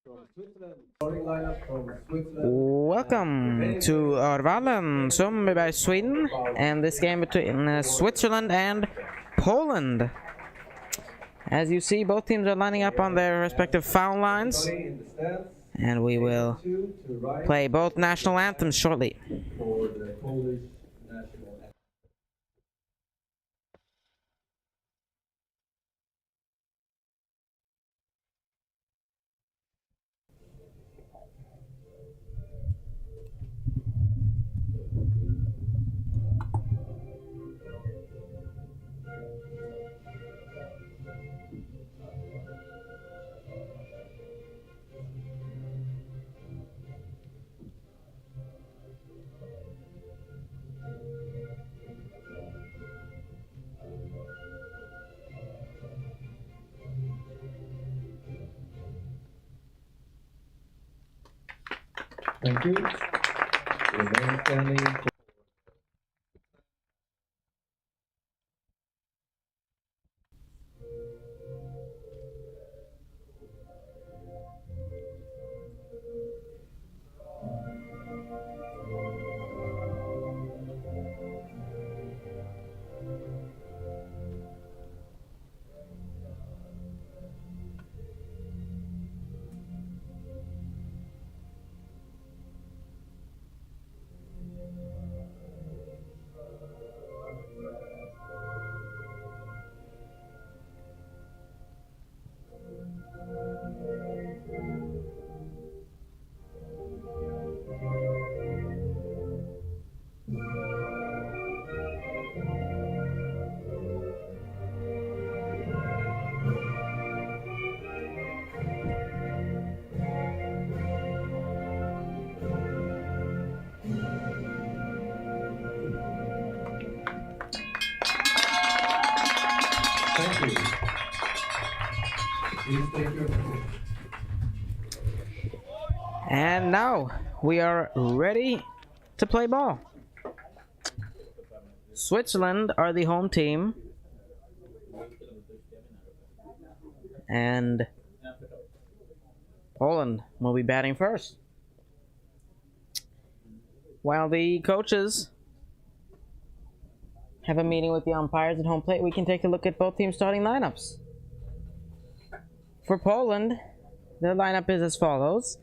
Welcome to Örvallen, Sundbyberg, Sweden, and this game between Switzerland and Poland. As you see, both teams are lining up on their respective foul lines, and we will play both national anthems shortly. Thank you. Remain standing. Thank you. Please take your seat. And now we are ready to play ball. Switzerland are the home team, and Poland will be batting first. While the coaches have a meeting with the umpires at home plate, we can take a look at both teams' starting lineups. For Poland, their lineup is as follows: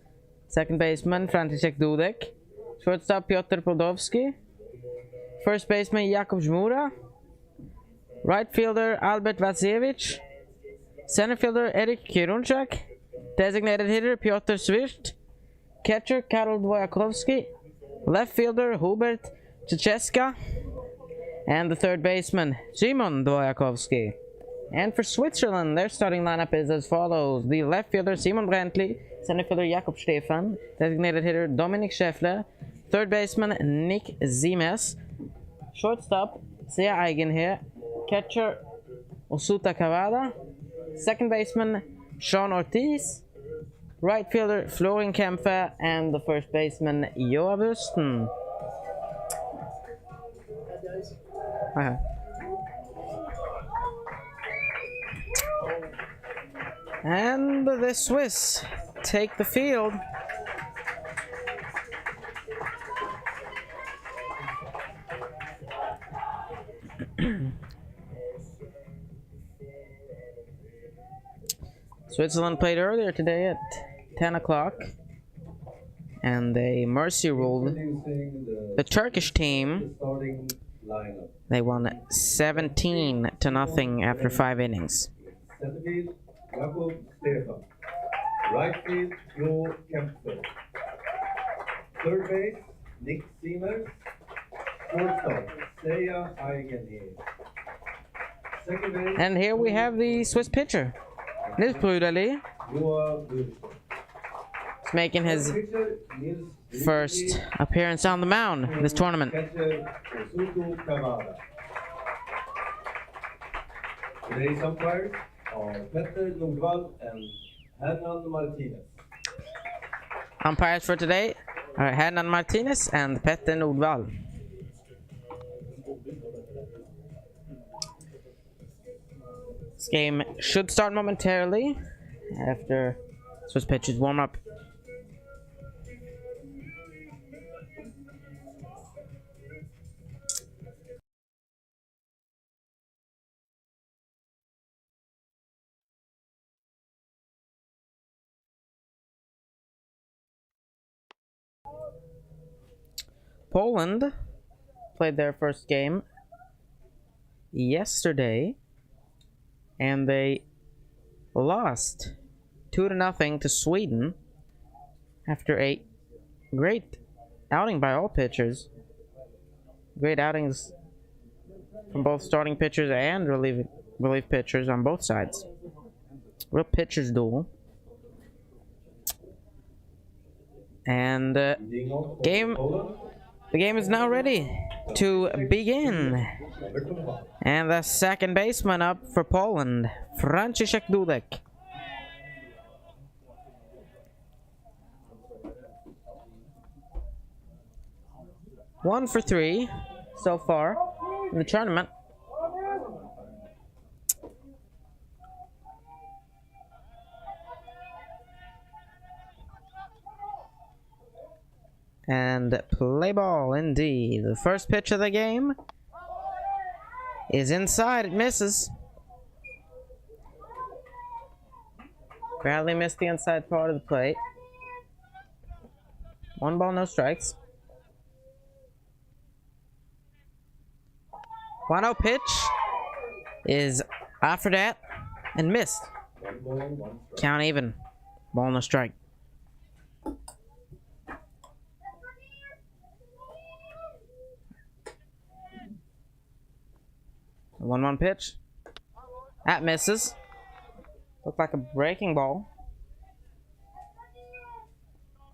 second baseman František Dudek, shortstop Piotr Podolski, first baseman Jakub Żmura, right fielder Albert Vasiljevic, center fielder Erik Kierunczak, designated hitter Piotr Swish, catcher Karol Dwojakowski, left fielder Hubert Czeska, and the third baseman Szymon Dwojakowski. And for Switzerland, their starting lineup is as follows: the left fielder Simon Brantley, center fielder Jakob Stefan, designated hitter Dominik Scheffler, third baseman Nick Zimes, shortstop Sea Eigenher, catcher Osuta Kawada, second baseman Sean Ortiz, right fielder Florian Kempfer, and the first baseman Joa Wüsten. And the Swiss take the field. Switzerland played earlier today at 10 o'clock, and they mercy ruled the Turkish team. They won 17-0 after 5 innings. Center field, Jakob Stefan. Right field, Flo Kempfer. Third base, Nick Ziemers. Shortstop, Sea Eigenher. Second base, And here we have the Swiss pitcher, Nils Brüderli. Joa Wüsten. He's making his Pitcher, Nils first appearance on the mound this tournament. Catcher, Osuto Kawada. Today's umpires are Petter Nordvall and Hernan Martinez. Umpires for today are Hernan Martinez and Petter Nordvall. This game should start momentarily after Swiss pitches warm up. Poland played their first game yesterday, and they lost 2-0 to Sweden after a great outing by all pitchers. Great outings from both starting pitchers and relief pitchers on both sides. Real pitchers duel. And the game is now ready to begin. And the second baseman up for Poland, Franciszek Dudek. One for 3 so far in the tournament. And play ball indeed. The first pitch of the game is inside. It misses. Bradley missed the inside part of the plate. 1 ball, no strikes. 1-0 pitch is after that and missed. 1 ball, 1 strike. Count even. Ball, no strike. The 1-1 pitch. That misses. Looked like a breaking ball.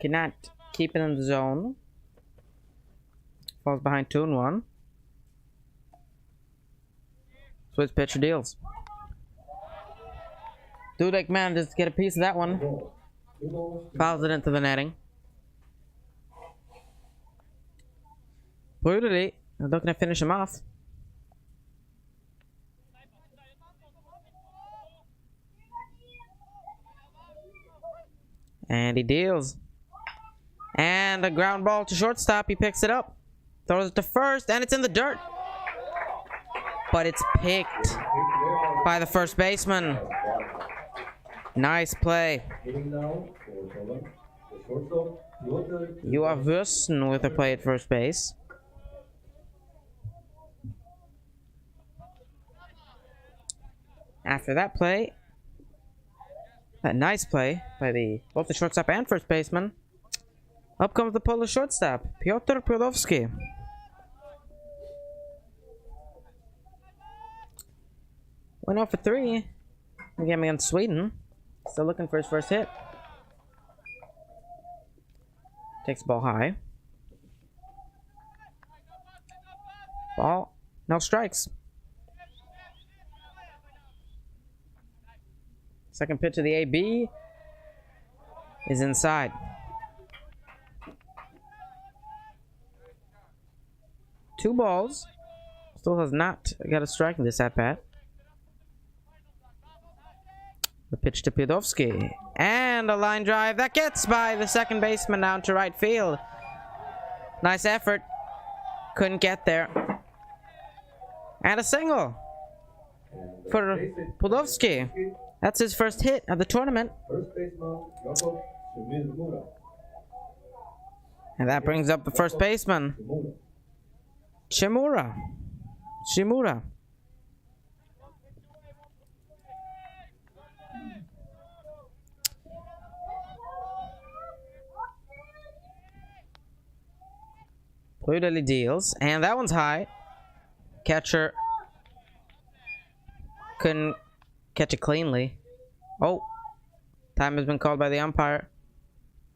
Cannot keep it in the zone. Falls behind 2-1. Swiss pitcher deals. Dudek manages to get a piece of that one. Fouls it into the netting. Brutally, they're looking to finish him off. And he deals. And a ground ball to shortstop. He picks it up. Throws it to first, and it's in the dirt. But it's picked by the first baseman. Nice play. U-18 with a play at first base. After that play, a nice play by both the shortstop and first baseman. Up comes the Polish shortstop, Piotr Prodowski. Went off for 3 in the game against Sweden. Still looking for his first hit. Takes the ball high. Ball, no strikes. Second pitch of the AB is inside. Two balls. Still has not got a strike in this at-bat. The pitch to Pidovsky. And a line drive that gets by the second baseman down to right field. Nice effort. Couldn't get there. And a single for Pudovsky. That's his first hit of the tournament. And that brings up the first baseman, Shimura. Brutally deals, and that one's high. Catcher couldn't catch it cleanly. Oh, time has been called by the umpire,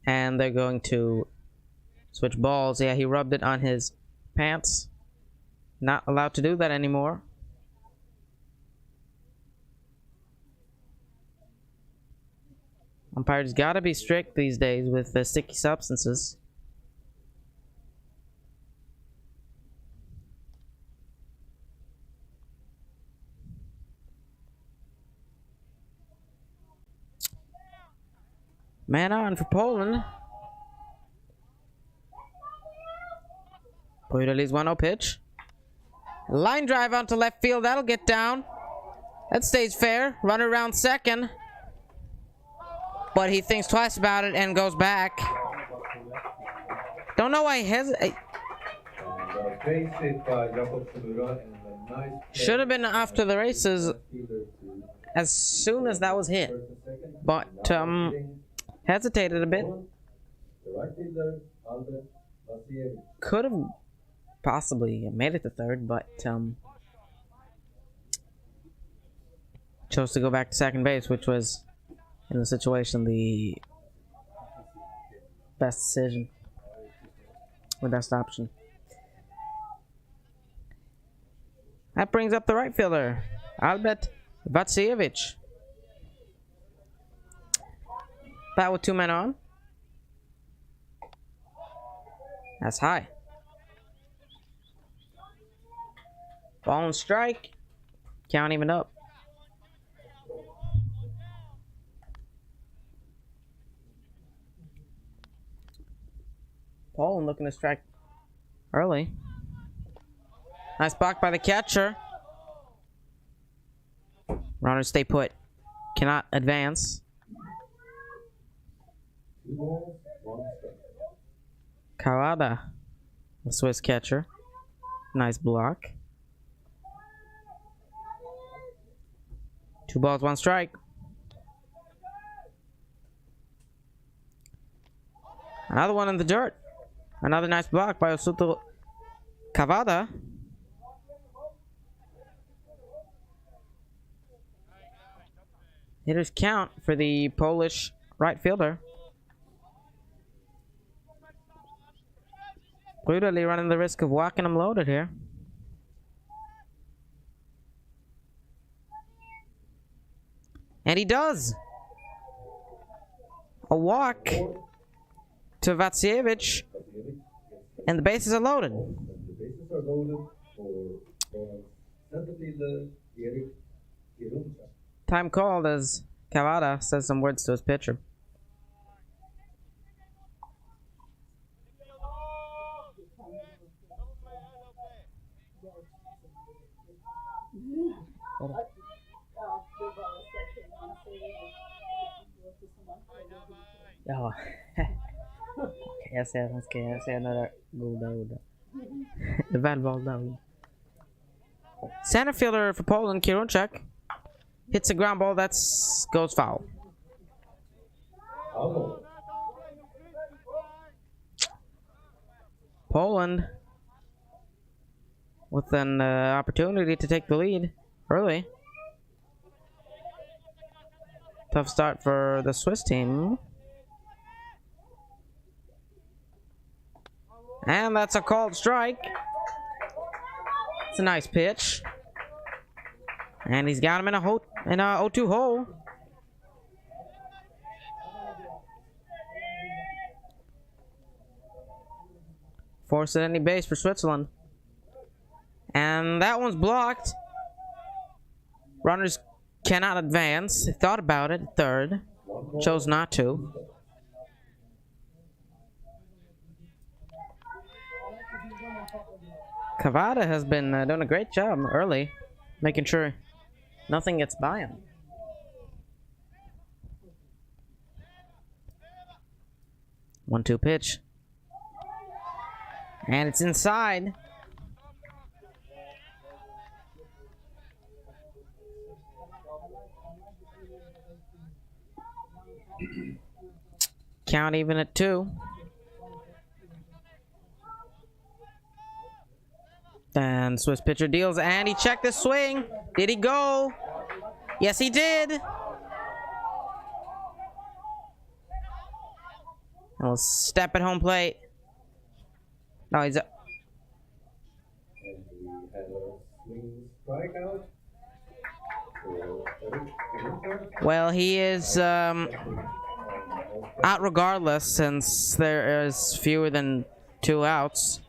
and they're going to switch balls. Yeah, he rubbed it on his pants. Not allowed to do that anymore. Umpires gotta be strict these days with the sticky substances. Man on for Poland. Brutali's 1-0 pitch. Line drive out to left field. That'll get down. That stays fair. Runner around second. But he thinks twice about it and goes back. Don't know why he hesitates. Should have been after the races as soon as that was hit. But hesitated a bit. Could have possibly made it to third, but chose to go back to second base, which was in the situation the best decision, the best option. That brings up the right fielder, Albert Vatsievich. Bat with 2 men on. That's high. Ball and strike. Count even up. Poland looking to strike early. Nice block by the catcher. Runners stay put. Cannot advance. Kawada, the Swiss catcher. Nice block. 2 balls, 1 strike. Another one in the dirt. Another nice block by Osuto Kawada. Hitters count for the Polish right fielder. Brutally running the risk of walking him loaded here. And he does. A walk to Vatsievich. And the bases are loaded. Time called as Kawada says some words to his pitcher. Ja. Jag ser några goda ord. Det välvalda ord. Center fielder for Poland, Kirunchak, hits a ground ball that goes foul. Poland with an opportunity to take the lead early. Tough start for the Swiss team. And that's a called strike. It's a nice pitch. And he's got him in a 0-2 hole. Force at any base for Switzerland. And that one's blocked. Runners cannot advance. They thought about it. Third. Chose not to. Kawada has been doing a great job early, making sure nothing gets by him. One-two pitch. And it's inside. Count even at 2. And Swiss pitcher deals, and he checked the swing. Did he go? Yes, he did. And we'll step at home plate. No, he's up. Well, he is out regardless, since there is fewer than 2 outs.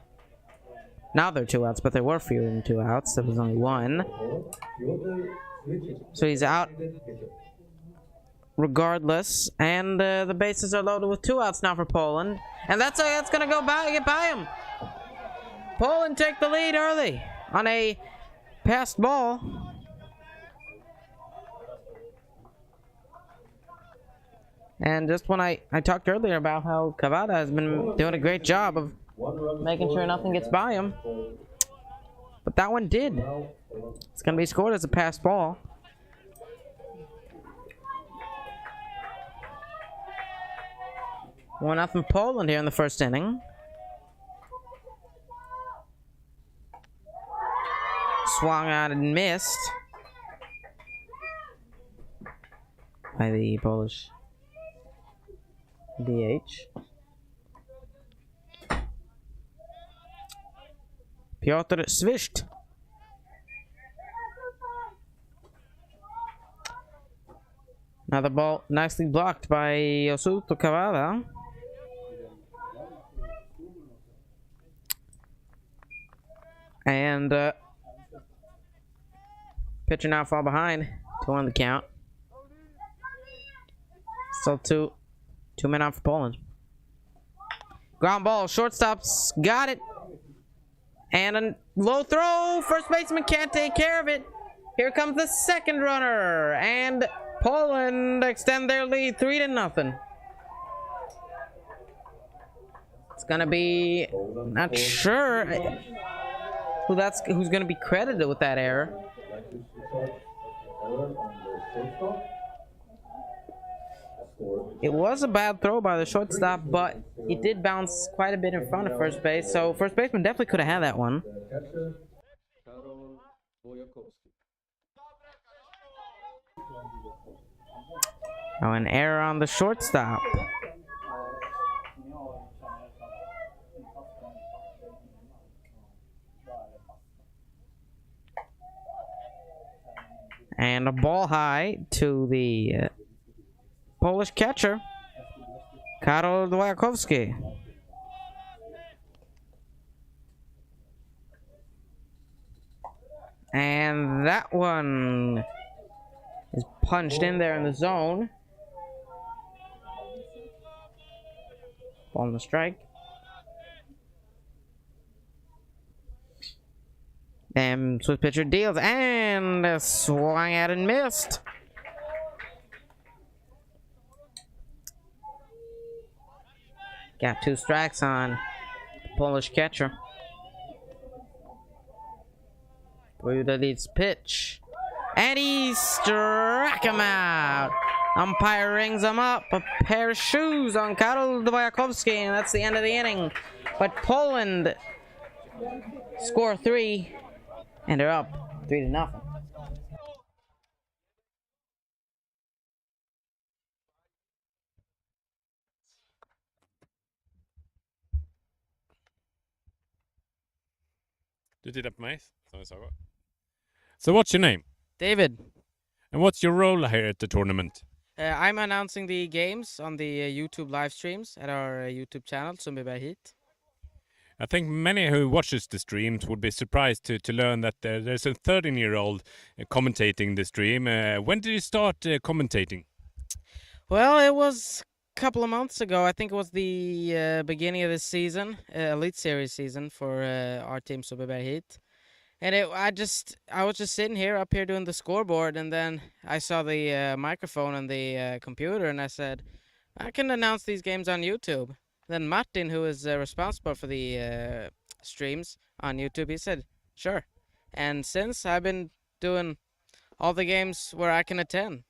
Now there are 2 outs, but there were fewer than 2 outs. There was only 1. So he's out regardless. And the bases are loaded with 2 outs now for Poland. And that's going to get by him. Poland take the lead early on a passed ball. And just when I talked earlier about how Kawada has been doing a great job of making sure nothing gets by him. But that one did. It's going to be scored as a passed ball. One out from Poland here in the first inning. Swung out and missed by the Polish DH. Piotr Swish. Another ball nicely blocked by Yosuto Kawada. And pitcher now fall behind. 2 on the count. Still two men out for Poland. Ground ball, shortstop's got it. And a low throw. First baseman can't take care of it. Here comes the second runner. And Poland extend their lead 3-0. It's gonna be, not sure who's gonna be credited with that error. It was a bad throw by the shortstop, but it did bounce quite a bit in front of first base, so first baseman definitely could have had that one. Oh, an error on the shortstop. And a ball high to the Polish catcher, Karol Dwojakowski. And that one is punched in there in the zone. Ball on the strike. And Swiss pitcher deals and swung out and missed. Got 2 strikes on the Polish catcher. Buda leads pitch. And he struck him out. Umpire rings him up. A pair of shoes on Karol Dwojakowski, and that's the end of the inning. But Poland score 3, and they're up 3-0. Du tittar på mig, som jag sa. So what's your name? David. And what's your role here at the tournament? I'm announcing the games on the YouTube live streams at our YouTube channel, Sundbyberg. I think many who watches the streams would be surprised to learn that there's a 13-year-old commentating the stream. When did you start commentating? Well, it was a couple of months ago. I think it was the beginning of the season, Elite Series season for our team, Sundbyberg. And I was just sitting here up here doing the scoreboard, and then I saw the microphone on the computer, and I said, I can announce these games on YouTube. Then Martin, who is responsible for the streams on YouTube, he said, sure. And since I've been doing all the games where I can attend.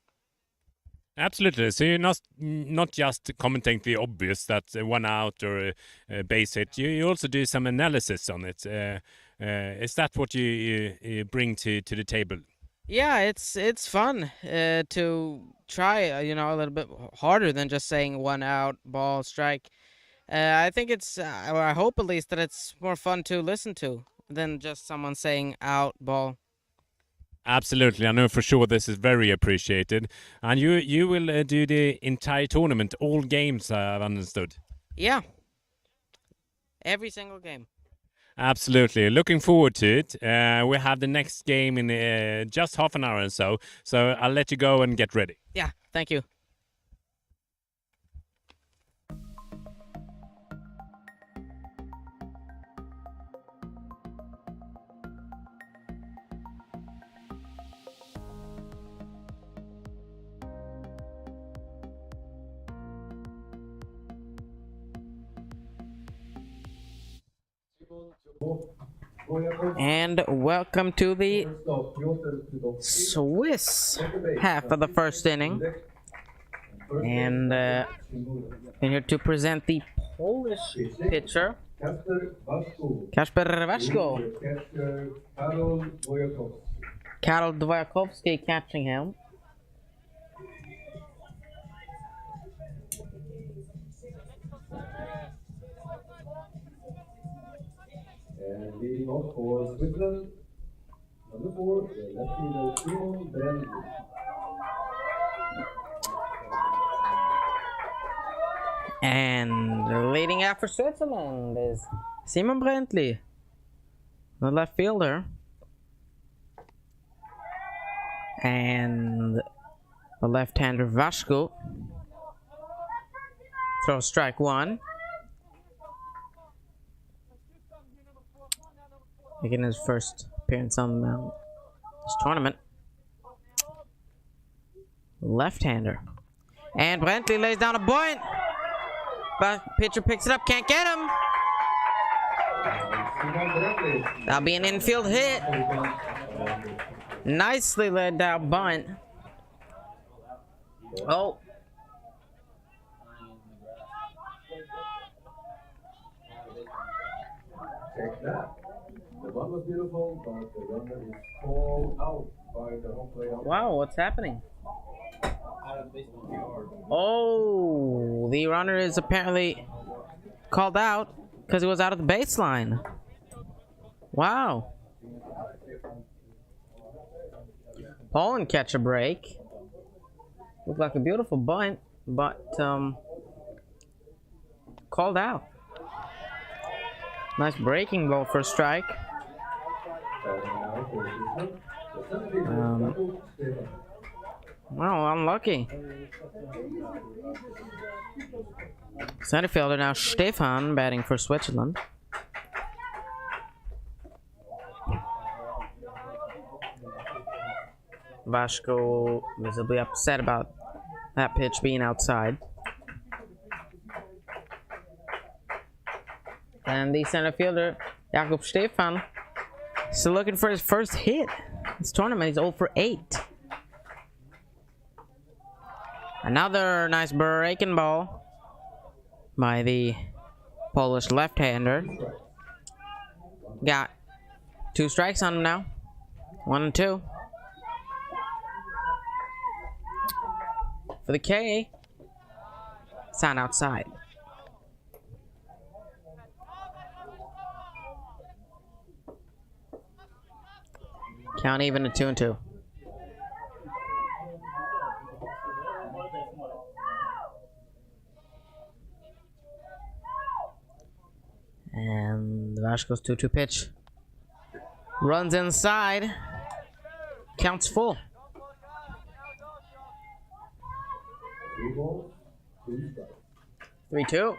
Absolutely. So you're not just commenting the obvious, that's 1 out or a base hit. You also do some analysis on it. Is that what you bring to the table? Yeah, it's fun to try, a little bit harder than just saying 1 out, ball, strike. I think or I hope at least that it's more fun to listen to than just someone saying out, ball. Absolutely, I know for sure this is very appreciated. And you will do the entire tournament, all games, I've understood. Yeah, every single game. Absolutely, looking forward to it. We have the next game in just half an hour or so, so I'll let you go and get ready. Yeah, thank you. And welcome to the Swiss half of the first inning. And in here to present the Polish pitcher, Kasper Waszko. Karol Dwojakowski catching him. And leading off for Switzerland, number 4, the left fielder Simon Brennan. And leading out for Switzerland is Simon Brentley, the left fielder. And the left-hander Waszko throws strike 1. Making his first appearance on this tournament. Left-hander. And Brentley lays down a bunt. But pitcher picks it up, can't get him. That'll be an infield hit. Nicely laid down bunt. Oh. Check that. The one was beautiful, but the runner is called out by the home plate. Wow, what's happening? Oh, the runner is apparently called out because he was out of the baseline. Wow. Poland catch a break. Looked like a beautiful bunt, but called out. Nice breaking ball for a strike. Well, unlucky. Center fielder now Stefan batting for Switzerland. Waszko visibly upset about that pitch being outside. And the center fielder, Jakob Stefan, still looking for his first hit. This tournament, he's 0 for 8. Another nice breaking ball by the Polish left-hander. Got 2 strikes on him now. 1 and 2. For the K, sign outside. Count even at 2 and 2. And Waszko's 2-2 pitch. Runs inside. Counts full. 3-2.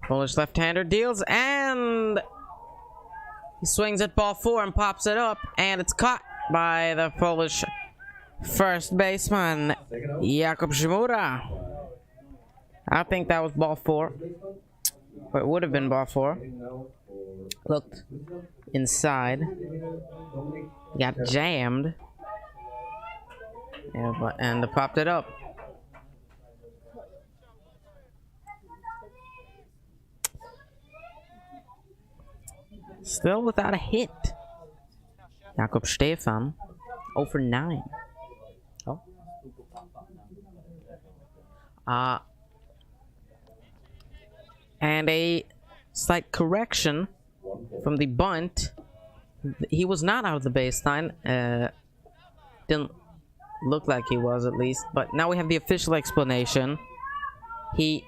Polish left-hander deals, and he swings at ball 4 and pops it up, and it's caught by the Polish first baseman, Jakub Szymura. I think that was ball 4, or it would have been ball 4. Looked inside, got jammed, and popped it up. Still without a hit. Jakob Stefan, 0 for 9. Oh. And a slight correction from the bunt. He was not out of the baseline. Didn't look like he was, at least. But now we have the official explanation. He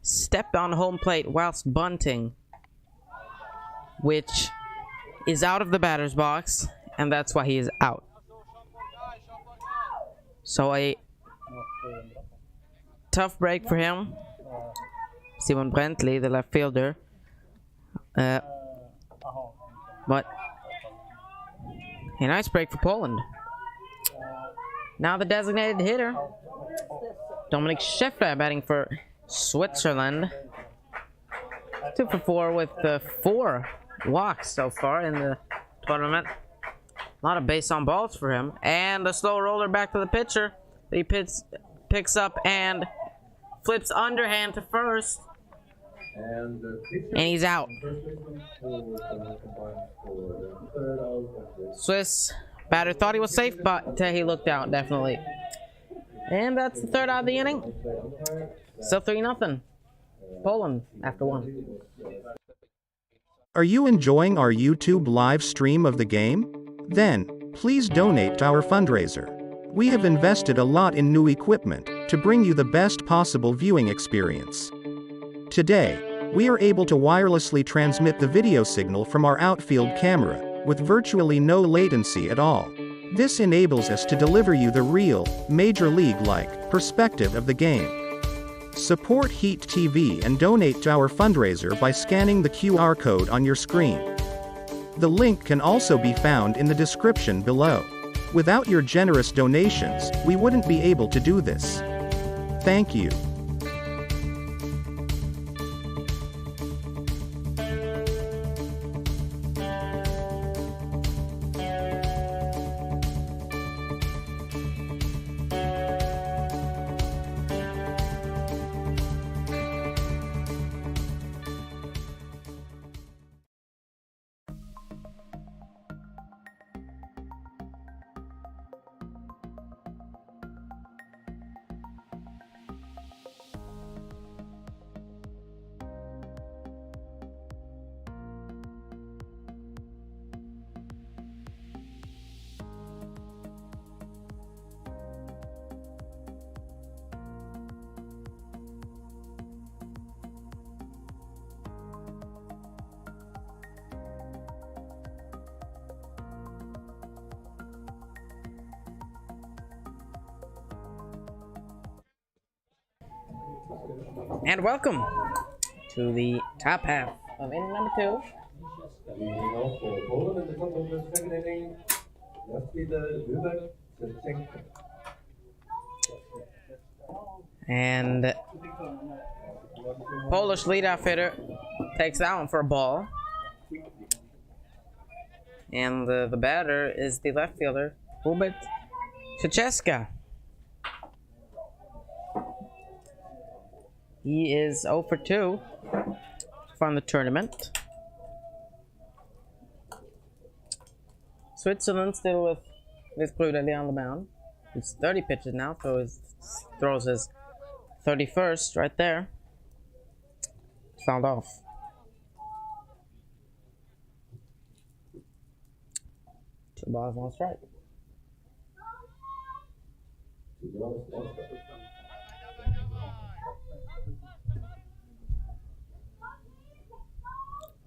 stepped on home plate whilst bunting, which is out of the batter's box, and that's why he is out. So a tough break for him. Simon Brentley, the left fielder. But a nice break for Poland. Now the designated hitter, Dominik Scheffler, batting for Switzerland. 2 for 4 with 4 walks so far in the tournament. A lot of base on balls for him. And a slow roller back to the pitcher. He picks up and flips underhand to first. And he's out. Swiss batter thought he was safe, but he looked out, definitely. And that's the third out of the inning. Still 3-0. Poland after 1. Are you enjoying our YouTube live stream of the game? Then, please donate to our fundraiser. We have invested a lot in new equipment to bring you the best possible viewing experience. Today, we are able to wirelessly transmit the video signal from our outfield camera, with virtually no latency at all. This enables us to deliver you the real, Major League-like, perspective of the game. Support Heat TV and donate to our fundraiser by scanning the QR code on your screen. The link can also be found in the description below. Without your generous donations, we wouldn't be able to do this. Thank you. And welcome to the top half of inning number 2. leading off for Poland in the top of the second inning. Left fielder Sundbyberg. And Polish leadoff hitter takes that one for a ball. And the batter is the left fielder, Hubert Czeska. He is 0 for 2 from the tournament. Switzerland still with Brudeli on the mound. He's 30 pitches now, throws his 31st right there. Fouled off. Two balls, one strike.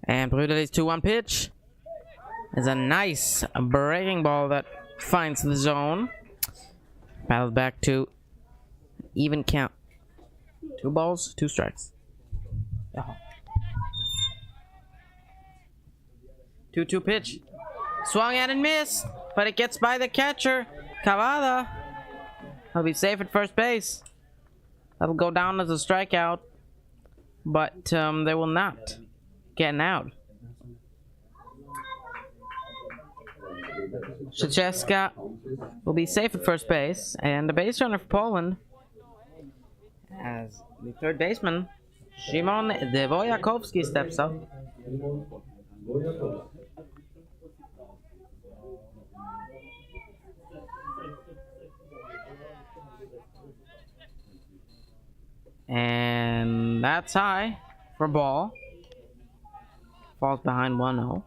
And Brudeli's 2-1 pitch is a nice breaking ball that finds the zone. Battled back to even count. 2 balls, 2 strikes. 2-2 pitch. Swung at and missed, but it gets by the catcher, Cavada. He'll be safe at first base. That'll go down as a strikeout, but they will not get an out. Czeska will be safe at first base, and the base runner for Poland as the third baseman, Szymon Wojakowski, steps up. And that's high for ball. Falls behind 1-0.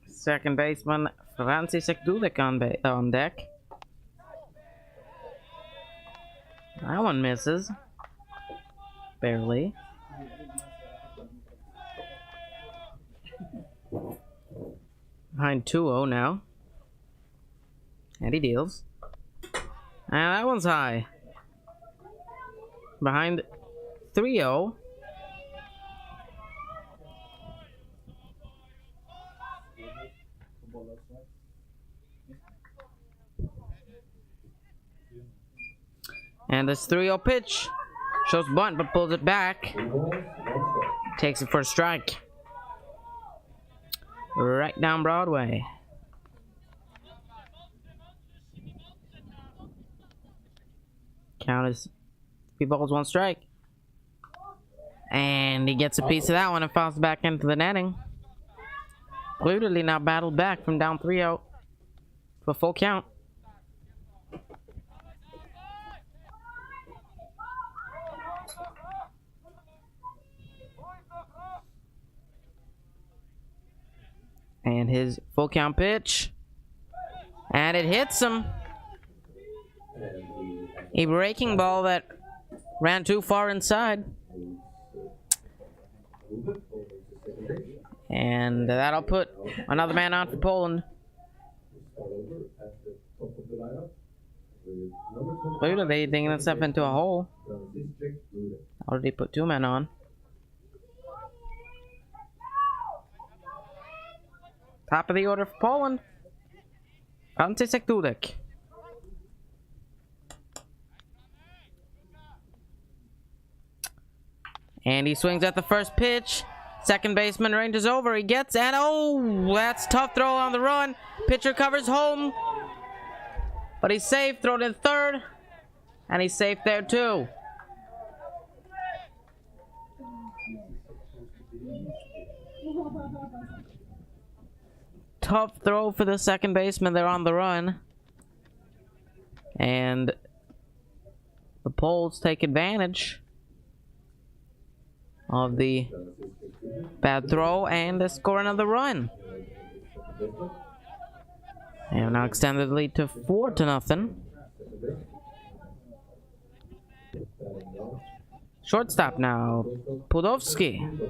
Second baseman Franciszek Dudek on deck. That one misses. Barely. Behind 2-0 now. And he deals. And that one's high. Behind 3-0. And this 3-0 pitch shows bunt, but pulls it back. 3 balls, 1 strike. Takes it for a strike. Right down Broadway. Count is 3 balls, 1 strike. And he gets a piece of that one and fouls back into the netting. Brutally now battled back from down 3-0 to a full count. And his full count pitch. And it hits him. A breaking ball that ran too far inside. And that'll put another man on for Poland. Clearly they digging themselves into a hole. Already put 2 men on. Top of the order for Poland. František Dudek. And he swings at the first pitch. Second baseman ranges over. He gets, and oh, that's tough throw on the run. Pitcher covers home. But he's safe. Thrown in third. And he's safe there too. Tough throw for the second baseman. They're on the run. And the Poles take advantage of the bad throw and they score another run. And now extended the lead to 4-0. Shortstop now, Pudovsky.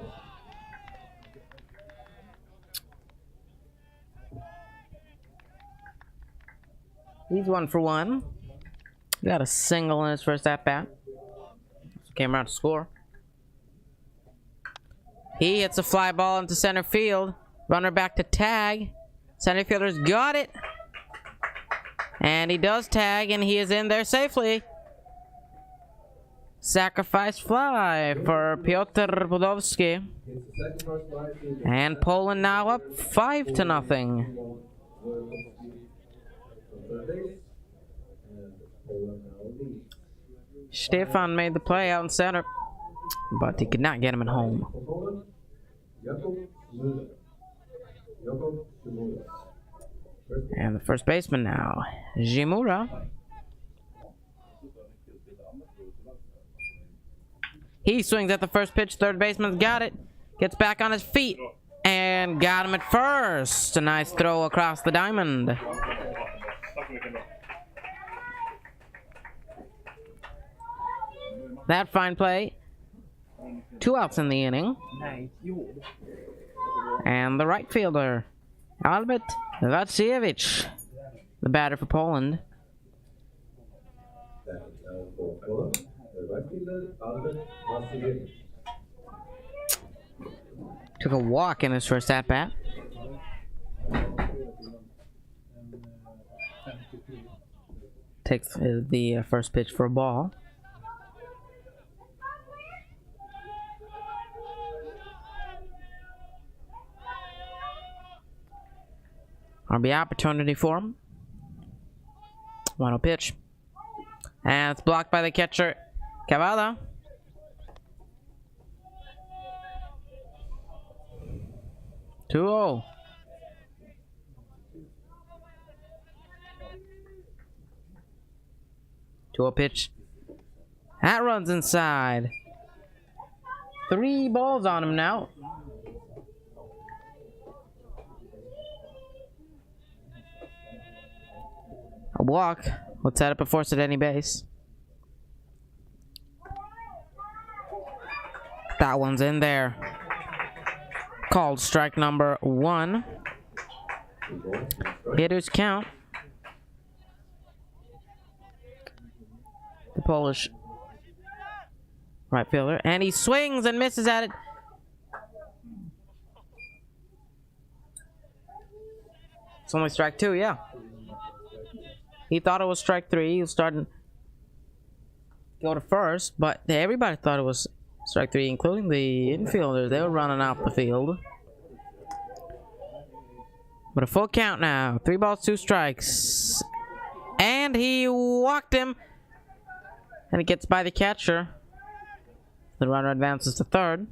He's 1 for 1. Got a single in his first at bat. Came around to score. He hits a fly ball into center field. Runner back to tag. Center fielder's got it. And he does tag, and he is in there safely. Sacrifice fly for Piotr Budowski. And Poland now up 5-0. Stefan made the play out in center, but he could not get him at home. And the first baseman now, Jimura. He swings at the first pitch. Third baseman's got it. Gets back on his feet and got him at first. A nice throw across the diamond. That fine play. 2 outs in the inning. And the right fielder, Albert Vatsievich, the batter for Poland. Took a walk in his first at-bat. Takes the first pitch for a ball. RBI opportunity for him. 1-0 pitch. And it's blocked by the catcher, Cavada. Two-0. Two-0 pitch. That runs inside. 3 balls on him now. A walk would set up a force at any base. That one's in there. Called strike number 1. Hitters count. The Polish right fielder. And he swings and misses at it. It's only strike 2, yeah. He thought it was strike 3. He was starting go to first, but everybody thought it was strike 3, including the infielders. They were running out the field. But a full count now. 3 balls, 2 strikes. And he walked him. And it gets by the catcher. The runner advances to third.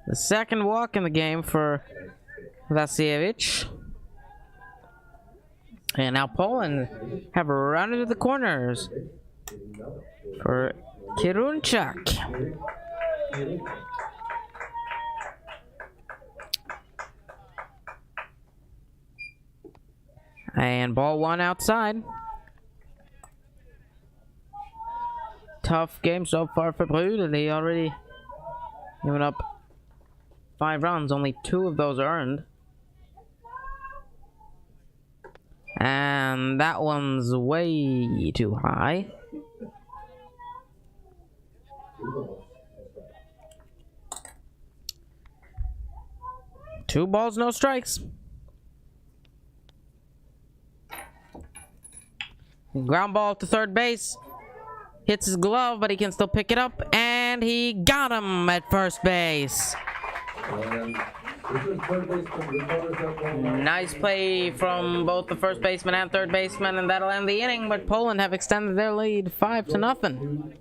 The second walk in the game for Vasievich. And now Poland have run into the corners for Kirunchak. And ball 1 outside. Tough game so far for Brühl. They already given up 5 runs, only 2 of those earned. And that one's way too high. Two balls, no strikes. Ground ball to third base. Hits his glove, but he can still pick it up. And he got him at first base. Nice play from both the first baseman and third baseman, and that'll end the inning. But Poland have extended their lead 5-0.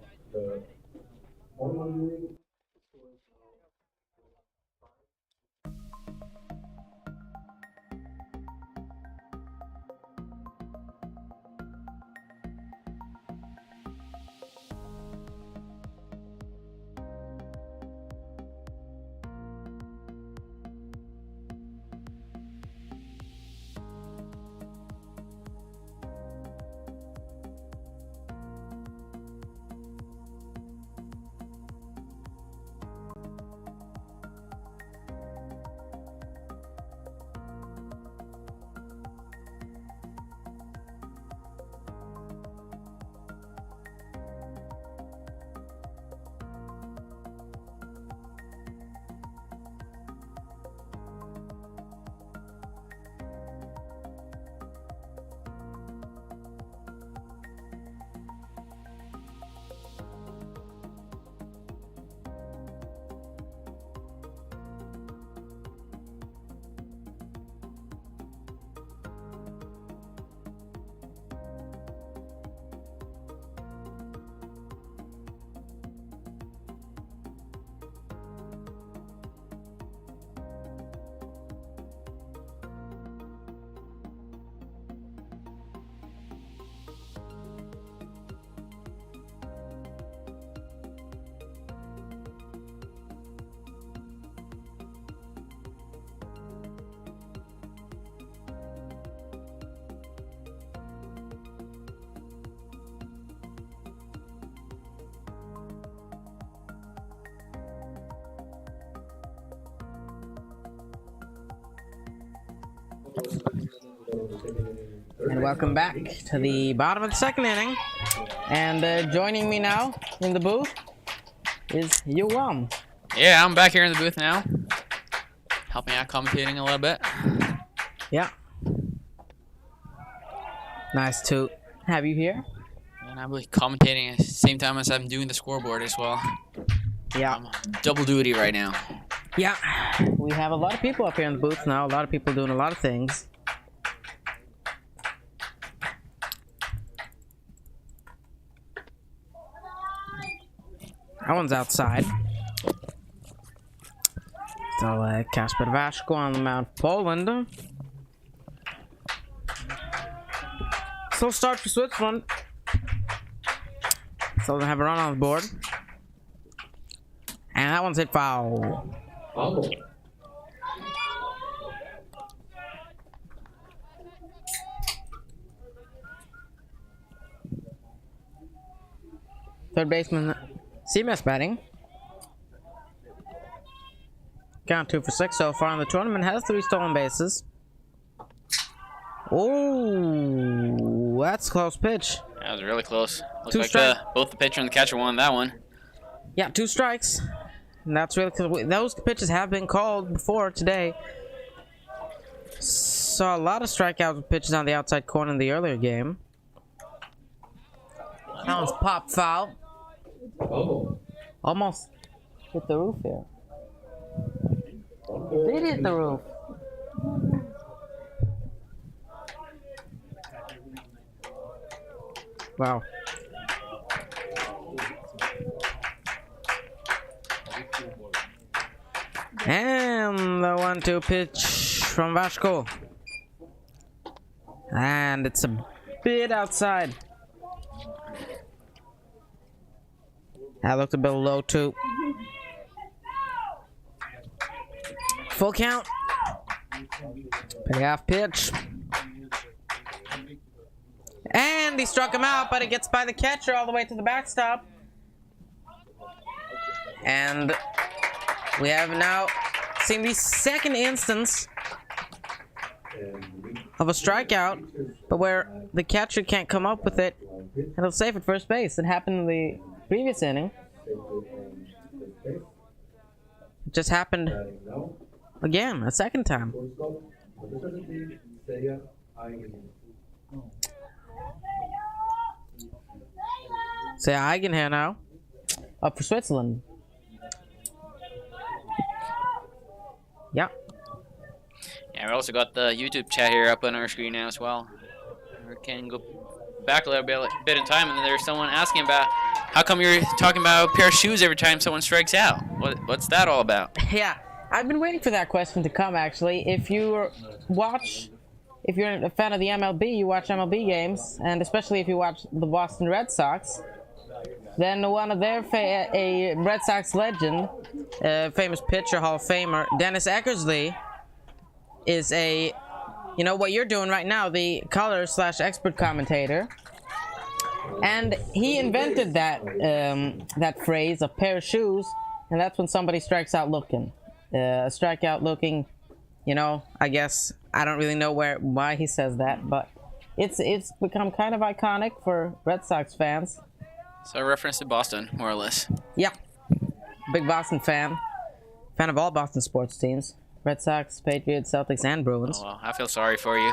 And welcome back to the bottom of the second inning. And joining me now in the booth is U-18. Yeah, I'm back here in the booth now. Helping out commentating a little bit. Yeah. Nice to have you here. And I'm commentating at the same time as I'm doing the scoreboard as well. Yeah. I'm double duty right now. Yeah. We have a lot of people up here in the booth now. A lot of people doing a lot of things. That one's outside. Still Kasper Vashko on the mound. Poland. Still start for Switzerland. Still doesn't have a run on the board. And that one's hit foul. Third baseman CMS batting. Count 2 for 6 so far in the tournament. Has 3 stolen bases. Oh, that's a close pitch. That was really close. Looks 2 like strikes. both the pitcher and the catcher won that one. Yeah, 2 strikes. And that's really because those pitches have been called before today. saw a lot of strikeout pitches on the outside corner in the earlier game. That was pop foul. Bubble. Almost hit the roof here. Did hit the roof. Wow. And the 1-2 pitch from Vashko. And it's a bit outside. That looked a bit low too. Full count. Payoff pitch. And he struck him out, but it gets by the catcher all the way to the backstop. And we have now seen the second instance of a strikeout, but where the catcher can't come up with it, and he'll save at first base. It happened in the previous inning. It just happened again, a second time. Say Eigen here now. Up for Switzerland. Yeah. Yeah, we also got the YouTube chat here up on our screen now as well. We can go back a little bit in time, and there's someone asking about how come you're talking about a pair of shoes every time someone strikes out? What's that all about? Yeah, I've been waiting for that question to come, actually. If you're a fan of the MLB, you watch MLB games, and especially if you watch the Boston Red Sox, then one of their a Red Sox legend, famous pitcher, Hall of Famer, Dennis Eckersley, is a, you know what you're doing right now, the color/expert commentator. And he invented that that phrase, a pair of shoes, and that's when somebody strikes out looking. A strikeout looking, you know, I guess, I don't really know why he says that, but it's become kind of iconic for Red Sox fans. So a reference to Boston, more or less. Yeah. Big Boston fan. Fan of all Boston sports teams. Red Sox, Patriots, Celtics, and Bruins. Oh, well, I feel sorry for you.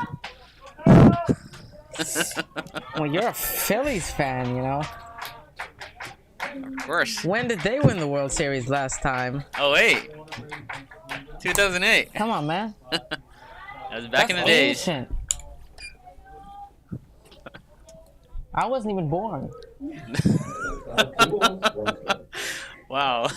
Well, you're a Phillies fan, you know. Of course. When did they win the World Series last time? Oh, wait. 2008. Come on, man. That was back in the That's days. ancient. I wasn't even born. Wow.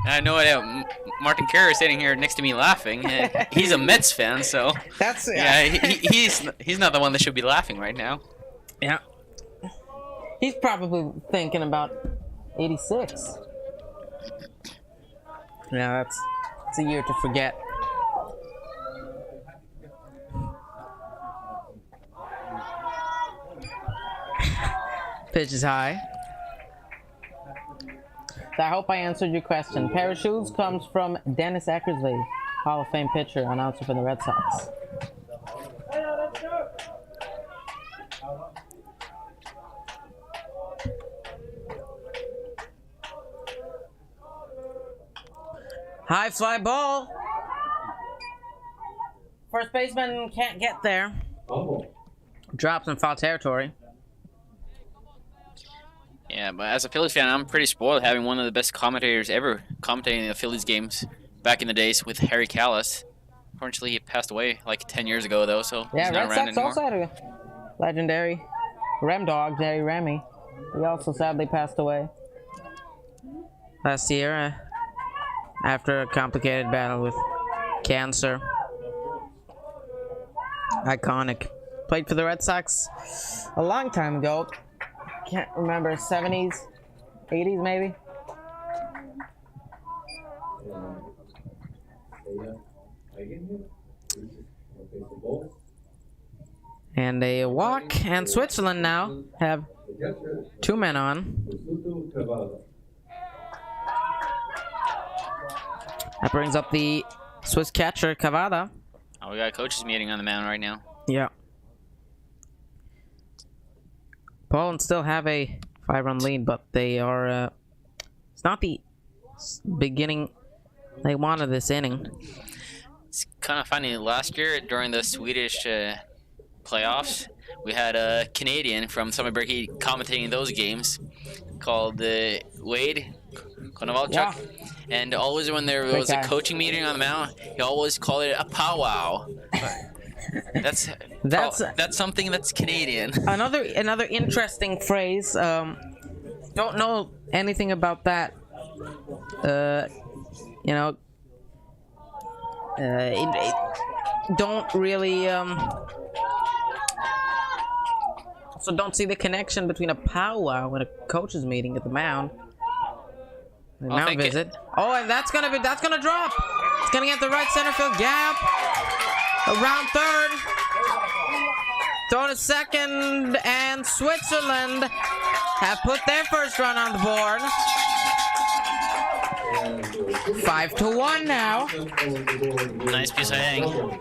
I know it. Martin Kerr is sitting here next to me laughing. He's a Mets fan, so That's yeah, he's not the one that should be laughing right now. Yeah. He's probably thinking about 86. Yeah, that's it's a year to forget. Pitch is high. So I hope I answered your question. Pair of shoes comes from Dennis Eckersley, Hall of Fame pitcher, announcer for the Red Sox. High fly ball. First baseman can't get there. Drops in foul territory. Yeah, but as a Phillies fan, I'm pretty spoiled having one of the best commentators ever commentating the Phillies games back in the days with Harry Callis. Unfortunately, he passed away like 10 years ago, though, so Yeah, he's not Red around Sox anymore. also had a legendary Rem dog, Jerry Remy. He also sadly passed away last year after a complicated battle with cancer. Iconic. Played for the Red Sox a long time ago. Can't remember, 70s, 80s maybe. And a walk, and Switzerland now have two men on. That brings up the Swiss catcher, Cavada. Oh, we got a coaches meeting on the mound right now. Yeah. Poland still have a 5-run lead, but they are, it's not the beginning They wanted this inning. It's kind of funny. Last year during the Swedish playoffs, we had a Canadian from Sundbyberg commentating those games called Wade Konovalchuk. Yeah. And always when there was a coaching meeting on the mound, he always called it a powwow. That's something that's Canadian. Another interesting phrase. Don't know anything about that. You know. Don't really. So don't see the connection between a powwow and a coaches meeting at the mound. The mound visit. Oh, and that's gonna drop. It's gonna get the right center field gap. Around third. Throw to second, and Switzerland have put their first run on the board. 5-1 now. Nice piece of hitting.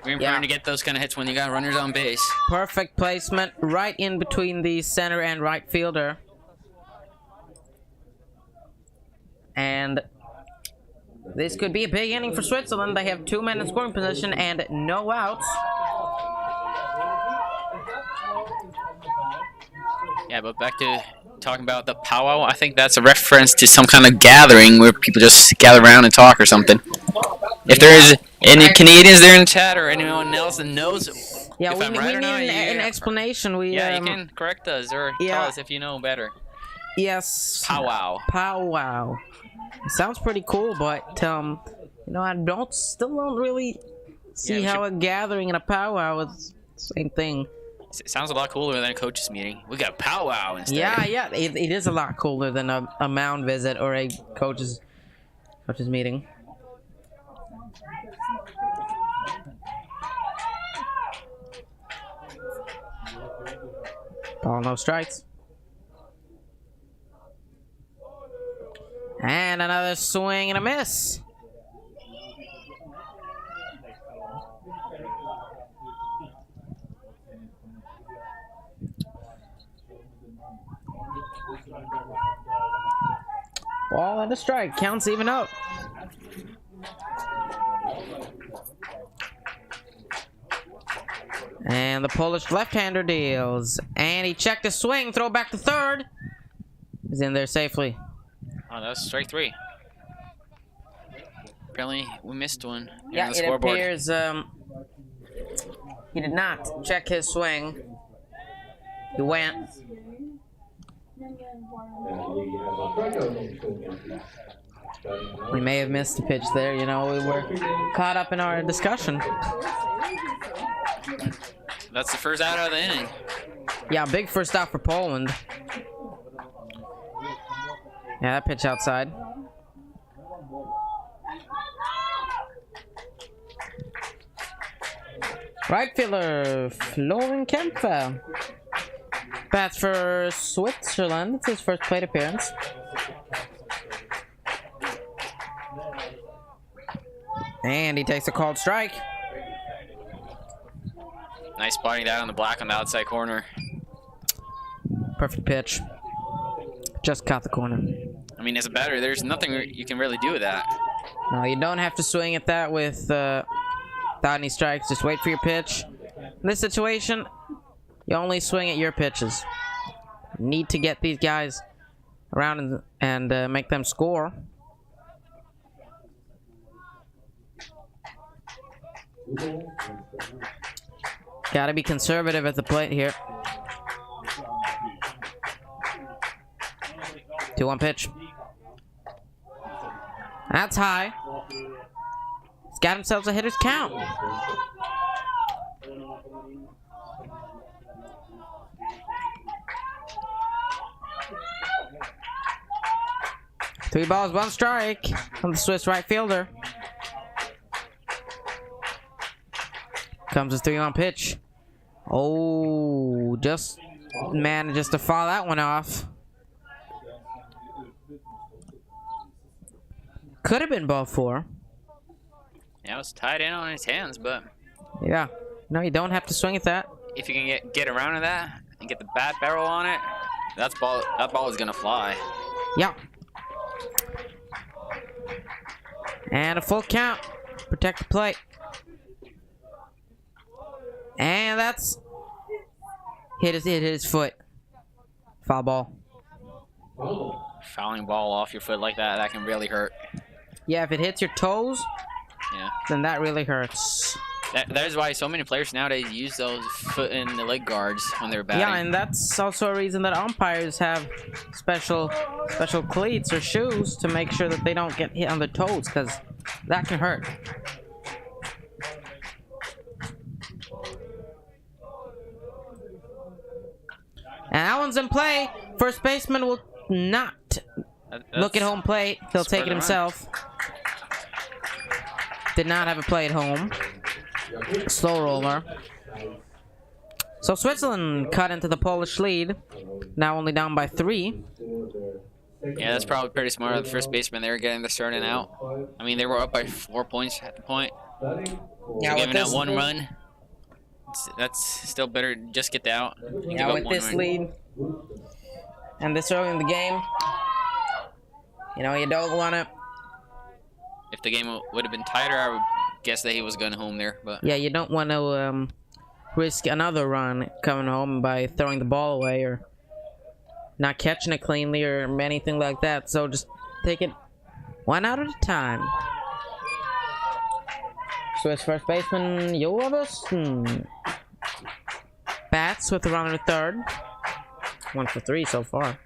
Very important to get those kind of hits when you got runners on base. Perfect placement right in between the center and right fielder. And this could be a big inning for Switzerland. They have 2 men in scoring position and no outs. Yeah, but back to talking about the powwow, I think that's a reference to some kind of gathering where people just gather around and talk or something. If there is any Canadians there in the chat or anyone else that knows if I'm right or not, need an explanation. You can correct us or tell us if you know better. Yes. Powwow. Powwow. It sounds pretty cool, but you know, I still don't really see how a gathering and a powwow is the same thing. It sounds a lot cooler than a coaches meeting. We got powwow instead. Yeah, it is a lot cooler than a mound visit or a coaches meeting. Ball, no strikes. And another swing and a miss. Ball and a strike. Counts even out. And the Polish left-hander deals. And he checked a swing. Throw back to third. He's in there safely. Oh, that's strike 3. Apparently, we missed one. Yeah, on the it scoreboard. appears he did not check his swing. He went. We may have missed a pitch there. You know, we were caught up in our discussion. That's the first out of the inning. Yeah, big first out for Poland. Yeah, that pitch outside. Right fielder, Florian Kempfer. Bats for Switzerland. It's his first plate appearance. And he takes a called strike. Nice spotting that on the black on the outside corner. Perfect pitch. Just caught the corner. I mean, as a batter, there's nothing you can really do with that. No, you don't have to swing at that without any strikes. Just wait for your pitch. In this situation, you only swing at your pitches. You need to get these guys around and make them score. Gotta be conservative at the plate here. 2-1 pitch. That's high. He's got himself a hitter's count. Three balls, 1 strike from the Swiss right fielder. Comes his 3-1 pitch. Oh, just manages to foul that one off. Could have been ball 4. Yeah, it was tied in on his hands, but yeah, no, you don't have to swing at that. if you can get around to that and get the bat barrel on it, that ball is gonna fly. Yeah. And a full count. Protect the plate. And that's hit his foot. Foul ball. Fouling ball off your foot like that can really hurt. Yeah, if it hits your toes, Yeah. then that really hurts. That is why so many players nowadays use those foot and the leg guards when they're batting. Yeah, and that's also a reason that umpires have special cleats or shoes to make sure that they don't get hit on the toes, because that can hurt. And that one's in play. First baseman will not look at home plate. He'll take it himself. Did not have a play at home. Slow roller. So Switzerland cut into the Polish lead. Now only down by 3. Yeah, that's probably pretty smart of the first baseman. They were getting the starting out. I mean, they were up by 4 points at the point. Yeah, So giving out 1 run. That's still better. Just get the out. Yeah, with this lead and this early in the game, you know, you don't want to. If the game would have been tighter, I would guess that he was going home there. But Yeah, you don't want to risk another run coming home by throwing the ball away or not catching it cleanly or anything like that. So just take it 1 out at a time. Swiss first baseman Örvallen bats with a runner at third. 1 for 3 so far.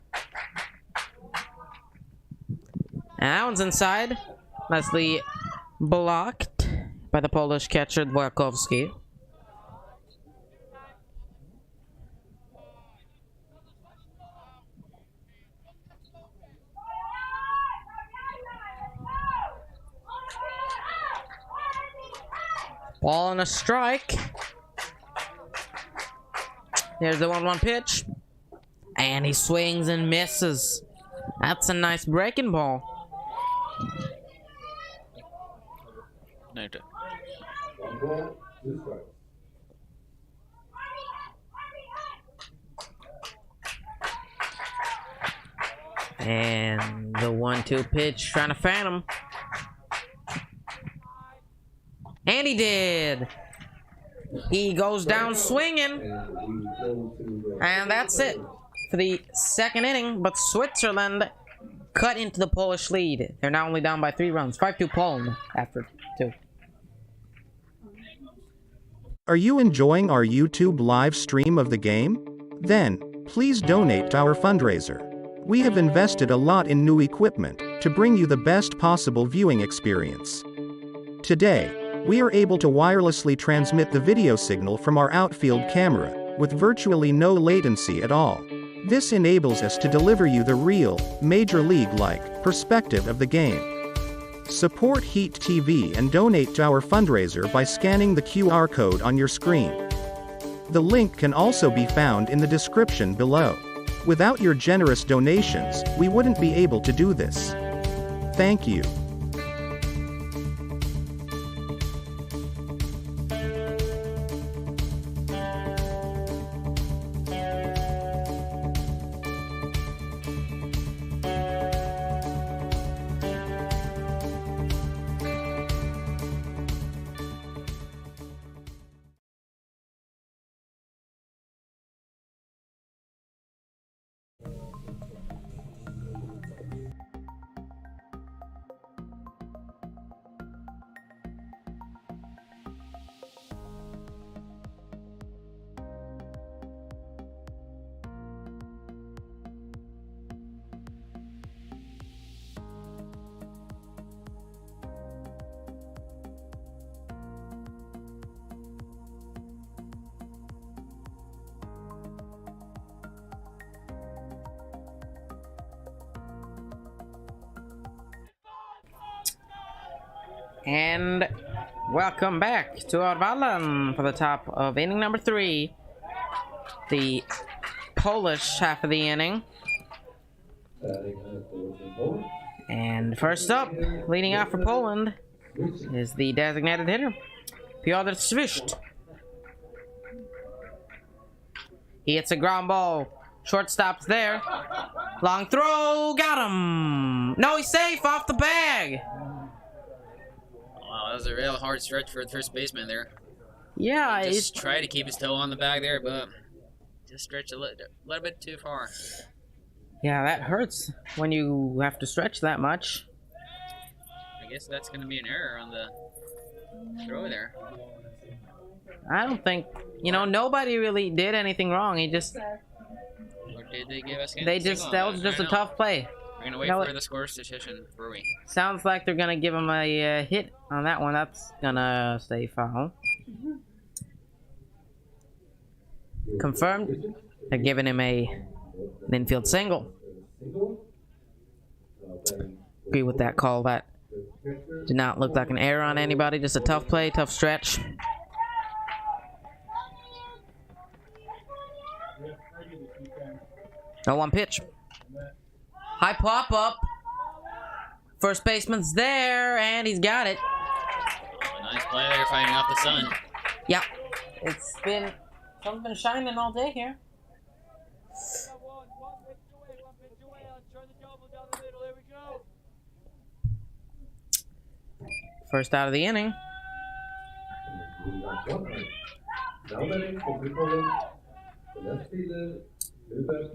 And that one's inside. Nicely blocked by the Polish catcher Dworkowski. Ball and a strike. There's the 1-1 pitch. And he swings and misses. That's a nice breaking ball. And the 1-2 pitch, trying to fan him. And he did. He goes down swinging. And that's it for the second inning. But Switzerland cut into the Polish lead. They're now only down by 3 runs. 5-2 Poland after 2. Are you enjoying our YouTube live stream of the game? Then, please donate to our fundraiser. We have invested a lot in new equipment to bring you the best possible viewing experience. Today, we are able to wirelessly transmit the video signal from our outfield camera with virtually no latency at all. This enables us to deliver you the real, Major League-like perspective of the game. Support Heat TV and donate to our fundraiser by scanning the QR code on your screen. The link can also be found in the description below. Without your generous donations, we wouldn't be able to do this. Thank you. And welcome back to Örvallen for the top of inning number 3. The Polish half of the inning. And first up, leading out for Poland, is the designated hitter, Piotr Swish. He hits a ground ball. Shortstop's there. Long throw, got him. No, he's safe off the bag. that was a real hard stretch for the first baseman there. Yeah, Just try to keep his toe on the bag there, but just stretch a little bit too far. yeah, that hurts when you have to stretch that much. I guess that's going to be an error on the throw there. I don't think, you know, nobody really did anything wrong. He just, Or did they give us that was just a tough play. We're going to wait No, for the score decision, were we? Sounds like they're gonna give him a hit on that one. That's gonna stay foul. Confirmed. They're giving him an infield single. Agree with that call. That did not look like an error on anybody. Just a tough play, tough stretch. No one pitch. High pop up. First baseman's there, and he's got it. Oh, nice play there, fighting off the sun. Yeah, sun's been shining all day here. First out of the inning. Now batting for Poland, the left fielder, Sundbyberg.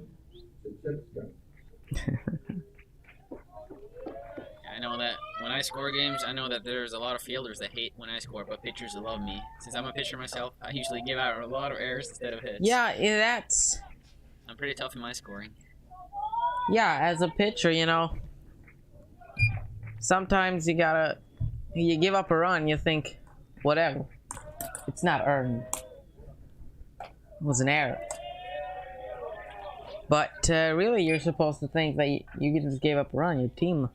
I know that when I score games, I know that there's a lot of fielders that hate when I score, but pitchers that love me. Since I'm a pitcher myself, I usually give out a lot of errors instead of hits. Yeah, that's... I'm pretty tough in my scoring. Yeah, as a pitcher, you know, sometimes you give up a run, you think, whatever. It's not earned. It was an error. But really, you're supposed to think that you just gave up a run. Your team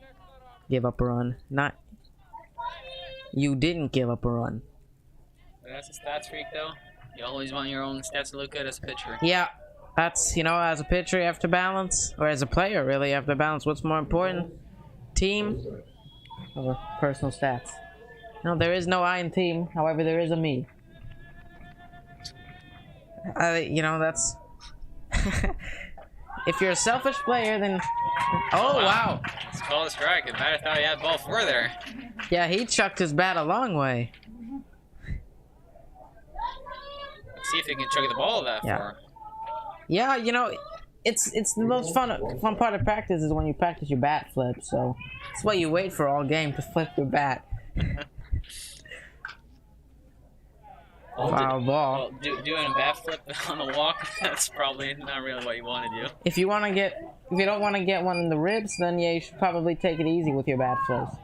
gave up a run, not you didn't give up a run. That's a stats freak, though. You always want your own stats to look good as a pitcher. Yeah, that's, you know, as a pitcher you have to balance, or as a player really you have to balance what's more important, team or personal stats. No, there is no I in team, however there is a me. You know, that's... If you're a selfish player, then... Oh, wow. It's called a strike. I thought he had ball 4 there. Yeah, he chucked his bat a long way. Let's see if he can chuck the ball that far. Yeah, you know, it's the most fun part of practice is when you practice your bat flip, so that's why you wait for all game to flip your bat. Foul ball. Well, doing a bat flip on the walk, that's probably not really what you want to do. If you don't want to get one in the ribs, then yeah, you should probably take it easy with your bat flips.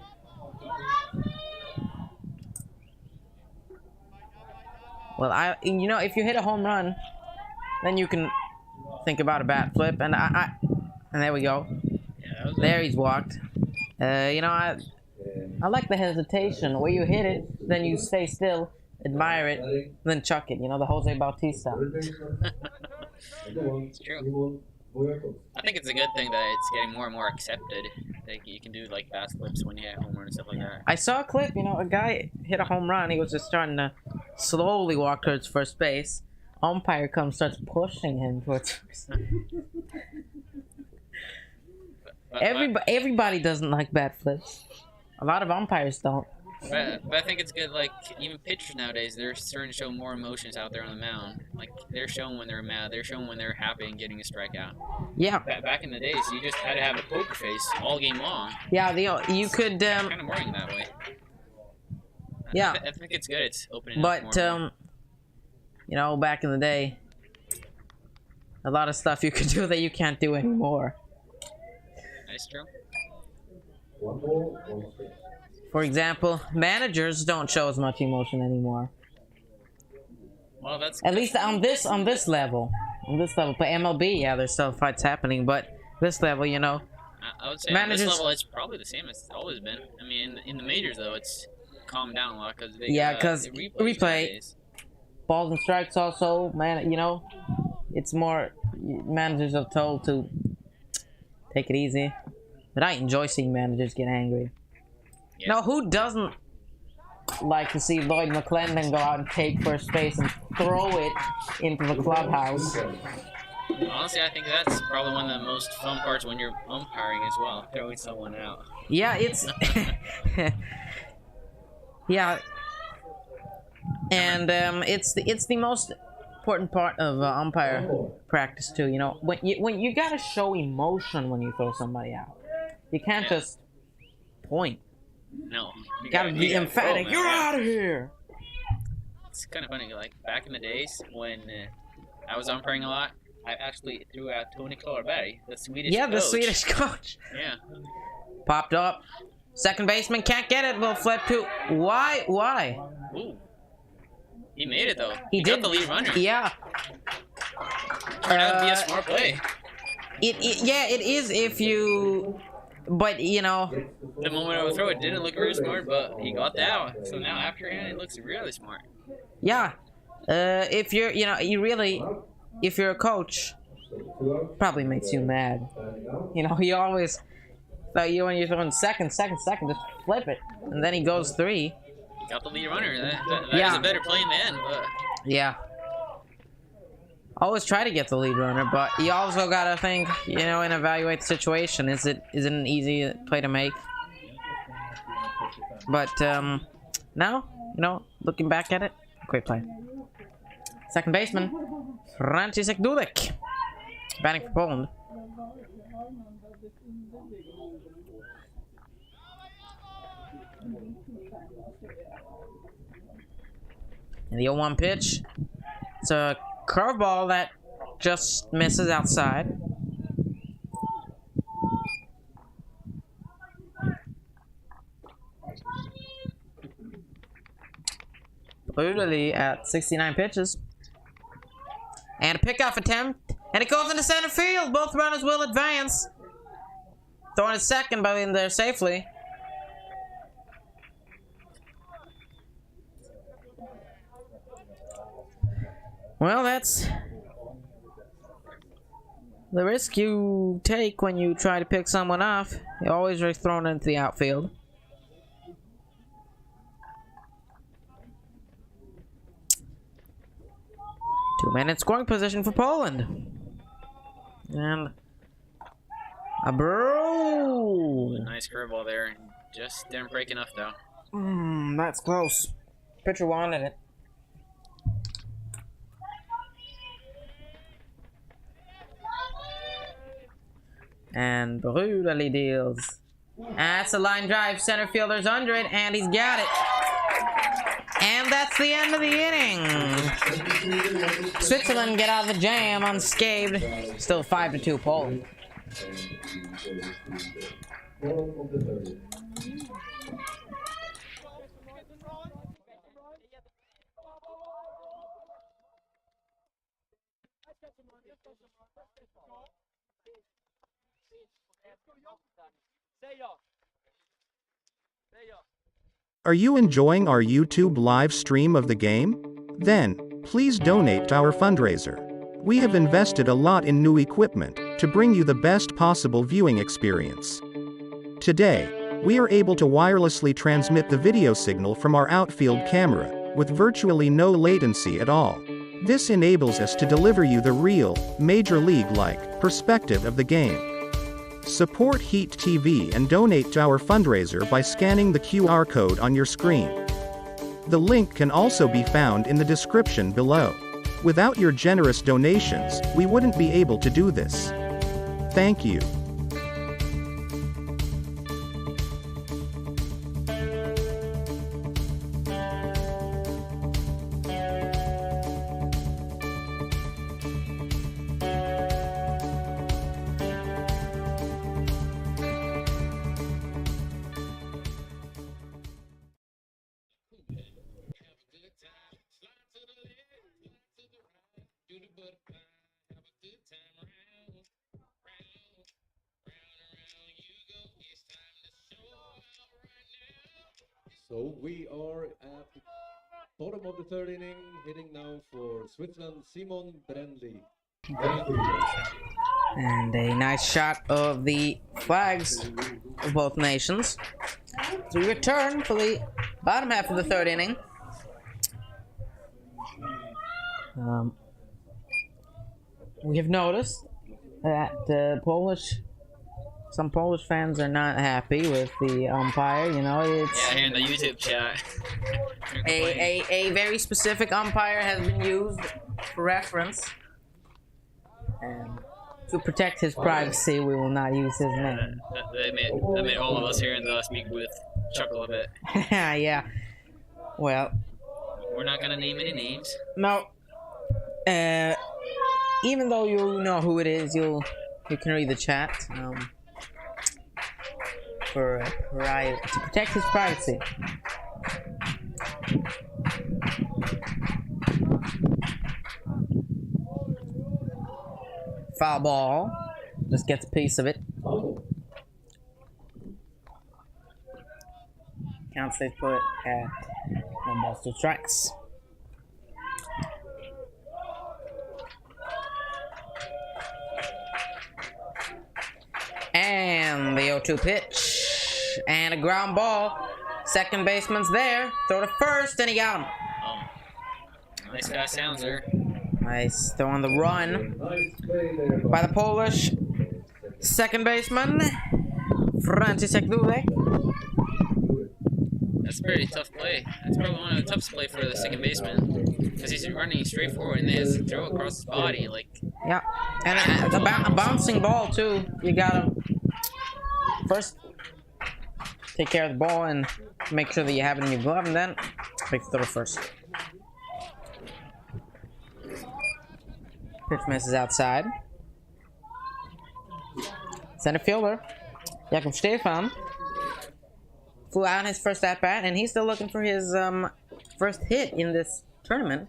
Well, you know, if you hit a home run, then you can think about a bat flip, and and there we go. Yeah, there he's walked. You know, I like the hesitation where you hit it, then you stay still, admire it, then chuck it. You know, the Jose Bautista. It's true. I think it's a good thing that it's getting more and more accepted. Like you can do like bat flips when you hit a home run and stuff like that. I saw a clip, you know, a guy hit a home run. He was just starting to slowly walk towards first base. Umpire comes, starts pushing him towards first base. Everybody doesn't like bat flips. A lot of umpires don't. But I think it's good, like, even pitchers nowadays, they're starting to show more emotions out there on the mound. Like, they're showing when they're mad, they're showing when they're happy and getting a strikeout. Yeah. Back in the days, you just had to have a poker face all game long. Yeah, you could... kind of boring that way. Yeah. I think it's good, it's opening up more. But, you know, back in the day, a lot of stuff you could do that you can't do anymore. That's true. One ball, one strike. For example, managers don't show as much emotion anymore. Well, that's at least on this level. On this level, but MLB, yeah, there's still fights happening, but this level, you know, I would say managers, on this level, it's probably the same as it's always been. I mean, in the majors though, it's calmed down a lot because because replay, balls and strikes also, man, you know, it's more managers are told to take it easy, but I enjoy seeing managers get angry. Yeah. Now, who doesn't like to see Lloyd McClendon go out and take first base and throw it into the clubhouse? Honestly, I think that's probably one of the most fun parts when you're umpiring as well, throwing someone out. Yeah, it's... Yeah. And it's the most important part of umpire practice too. You know, when you gotta show emotion when you throw somebody out. You can't just point. No. You gotta be emphatic. You're out of here. It's kind of funny. Like back in the days when I was umpiring a lot, I actually threw out Tony Klorberg, the Swedish coach. Yeah, the Swedish coach. Yeah. Popped up. Second baseman can't get it. Will flip to why? Ooh. He made it though. He did. Got the lead runner. Yeah. Turned out to be a smart play. Yeah, it is if you, but you know. The moment I would throw it didn't look very smart, but he got that one. So now afterhand, it looks really smart. Yeah. If you're, you know, if you're a coach, probably makes you mad. You know, he always, like you when you're throwing second, just flip it, and then he goes 3. He got the lead runner. That Yeah. is a better play in the end, but. Yeah. Always try to get the lead runner, but you also gotta think, you know, and evaluate the situation. Is it an easy play to make? But now, you know, looking back at it, great play. Second baseman, Franciszek Dudek, batting for Poland. And the 0-1 pitch. It's a curveball that just misses outside. Brutally at 69 pitches. And a pickoff attempt. And it goes into center field. Both runners will advance. Throwing a second, but in there safely. Well, that's the risk you take when you try to pick someone off. You always are thrown into the outfield. Two-minute scoring position for Poland. And a bro. Nice curveball there. Just didn't break enough though. That's close. Pitcher wanted it. And brutally deals. That's a line drive. Center fielder's under it, and he's got it. And that's the end of the inning. Switzerland get out of the jam unscathed. Still 5-2 Poland. Are you enjoying our YouTube live stream of the game? Then, please donate to our fundraiser. We have invested a lot in new equipment to bring you the best possible viewing experience. Today, we are able to wirelessly transmit the video signal from our outfield camera, with virtually no latency at all. This enables us to deliver you the real, Major League-like, perspective of the game. Support Heat TV and donate to our fundraiser by scanning the QR code on your screen. The link can also be found in the description below. Without your generous donations, we wouldn't be able to do this. Thank you. So we are at the bottom of the third inning, hitting now for Switzerland, Simon Brändli. And a nice shot of the flags of both nations. So we return for the bottom half of the third inning. We have noticed that the Polish some Polish fans are not happy with the umpire. You know, it's Yeah, here in the YouTube chat. a very specific umpire has been used for reference, and to protect his privacy, we will not use his name. That made all of us here in the speak booth chuckle a bit. Yeah. Well, We're not gonna name any names. no. Even though you know who it is, you can read the chat. To protect his privacy. Foul ball. Just gets a piece of it. Count stays put at 1 ball, 2 strikes. And the 0-2 pitch. And a ground ball. Second baseman's there. Throw to first, and he got him. Oh. Nice guy sounds there. Nice throw on the run by the Polish second baseman, Franciszek Dudek. That's a pretty tough play. That's probably one of the toughest play for the second baseman. Because he's running straight forward and he has to throw across his body. Like, Yeah, and a bouncing ball too. You gotta first take care of the ball and make sure that you have it in your glove, and then make the throw first. Pitch misses outside. Center fielder Jakub Stefan flew out his first at bat, and he's still looking for his first hit in this tournament.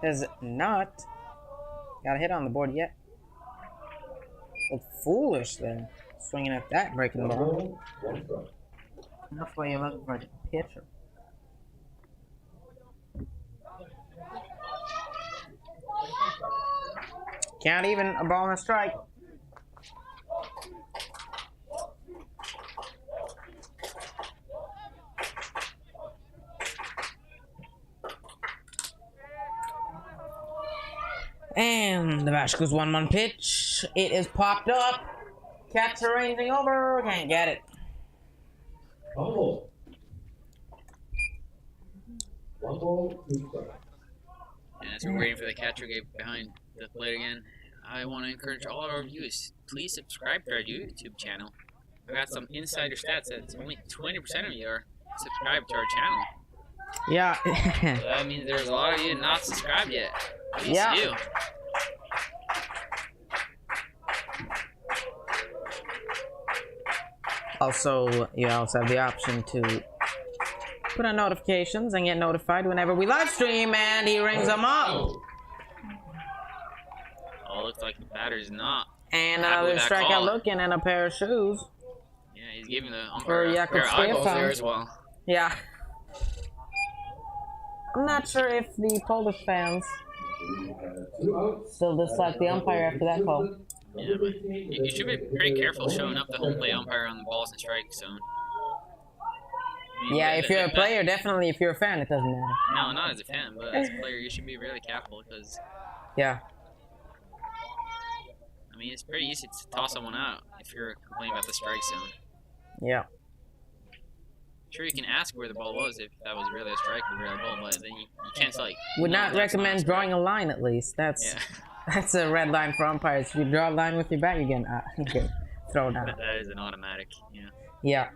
Has not got a hit on the board yet. Looked foolish there, swinging at that breaking ball. That's why you're looking for the pitcher. Can't even a ball and a strike. And the Vashko's 1-1 pitch. It is popped up. Catcher ranging over. Can't get it. Oh. 1 ball, 2 strikes. and as we're waiting for the catcher to get behind the plate again, I want to encourage all of our viewers, please subscribe to our YouTube channel. I got some insider stats that only 20% of you are subscribed to our channel. Yeah. So that means there's a lot of you not subscribed yet. Please Yeah. do. Also, you also have the option to put on notifications and get notified whenever we live stream, and he rings them up. Oh, looks like the batter's not. And happy another with that strikeout call. looking and a pair of shoes. Yeah, he's giving the Or umpire a Jakub pair of eyeballs Stefan. there as well. Yeah. I'm not sure if the Polish fans still dislike the umpire after that call. Yeah, but you should be pretty careful showing up the home plate umpire on the balls and strikes zone. I mean, Yeah, if you're a player, definitely. If you're a fan, it doesn't matter. No, not as a fan, but as a player, you should be really careful because, Yeah. I mean, it's pretty easy to toss someone out if you're complaining about the strike zone. Yeah. Sure, you can ask where the ball was if that was really a strike or really a ball, but then you can't like. Would no, not that's a recommend strike. drawing a line, at least. That's Yeah, that's a red line for umpires. If you draw a line with your bat, you get thrown out. but that is an automatic. Yeah. Yeah.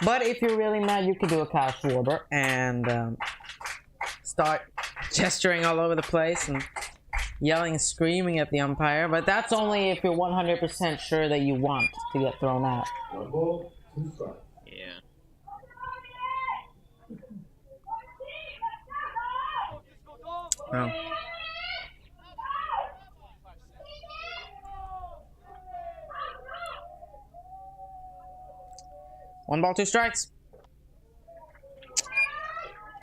But if you're really mad, you could do a Kyle Schwarber and start gesturing all over the place and yelling and screaming at the umpire. But that's only if you're 100% sure that you want to get thrown out. 1 ball, 2 strikes. Yeah. Oh. One ball, 2 strikes.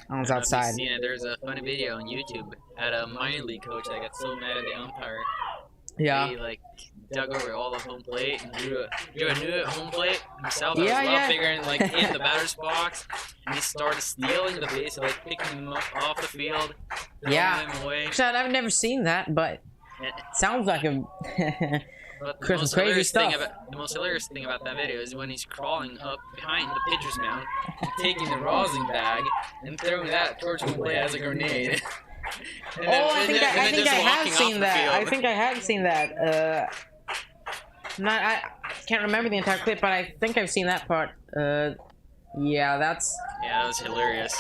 That one's outside. Yeah, there's a funny video on YouTube at a minor league coach that got so mad at the umpire. Yeah. He like dug over all the home plate and drew a new home plate himself. That Yeah, was a lot yeah. bigger and like in the batter's box. And he started stealing the base, like picking them up off the field, throwing Yeah. them away. Actually, I've never seen that, but And- sounds like a But the Chris, most crazy hilarious stuff. the most hilarious thing about that video is when he's crawling up behind the pitcher's mound, taking the rosin bag and throwing that towards home plate as a grenade. And then- Oh, I and think then- I and then think just I have walking off seen the that. I field. think I have seen that. I can't remember the entire clip, but I think I've seen that part. Yeah, that's. Yeah, that was hilarious.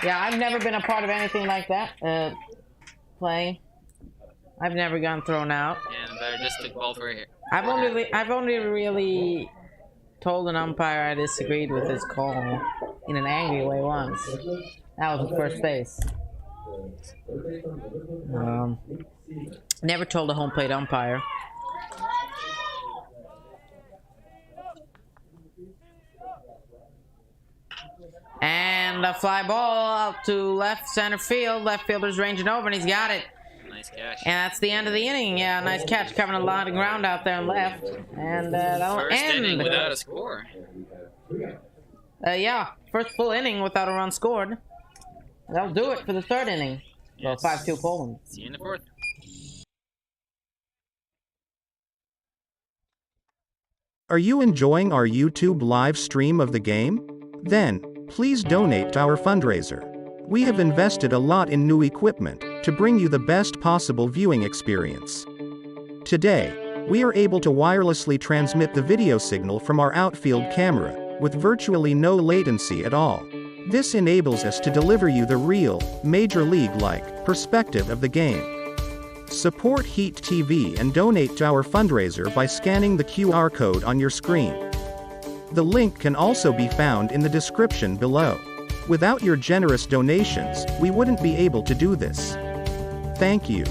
Yeah, I've never been a part of anything like that. Playing. I've never gotten thrown out. Yeah, and the batter just took ball for it. I've only really told an umpire I disagreed with his call in an angry way once. That was at first base. Never told a home plate umpire. And a fly ball out to left center field. Left fielder's ranging over, and he's got it. Nice catch. And that's the end of the inning. Yeah, nice catch, covering a lot of ground out there and left. And that'll First inning end. without a score. Yeah, first full inning without a run scored. That'll do it for the third inning. Well, 5-2 Poland. See you in the fourth. Are you enjoying our YouTube live stream of the game? Then, please donate to our fundraiser. We have invested a lot in new equipment to bring you the best possible viewing experience. Today, we are able to wirelessly transmit the video signal from our outfield camera with virtually no latency at all. This enables us to deliver you the real, Major League-like perspective of the game. Support Heat TV and donate to our fundraiser by scanning the QR code on your screen. The link can also be found in the description below. Without your generous donations, we wouldn't be able to do this. Thank you.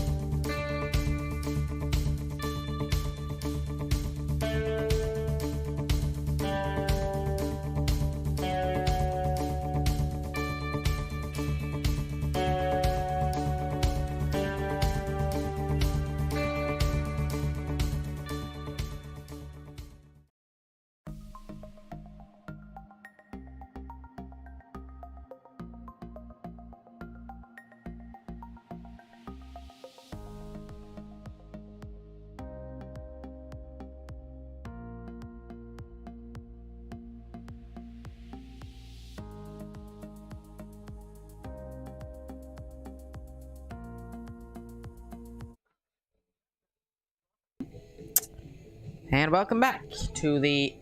And welcome back to the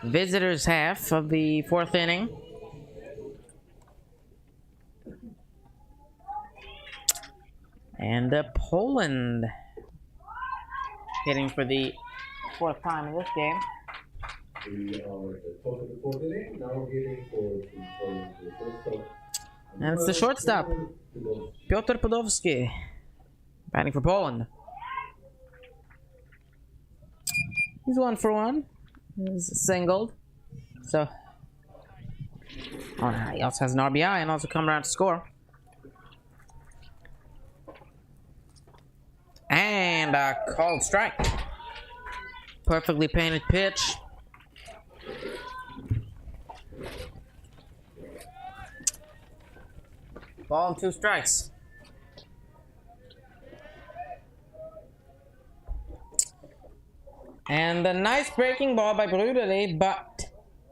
visitors' half of the fourth inning. And Poland hitting for the fourth time in this game. We are at the top of the fourth inning, now hitting for the shortstop. And it's the shortstop, Piotr Podolski, batting for Poland. He's 1 for 1. He's singled. So, he also has an RBI and also come around to score. And a called strike. Perfectly painted pitch. Ball and 2 strikes. And a nice breaking ball by Brudeli, but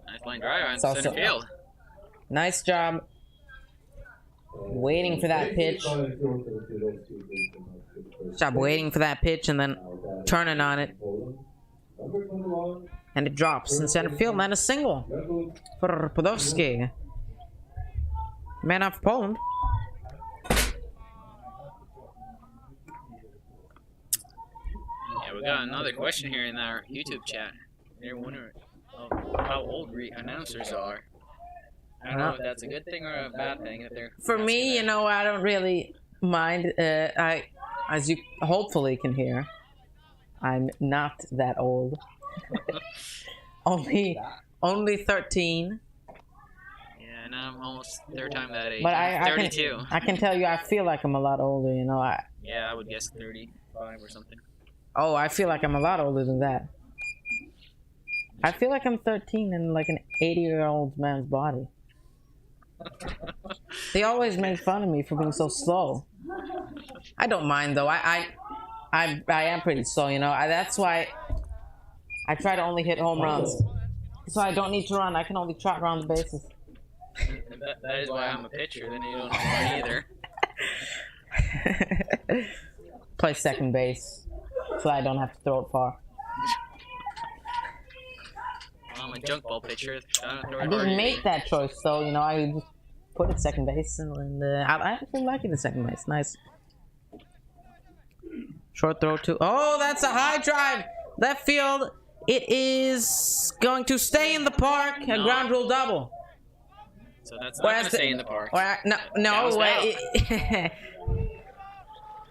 Nice line drive on It's also- center field. nice job waiting for that pitch. Job waiting for that pitch and then turning on it. And it drops in center field, and a single for Podolski. Man off Poland. Yeah, we got another question here in our YouTube chat. They're wondering how old announcers are. I don't know if that's a good thing or a bad thing. If they're For me, asking you that. know, I don't really mind. As you hopefully can hear, I'm not that old. only 13. Yeah, and I'm almost third time that age. But I'm I 32. can tell you, I feel like I'm a lot older. You know, Yeah, I would guess 35 or something. Oh, I feel like I'm a lot older than that. I feel like I'm 13 in like an 80-year-old man's body. They always make fun of me for being so slow. I don't mind though. I am pretty slow, you know. That's why I try to only hit home runs. So I don't need to run. I can only trot around the bases. That is why I'm a pitcher. Then you don't run either. Play second base, so I don't have to throw it far. Well, I'm a junk ball pitcher. So I don't throw I it didn't hard make either. that choice, though. You know, I just put it second base, and I actually like it at second base. Nice. Short throw to. Oh, that's a high drive. Left field. It is going to stay in the park. A ground rule double. So that's not going to stay in the park. No way.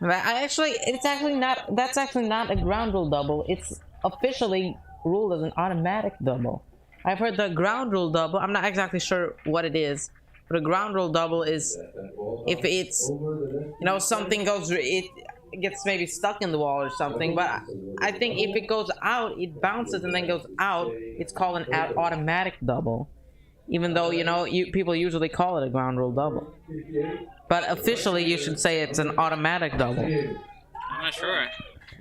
It's actually not. That's actually not a ground rule double. It's officially ruled as an automatic double. I've heard the ground rule double. I'm not exactly sure what it is, but a ground rule double is if it's, you know, something goes, it gets maybe stuck in the wall or something. But I think if it goes out, it bounces and then goes out. It's called an automatic double. Even though, you know, people usually call it a ground rule double. But officially, you should say it's an automatic double. I'm not sure.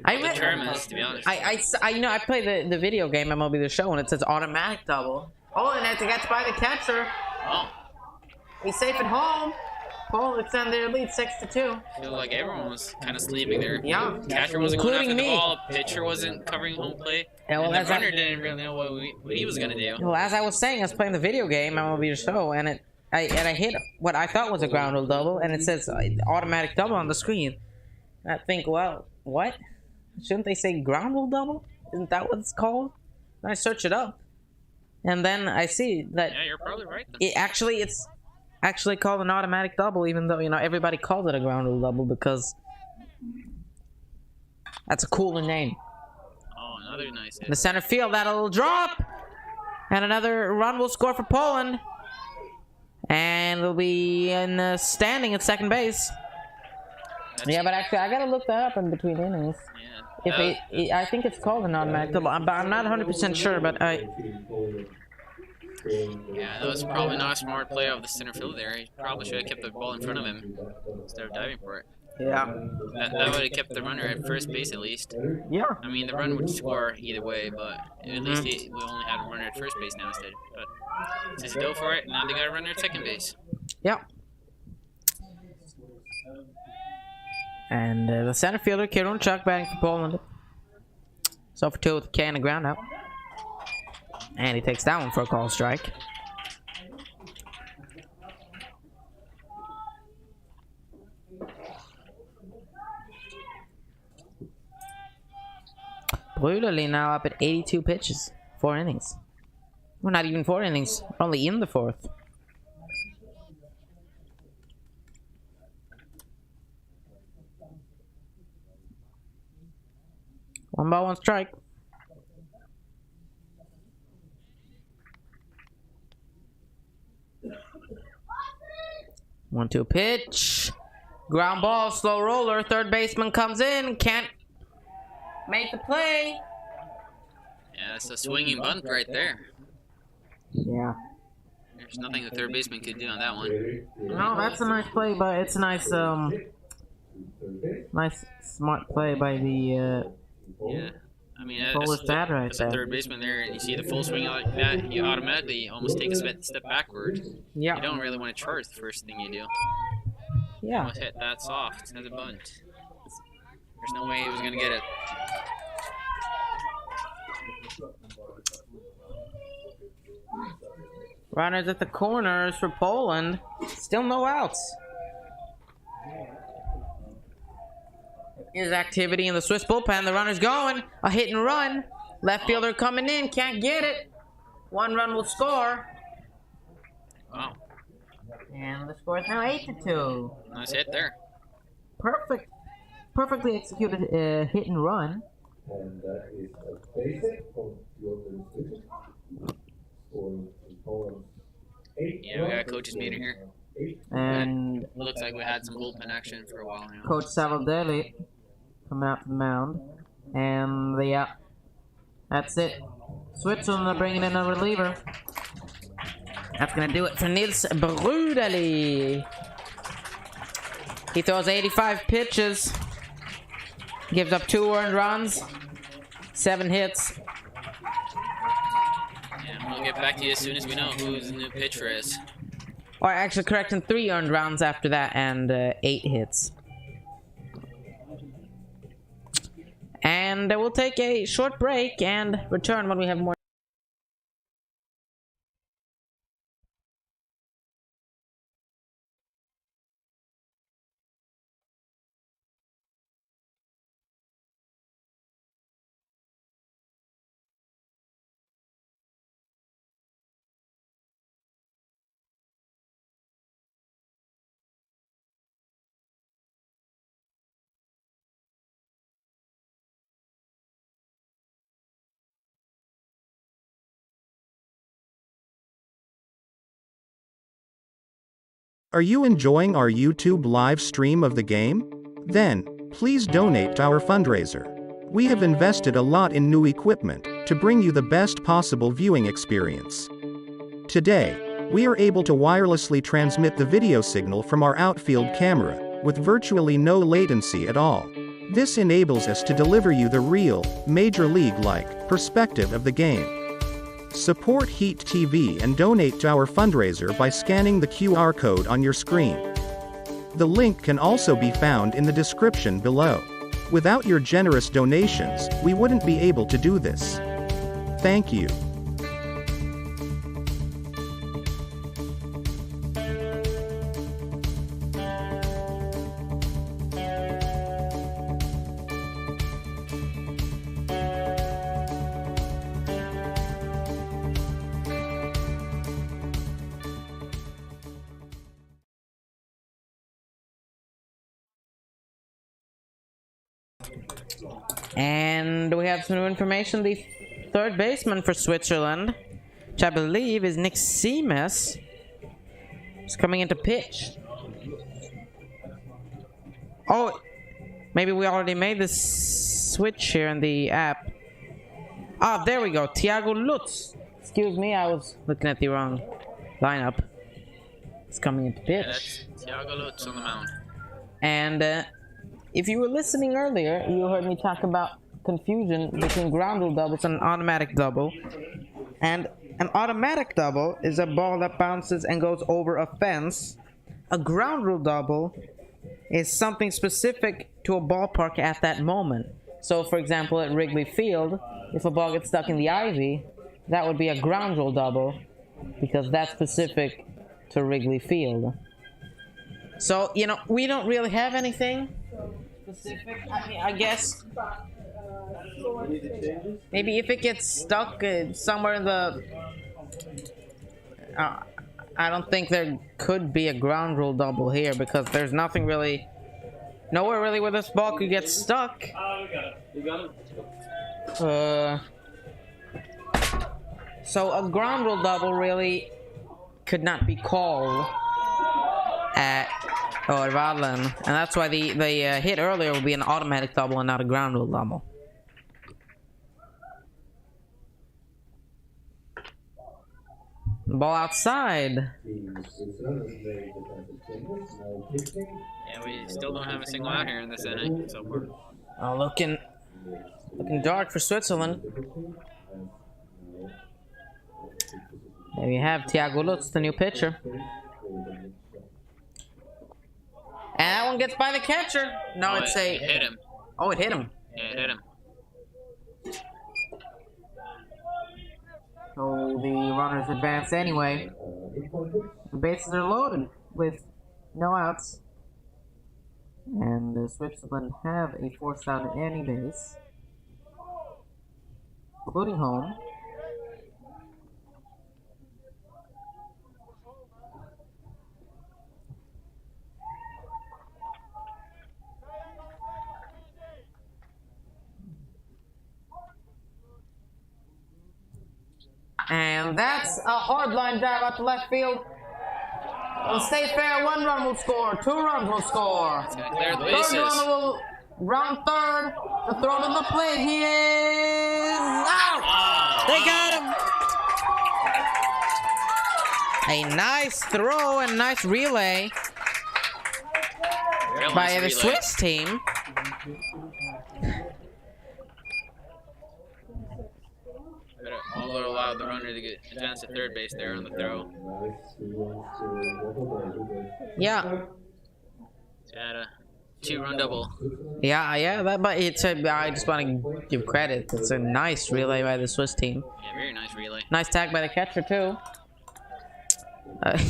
The term is, to be honest. you know, I play the video game MLB The Show, and it says automatic double. Oh, and it's a catch by the catcher. Oh. He's safe at home. Paul extend their lead 6-2. I feel like everyone was kind of sleeping there. Yeah. Catcher wasn't going after Including the me. ball. Pitcher wasn't covering home plate. Yeah, well, and the runner didn't really know what he was going to do. Well, as I was saying, I was playing the video game MLB The Show, and I hit what I thought was a ground rule double, and it says automatic double on the screen. And I think, well, what? Shouldn't they say ground rule double? Isn't that what it's called? And I search it up, and then I see that Yeah, you're probably right. Then. it's actually called an automatic double, even though, you know, everybody calls it a ground rule double because that's a cooler name. Oh, another nice hit. In the center field, that'll drop, and another run will score for Poland, and we'll be in the standing at second base. Yeah, but actually, I gotta look that up in between innings. Yeah. I think it's called an automatic double, but I'm not 100% sure. But Yeah, that was probably not a smart play of the center field there. He probably should have kept the ball in front of him instead of diving for it. yeah, That would have kept the runner at first base at least. yeah. I mean, the run would score either way, but at least we only had a runner at first base now instead. But since he dove for it, now they got a runner at second base. Yeah. And the center fielder, Kieran Chuck, batting for Poland. So for 2 with a K and a ground out. And he takes that one for a call strike. Brüderli now up at 82 pitches. 4 innings. Well, not even 4 innings. Only in the 4th. One ball, one strike. One, two pitch. Ground ball, slow roller. Third baseman comes in. Can't make the play. Yeah, it's a swinging bunt right there. Yeah. There's nothing the third baseman could do on that one. No, that's a nice play, but it's a nice, nice smart play by the, Yeah. I mean, Polish dad right as a there. third baseman there, and you see the full swing like that, you automatically almost take a step backward. Yeah. You don't really want to charge the first thing you do. Yeah. Almost hit that soft as a bunt. There's no way he was going to get it. Runners at the corners for Poland. Still no outs. Here's activity in the Swiss bullpen. The runner's going. A hit and run. Left fielder coming in. Can't get it. 1 run will score. Wow. And the score is now 8-2. Nice hit there. Perfectly executed hit and run. And that is a basic of your decision. Yeah, we got a coach's meeting here. And Looks like we had some bullpen action for a while now. Coach Savaldelli coming out to the mound. And yeah, that's it. Switzerland are bringing in a reliever. That's gonna do it for Nils Brudali. He throws 85 pitches, gives up 2 earned runs, 7 hits. And we'll get back to you as soon as we know who the new pitcher is. Or actually, correction, 3 earned runs after that and 8 hits. And we'll take a short break and return when we have more. Are you enjoying our YouTube live stream of the game? Then, please donate to our fundraiser. We have invested a lot in new equipment to bring you the best possible viewing experience. Today, we are able to wirelessly transmit the video signal from our outfield camera with virtually no latency at all. This enables us to deliver you the real, Major League-like perspective of the game. Support Heat TV and donate to our fundraiser by scanning the QR code on your screen. The link can also be found in the description below. Without your generous donations, we wouldn't be able to do this. Thank you. And we have some new information. The third baseman for Switzerland, which I believe is Nick Seamus, is coming into pitch. Oh, maybe we already made this switch here in the app. Ah, there we go. Thiago Lutz. Excuse me, I was looking at the wrong lineup. It's coming into pitch. Yeah, that's Thiago Lutz on the mound. And if you were listening earlier, you heard me talk about confusion between ground rule doubles and an automatic double. And an automatic double is a ball that bounces and goes over a fence. A ground rule double is something specific to a ballpark at that moment. So, for example, at Wrigley Field, if a ball gets stuck in the ivy, that would be a ground rule double because that's specific to Wrigley Field. So, you know, we don't really have anything specific. I mean, I guess maybe if it gets stuck somewhere in the I don't think there could be a ground rule double here because there's nothing really, nowhere really where this ball could get stuck. So a ground rule double really could not be called at Örvallen, and that's why the hit earlier would be an automatic double and not a ground rule double. Ball outside. Yeah, we still don't have a single out here in this inning so far. Oh, looking dark for Switzerland. There you have Thiago Lutz, the new pitcher. And that one gets by the catcher. No, it's a... It hit him. Oh, it hit him. Yeah, it hit him. So the runners advance anyway. The bases are loaded with no outs. And Switzerland have a forced out at any base, including home. And that's a hard line drive out to left field. It'll stay fair. 1 run will score. 2 runs will score. It's gonna clear the Third bases. run will round third. The throw on the plate. He is out. They got him. A nice throw and nice relay by the Swiss team. Although allowed the runner to get advanced to third base there on the throw. Yeah. So had a 2-run double. Yeah, but it's a, I just want to give credit. It's a nice relay by the Swiss team. Yeah, very nice relay. Nice tag by the catcher too.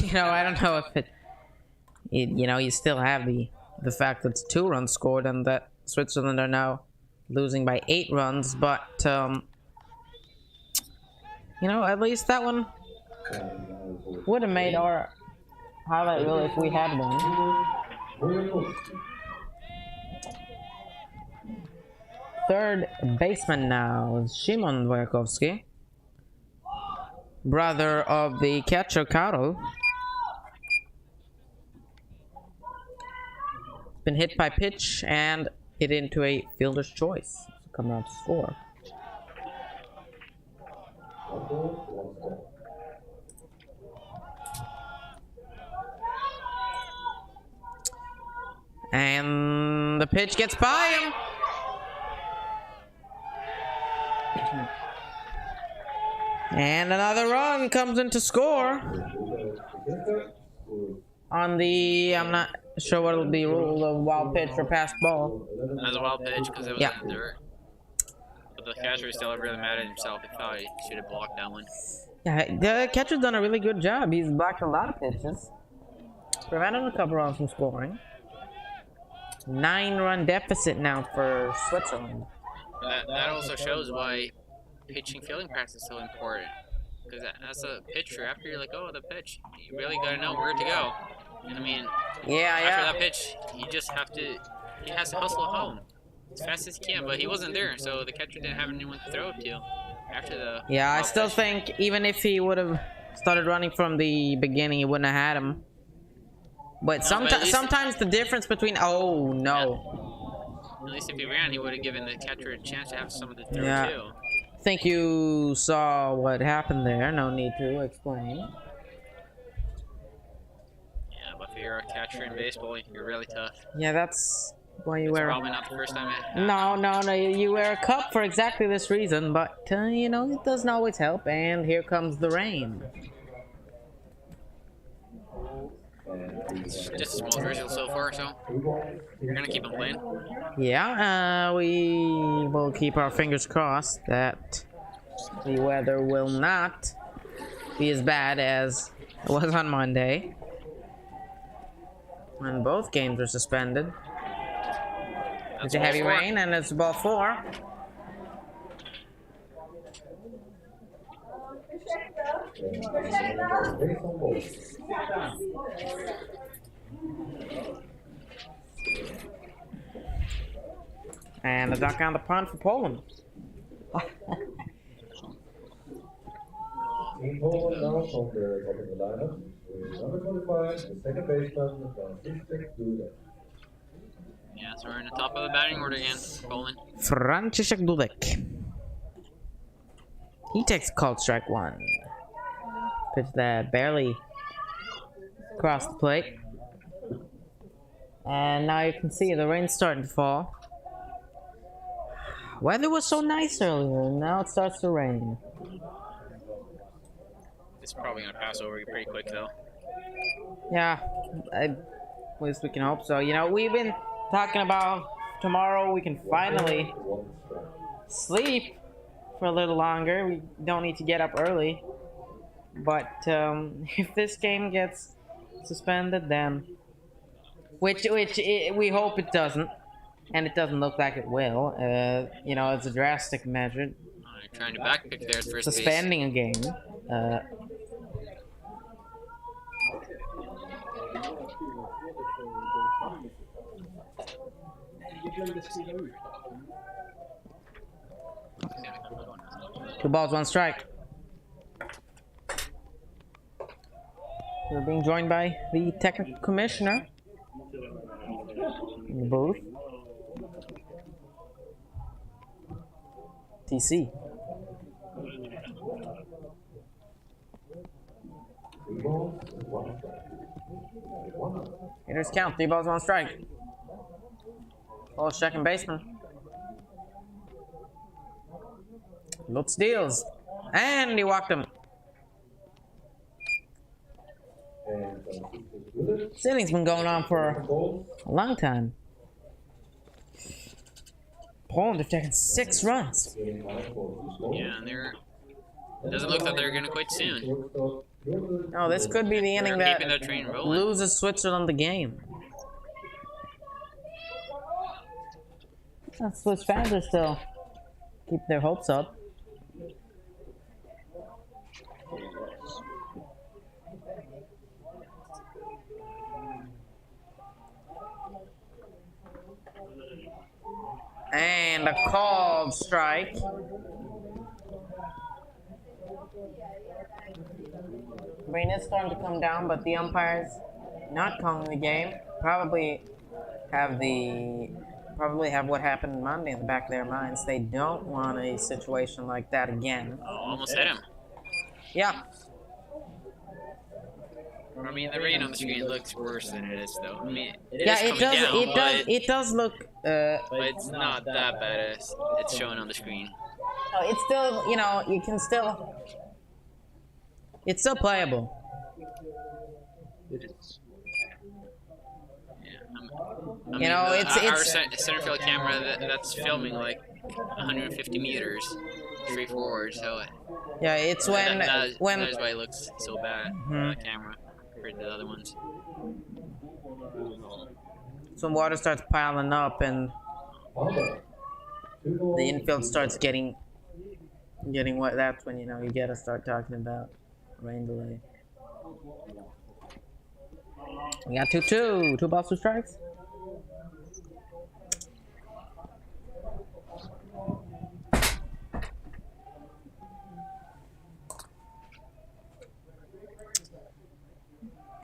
You know, I don't know if you know, you still have the fact that it's 2 runs scored and that Switzerland are now losing by 8 runs, but you know, at least that one would have made our highlight reel if we had one. Third baseman now is Szymon Wojciechowski, brother of the catcher Karol. Been hit by pitch and hit into a fielder's choice. Coming out to score. And the pitch gets by him. And another run comes in to score. On the, I'm not sure what will be ruled of wild pitch or passed ball. As a wild pitch because it was in the dirt. But the catcher still really mad at himself. He thought he should have blocked that one. Yeah, the catcher's done a really good job. He's blocked a lot of pitches. Prevented a couple runs from scoring. 9-run deficit now for Switzerland. That also shows why pitching fielding practice is so important. Because as a pitcher, after you're like, oh, the pitch, you really got to know where to go. And I mean, after that pitch, he has to hustle home as fast as he can, but he wasn't there, so the catcher didn't have anyone to throw it to after the... Yeah, I still think even if he would have started running from the beginning, he wouldn't have had him. But sometimes the difference between... Oh, no. Yeah. At least if he ran, he would have given the catcher a chance to have someone to throw too. I think you saw what happened there. No need to explain. Yeah, but if you're a catcher in baseball, you're really tough. Yeah, that's why you wear... Probably not the first time No, you wear a cup for exactly this reason, but, you know, it doesn't always help, and here comes the rain. It's just a small drizzle so far, so you're gonna keep them playing. Yeah, we will keep our fingers crossed that the weather will not be as bad as it was on Monday when both games were suspended. It's a heavy rain, and it's ball 4. And a duck on the punt for Poland. In Poland now from the top of the lineup with number 25, the second baseman, Franciszek Dudek. Yeah, so we're in the top of the batting order again, Poland. Franciszek Dudek. He takes a called strike 1. Pitch that barely crossed the plate. And now you can see the rain's starting to fall. Weather was so nice earlier, and now it starts to rain. It's probably gonna pass over you pretty quick though. Yeah, at least we can hope so. You know, we've been talking about tomorrow we can finally sleep for a little longer. We don't need to get up early. But if this game gets suspended, then which we hope it doesn't, and it doesn't look like it will. You know, it's a drastic measure. Trying to backpick there at first suspending base. A game. Two balls, 1 strike. We're being joined by the technical commissioner in the booth. TC. Hitters count, 3 balls, 1 strike. Oh, second baseman. Lutz deals. And he walked him. This inning's been going on for a long time. Poland have taken 6 runs. Yeah, and it doesn't look like they're going to quit soon. No, this could be the inning They're that keeping the train rolling. loses Switzerland the game. Swiss fans are still keep their hopes up. And a called strike. Rain is starting to come down, but the umpires not calling the game. Probably have what happened Monday in the back of their minds. They don't want a situation like that again. Oh, almost hit him. Yeah. I mean, the rain on the screen looks worse than it is, though. I mean, Yeah, it does. It does look. But it's not that bad as it's showing on the screen. No, it's still. You know, you can still. It's still playable. I mean, our center field camera that's filming like 150 meters straight forward, so yeah, it's when that's why it looks so bad on the camera compared to the other ones. Some water starts piling up and the infield starts getting wet. That's when you gotta start talking about rain delay. We got 2-2, 2 balls, 2 strikes.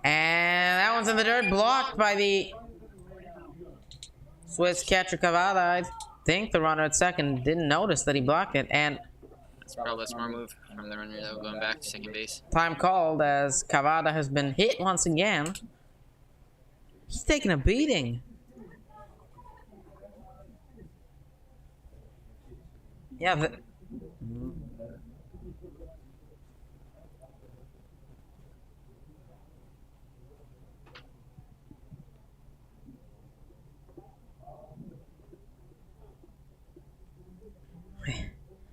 And that one's in the dirt, blocked by the Swiss catcher Cavada. I think the runner at second didn't notice that he blocked it, and That's probably a smart move from the runner that was going back to second base. time called as Cavada has been hit once again. He's taking a beating. Yeah,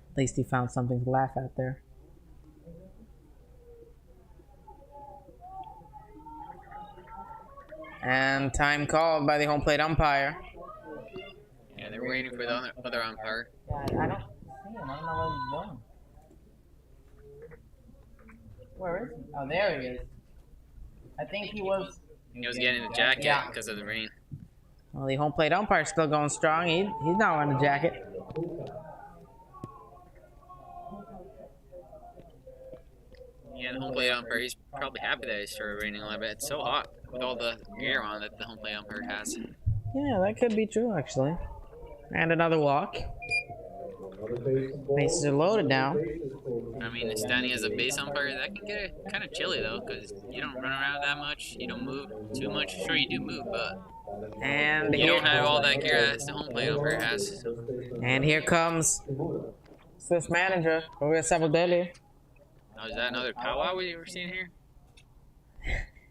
at least he found something to laugh at there. And time called by the home plate umpire. Yeah, they're waiting for the other umpire. Yeah, I don't see him. I don't know where he's going. Where is he? Oh, there he is. I think he was getting the jacket Yeah. because of the rain. Well, the home plate umpire's still going strong. He's not wearing a jacket. Yeah, the home plate umpire, he's probably happy that it started raining a little bit. It's so hot with all the gear on that the home plate umpire has. Yeah, that could be true, actually. And another walk. Bases are loaded now. I mean, standing as a base umpire, that can get kind of chilly, though, because you don't run around that much. You don't move too much. Sure, you do move, but And you don't have all that gear as the home plate umpire has. And here comes Swiss manager, Sundbyberg. Oh, is that another powwow we were seeing here?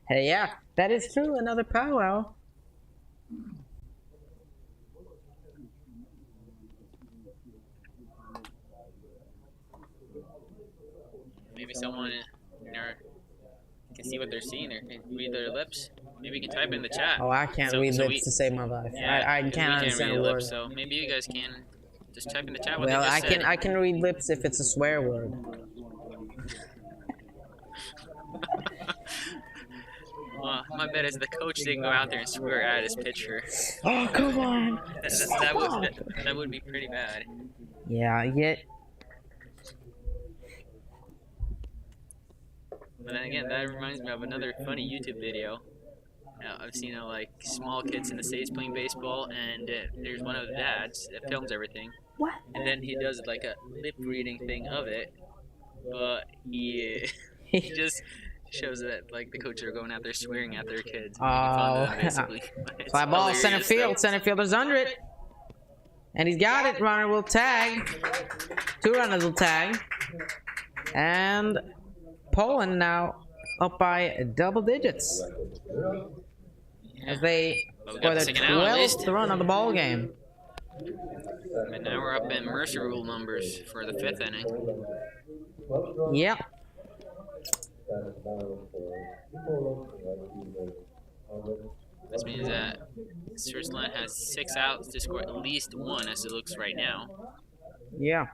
Hey, yeah, that is true. Another powwow. Maybe someone can see what they're seeing or can read their lips. Maybe you can type in the chat. Oh, I can't read lips to save my life. I 'cause can't we understand read a word. lips, so maybe you guys can just type in the chat what Well, they I just said. can read lips if it's a swear word. Well, my bet is the coach didn't go out there and swear at his pitcher. Oh, come on. That would be pretty bad. Yeah. But then again, that reminds me of another funny YouTube video. I've seen like small kids in the States playing baseball, and there's one of the dads that films everything. What? And then he does like a lip reading thing of it, but he he just shows that like the coaches are going out there swearing at their kids, making fun of them basically. It's Fly ball, center hilarious, field. though. Center fielder's under it. And he's got it. Runner will tag. 2 runners will tag. And Poland now up by double digits. As they Well, we score got the their second out at least. 12th run of the ball game. And now we're up in Mercer rule numbers for the 5th inning. Yep. This means that Switzerland has 6 outs to score at least 1 as it looks right now. Yeah.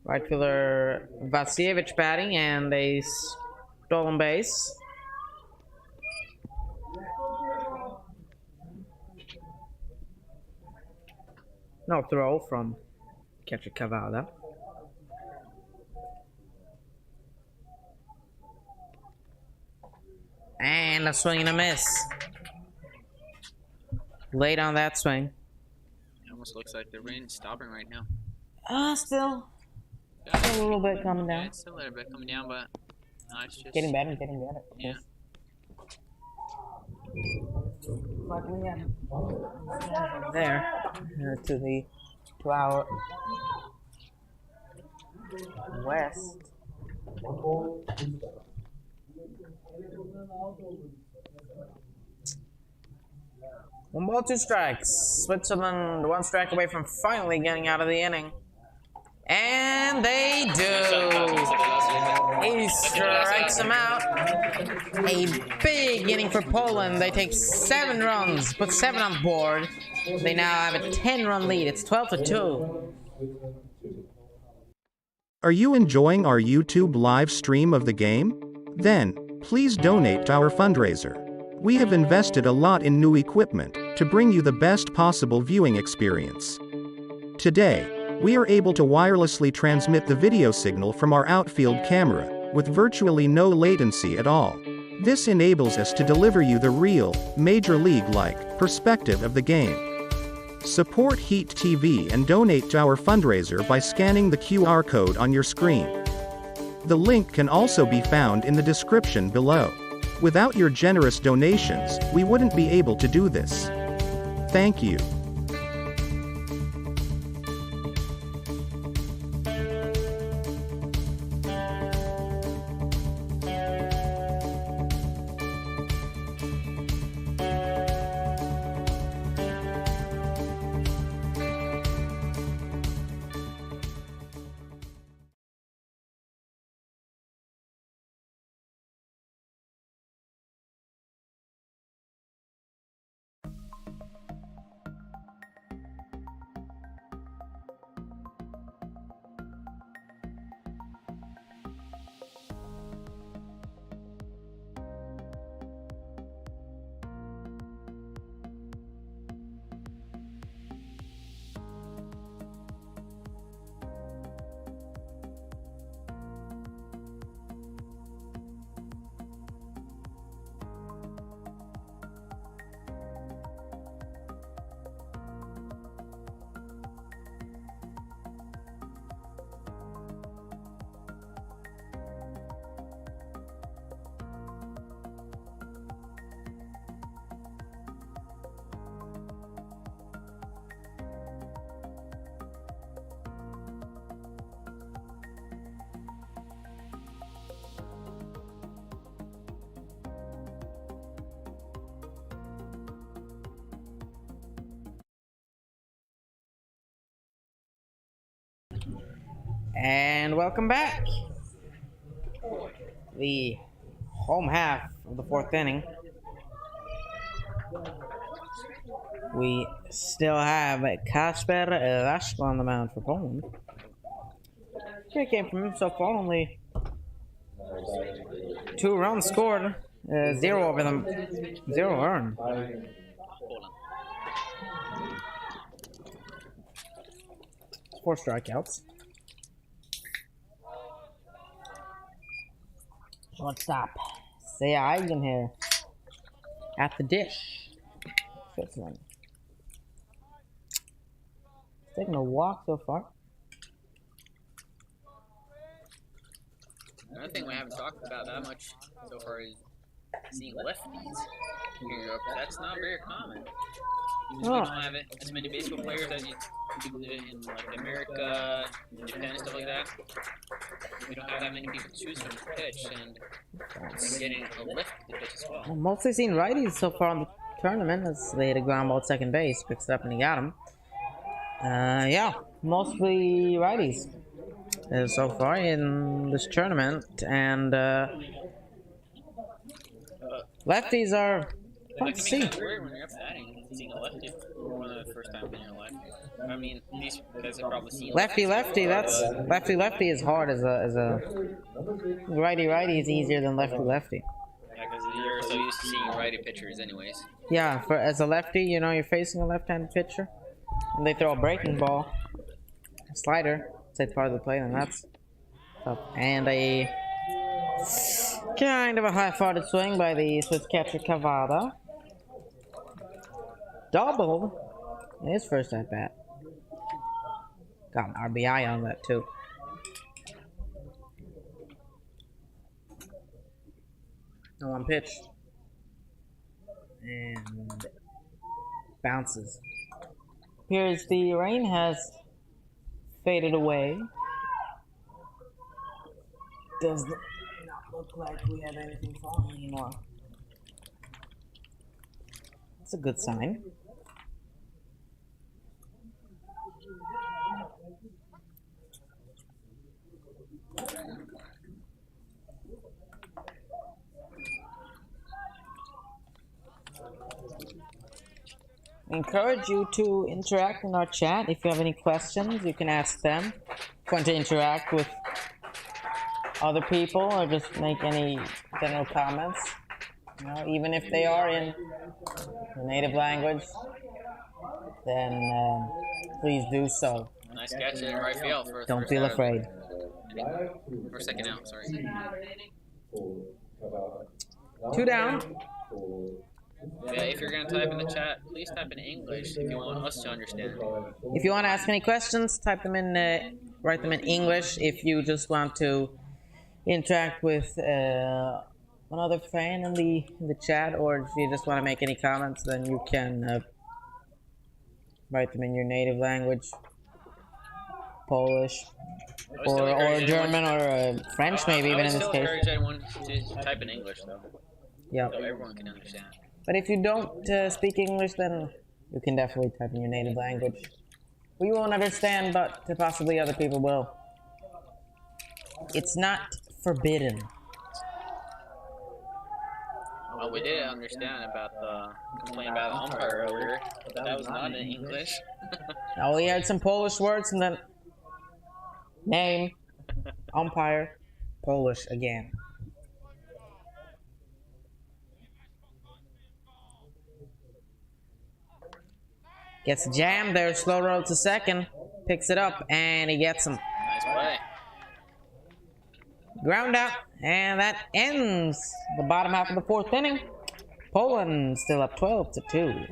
Right fielder Vasiljevic batting and a stolen base. No throw from catcher Cavada. And a swing and a miss. Late on that swing. It almost looks like the rain's stopping right now. Still a little bit coming Yeah, down. it's still a little bit coming down, but no, it's just Getting better, getting better. Yeah. But we have there to our west. One ball, 2 strikes. Switzerland 1 strike away from finally getting out of the inning. And they do. He strikes him out. A big inning for Poland. They take 7 runs, put 7 on the board. They now have a 10-run lead. It's 12-2. Are you enjoying our YouTube live stream of the game? Then, please donate to our fundraiser. We have invested a lot in new equipment to bring you the best possible viewing experience. Today, we are able to wirelessly transmit the video signal from our outfield camera, with virtually no latency at all. This enables us to deliver you the real, Major League-like, perspective of the game. Support Heat TV and donate to our fundraiser by scanning the QR code on your screen. The link can also be found in the description below. Without your generous donations, we wouldn't be able to do this. Thank you. And welcome back. The home half of the 4th inning. We still have Kasper Raschko on the mound for Poland. Great game from him so far. Only 2 runs scored, 0 over them, 0 earned. 4 strikeouts. Shortstop. Say Eigen here. At the dish. Switzerland. taking a walk so far. Another thing we haven't talked about that much so far is seeing lefties in Europe. That's not very common. We don't have as many baseball players as you do in like America, Japan, and stuff like that. We don't have that many people to choose from to pitch, and getting a lift to pitch as well. Mostly seen righties so far on the tournament as they hit a ground ball at second base, picks it up and he got him. Yeah, mostly righties so far in this tournament, and lefties are fun to see. It's weird when you're up batting, seeing a lefty for one of the first time in your life. I mean, these guys have probably seen lefty. That's lefty is hard as a righty is easier than lefty. Yeah, because you're so used to seeing righty pitchers, anyways. Yeah, as a lefty, you know you're facing a left-handed pitcher, and they throw a breaking ball, a slider, say part of the play, then that's tough. And a kind of a high-footed swing by the Swiss catcher Cavada. Doubled in his first at bat. Got an RBI on that too. No one pitch. And bounces. Appears the rain has faded away. Does not look like we have anything falling anymore. That's a good sign. I encourage you to interact in our chat. If you have any questions, you can ask them. If you want to interact with other people or just make any general comments, you know, even if they are in your native language, then please do so. Nice catch in right field for Don't feel afraid. Or second out, sorry. 2 down. Yeah, if you're gonna type in the chat, please type in English if you want us to understand. If you want to ask any questions, type them in, write them in English. If you just want to interact with another fan in the chat, or if you just want to make any comments, then you can write them in your native language, Polish, or German, or French, maybe even in this case. I would still encourage everyone to type in English, though. Yeah. So everyone can understand. But if you don't speak English, then you can definitely type in your native language. We won't understand, but possibly other people will. It's not forbidden. Well, we did understand about the complaint about the umpire earlier, but that was not in English. Oh, he had some Polish words, and then name, umpire, Polish again. Gets jammed there, slow roll to second, picks it up, and he gets him. Nice play. Ground out, and that ends the bottom half of the 4th inning. Poland still up 12-2.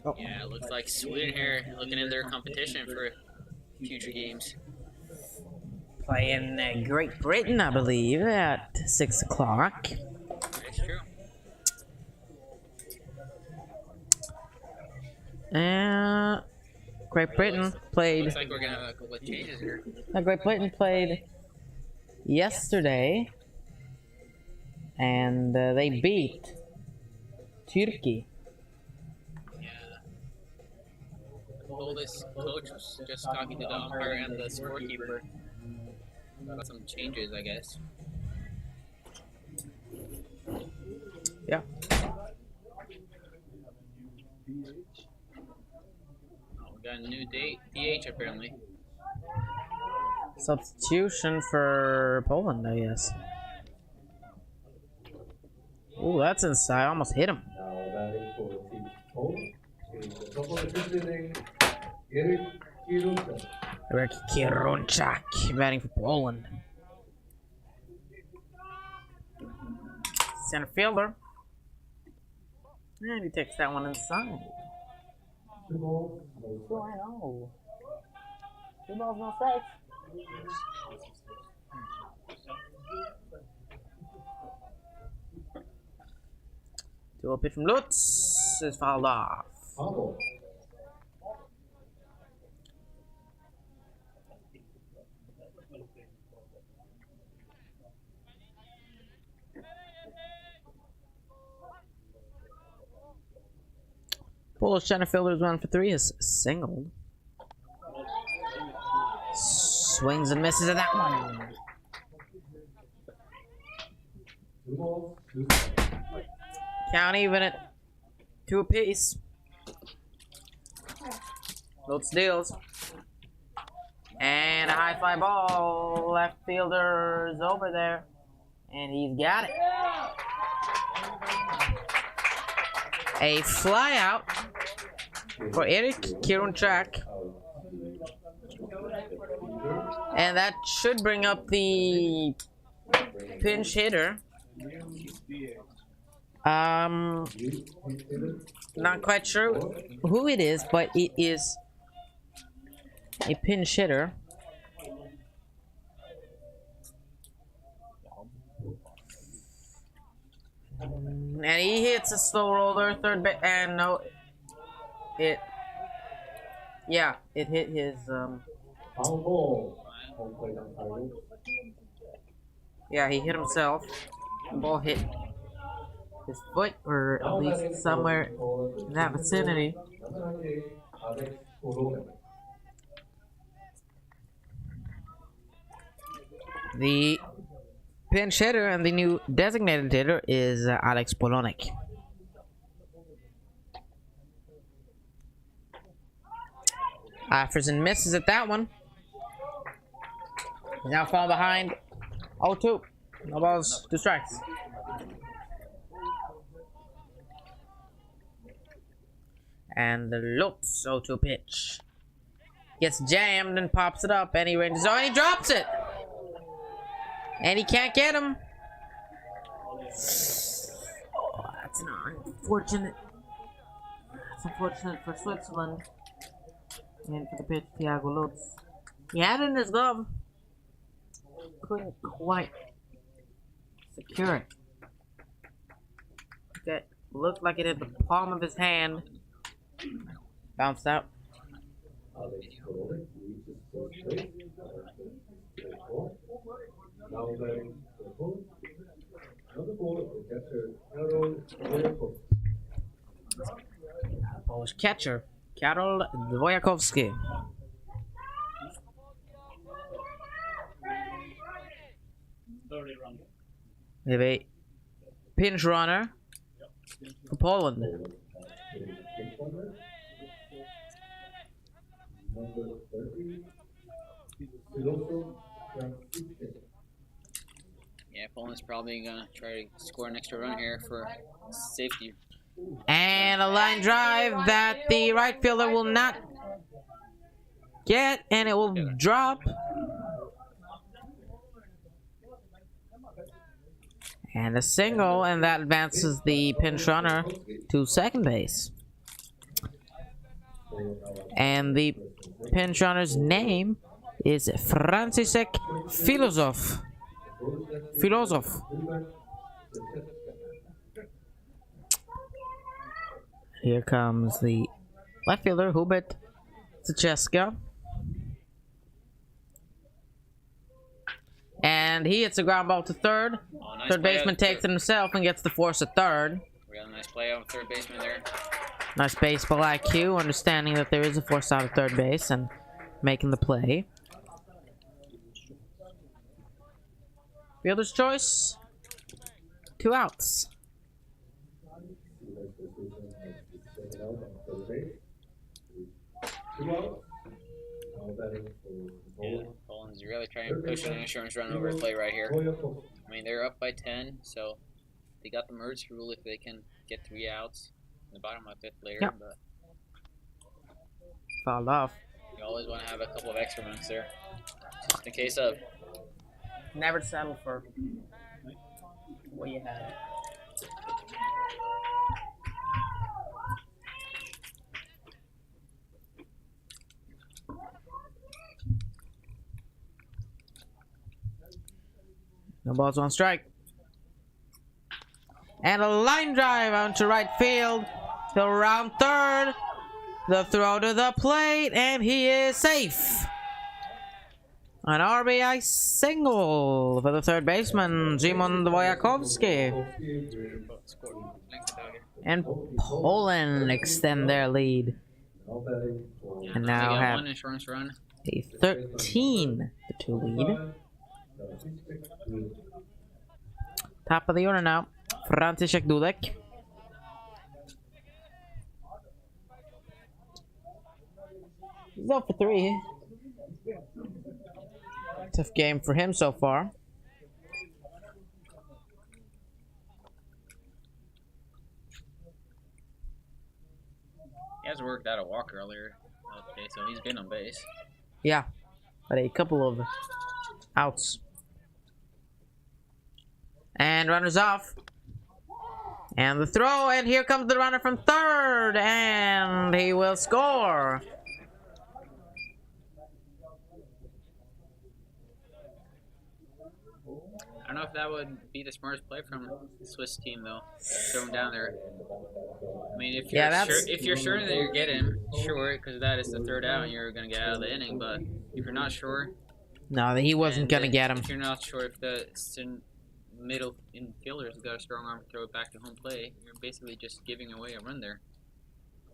Oh. Yeah, it looks like Sweden here looking in their competition for future games. Playing Great Britain, I believe, at 6 o'clock. That's true. Great Britain played. Looks like we're gonna have a couple of changes here. Great Britain played yesterday, and they beat Turkey. Yeah. The oldest coach was just talking to the umpire and the scorekeeper about some changes, I guess. Yeah. Oh, we got a new DH apparently. Substitution for Poland, I guess. Ooh, that's inside. I almost hit him. Now batting for Team Poland is the top of the fifth inning, Erik Kirunka. Erik Kirunchak batting for Poland. Center fielder. And he takes that one inside. 2 balls, no Oh, I know. 2 balls, no strikes. To a pitch from Lutz is fouled off. foul. Polish center fielder's 1 for 3 is singled. Swings and misses at that one. 2 balls, 2 Count even at 2 apiece. Lutz deals. And a high fly ball. Left fielder's over there. And he's got it. A fly out for Erik Kirunchak. And that should bring up the pinch hitter. Not quite sure who it is, but it is a pinch hitter. And he hits a slow roller, third base, and no, it hit his, foul ball. Home plate umpire. yeah, he hit himself. The ball hit his foot, or at least somewhere in that vicinity. Number 98, Alex Polonek. The pinch hitter and the new designated hitter is Alex Polonek. Offers and misses at that one. He's now falling behind 0-2. No balls, 2 strikes. And the Lutz 0-2 pitch. Gets jammed and pops it up, and he ranges. Oh, and he drops it! And he can't get him. Oh, that's unfortunate. That's unfortunate for Switzerland. And for the pitch, Thiago Lutz. He had it in his glove. Couldn't quite secure it. That looked like it hit the palm of his hand. Bounced out. Alex Polonek reaches first base. Now batting for Poland. Another ball for catcher Karol Wojakowski. Polish catcher, Karol Wojakowski. We have a pinch runner for Poland. Number 30, Siloso Franciscan. Yeah, Poland's probably gonna try to score an extra run here for safety. And a line drive that the right fielder will not get, and it will drop. And a single, and that advances the pinch runner to second base. And the pinch runner's name is František Filozof. Here comes the left fielder, Hubert Zacheska. And he hits a ground ball to third. Oh, nice Third play baseman out takes it himself and gets the force at third. Real nice play out of third baseman there. Nice baseball IQ, understanding that there is a force out at third base and making the play. Fielder's choice. 2 outs. Yeah, Poland's really trying to push an insurance run over the play right here. I mean, they're up by 10, so they got the merge rule if they can get 3 outs in the bottom of 5th later. Yep. But Fouled off. you always want to have a couple of extra runs there, just in case of. Never settle for what you had. No balls, 1 strike. And a line drive out to right field. He'll round third. The throw to the plate, and he is safe. An RBI single for the third baseman, Szymon Wojakowski. And Poland extend their lead. And now have one insurance run. a 13-2 lead. Top of the order now, František Dudek. He's 0 for 3. Tough game for him so far. He has worked out a walk earlier. Okay, so he's been on base. Yeah, but a couple of outs. And runners off. And the throw, and here comes the runner from third, and he will score. I don't know if that would be the smartest play from the Swiss team, though. Throw him down there. I mean, if you're sure that you're getting sure, because that is the 3rd out, and you're gonna get out of the inning. But if you're not sure, No, he wasn't gonna get him. If you're not sure if the middle infielder's got a strong arm to throw it back to home plate, you're basically just giving away a run there.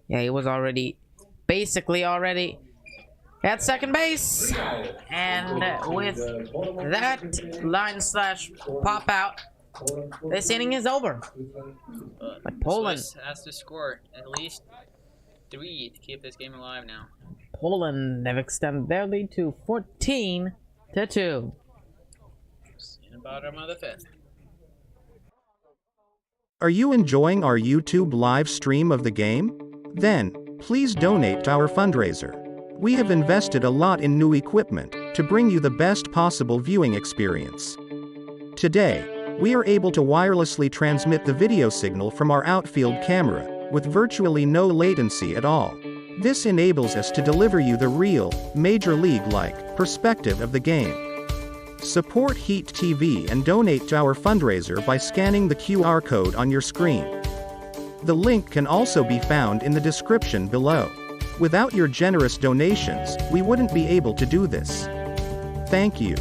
Yeah, he was basically already at second base. And with that line slash pop out, this inning is over. But Poland Swiss has to score at least 3 to keep this game alive now. Poland have extended their lead to 14-2. In the bottom of the 5th. Are you enjoying our YouTube live stream of the game? Then, please donate to our fundraiser. We have invested a lot in new equipment to bring you the best possible viewing experience. Today, we are able to wirelessly transmit the video signal from our outfield camera with virtually no latency at all. This enables us to deliver you the real, Major League-like perspective of the game. Support Heat TV and donate to our fundraiser by scanning the QR code on your screen. The link can also be found in the description below. Without your generous donations, we wouldn't be able to do this. Thank you.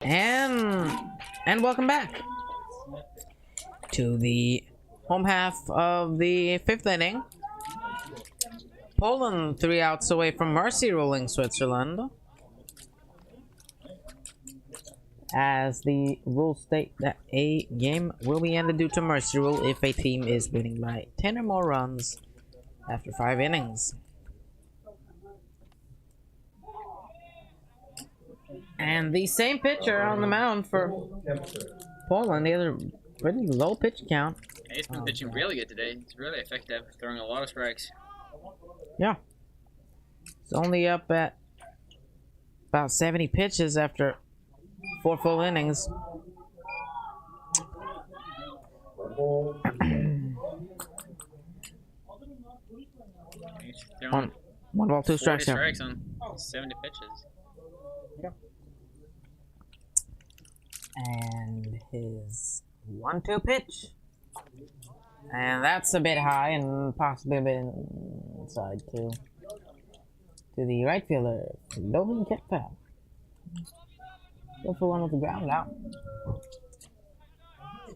And welcome back to the home half of the 5th inning. Poland 3 outs away from mercy ruling Switzerland, as the rules state that a game will be ended due to mercy rule if a team is winning by 10 or more runs after 5 innings. And the same pitcher on the mound for Poland, the other pretty low pitch count. He's been pitching really good today. He's really effective, throwing a lot of strikes. Yeah. It's only up at about 70 pitches after 4 full innings. He's throwing 1 ball, 2 40 strikes. strikes on 70 pitches. And his 1-2 pitch. And that's a bit high and possibly a bit inside too. To the right fielder, Logan Ketfell. Go for one with the ground out.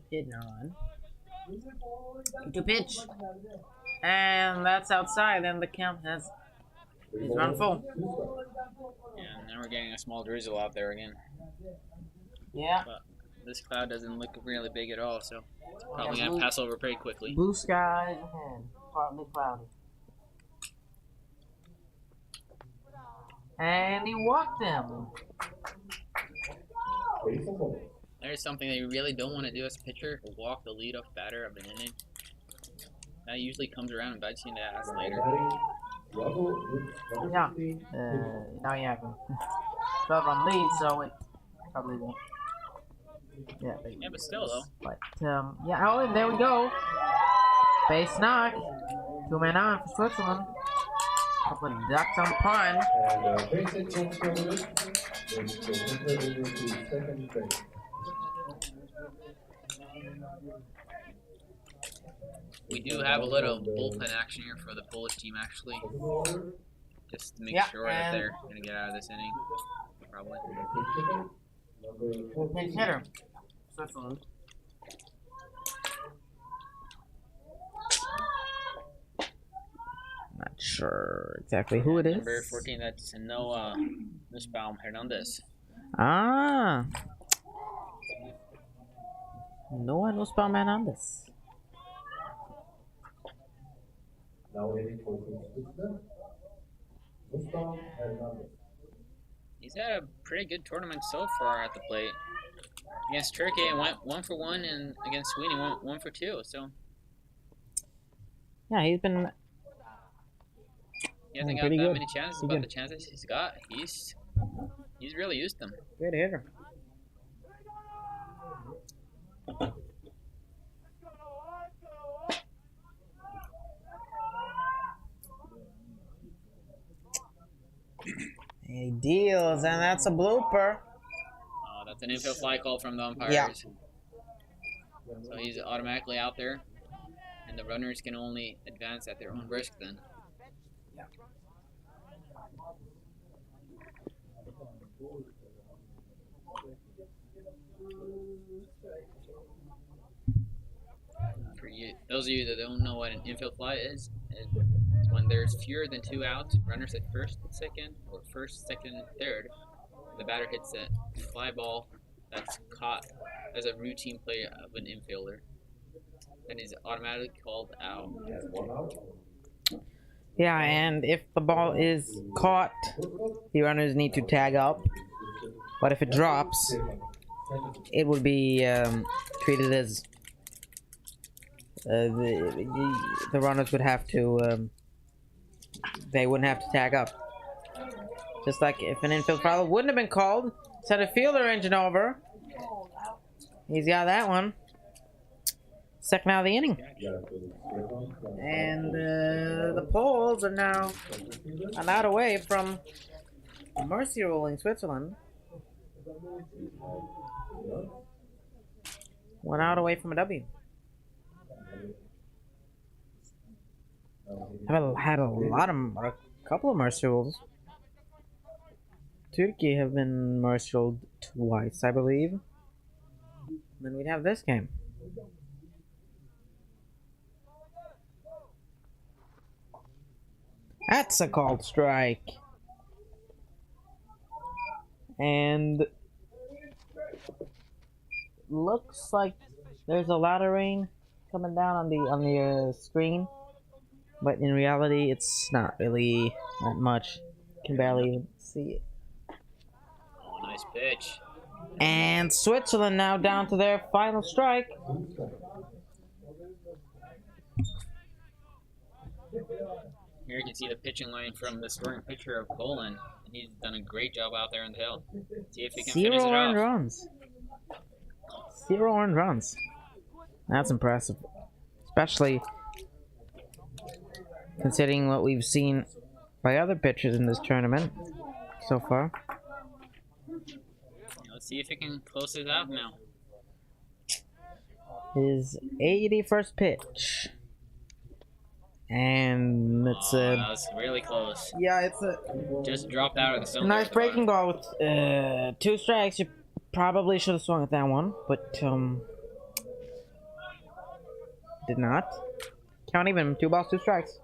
Did not run. 2 pitch. And that's outside, and the count is run full. And now we're getting a small drizzle out there again. Yeah. But this cloud doesn't look really big at all, so it's probably going to pass over pretty quickly. Blue skies ahead, partly cloudy. And he walked him. There's something that you really don't want to do as a pitcher, walk the leadoff batter of an inning. That usually comes around and bites you in the ass later. Yeah. Now you have him. 12 on lead, so it probably won't. Yeah, But still, though. But, yeah, oh, and there we go. Base knock. 2 men on for Switzerland. Couple of ducks on the pond. And base hit comes from it. To second base. We do have a little bullpen action here for the Polish team, actually. Just to make sure that they're going to get out of this inning. Probably. Pinch hitter. Switzerland. Not sure exactly who it is. Number 14, that's Noah Nussbaum Hernandez. Ah. Noah Nussbaum Hernandez. He's had a pretty good tournament so far at the plate. Against Turkey, and went 1 for 1, and against Sweden, went 1 for 2. So Yeah, he's been. he hasn't got that many chances, but the chances he's got, he's really used them. Good hitter. He deals, and that's a blooper. Oh, that's an infield fly call from the umpires. Yeah. So he's automatically out there, and the runners can only advance at their own risk then. For you, those of you that don't know what an infield fly is, it's when there's fewer than 2 outs, runners at first and second, or first, second, and third. The batter hits a fly ball that's caught as a routine play of an infielder, and is automatically called out. Yeah, and if the ball is caught, the runners need to tag up. But if it drops, it would be treated as the runners would have to. They wouldn't have to tag up. Just like if an infield foul wouldn't have been called, set a fielder engine over. He's got that one. Second out of the inning. And the Poles are now an out away from mercy ruling Switzerland. 1 out away from a W. I've had a couple of mercy rules. Turkey have been marshaled twice, I believe. Then we'd have this game. That's a called strike. And looks like there's a lot of rain coming down on the screen, but in reality it's not really that much. Can barely even see it. Oh, nice pitch. And Switzerland now down to their final strike. Here you can see the pitching line from the starting pitcher of Poland. And he's done a great job out there in the hill. See if he can finish it Zero earned off. runs. 0 earned runs. That's impressive. Especially considering what we've seen by other pitchers in this tournament so far. Let's see if he can close it out now. His 81st pitch. And it's That was really close. yeah, it's a Just dropped out of the zone. nice breaking ball with 2 strikes. You probably should have swung at that one, but did not. Count even. 2 balls, 2 strikes.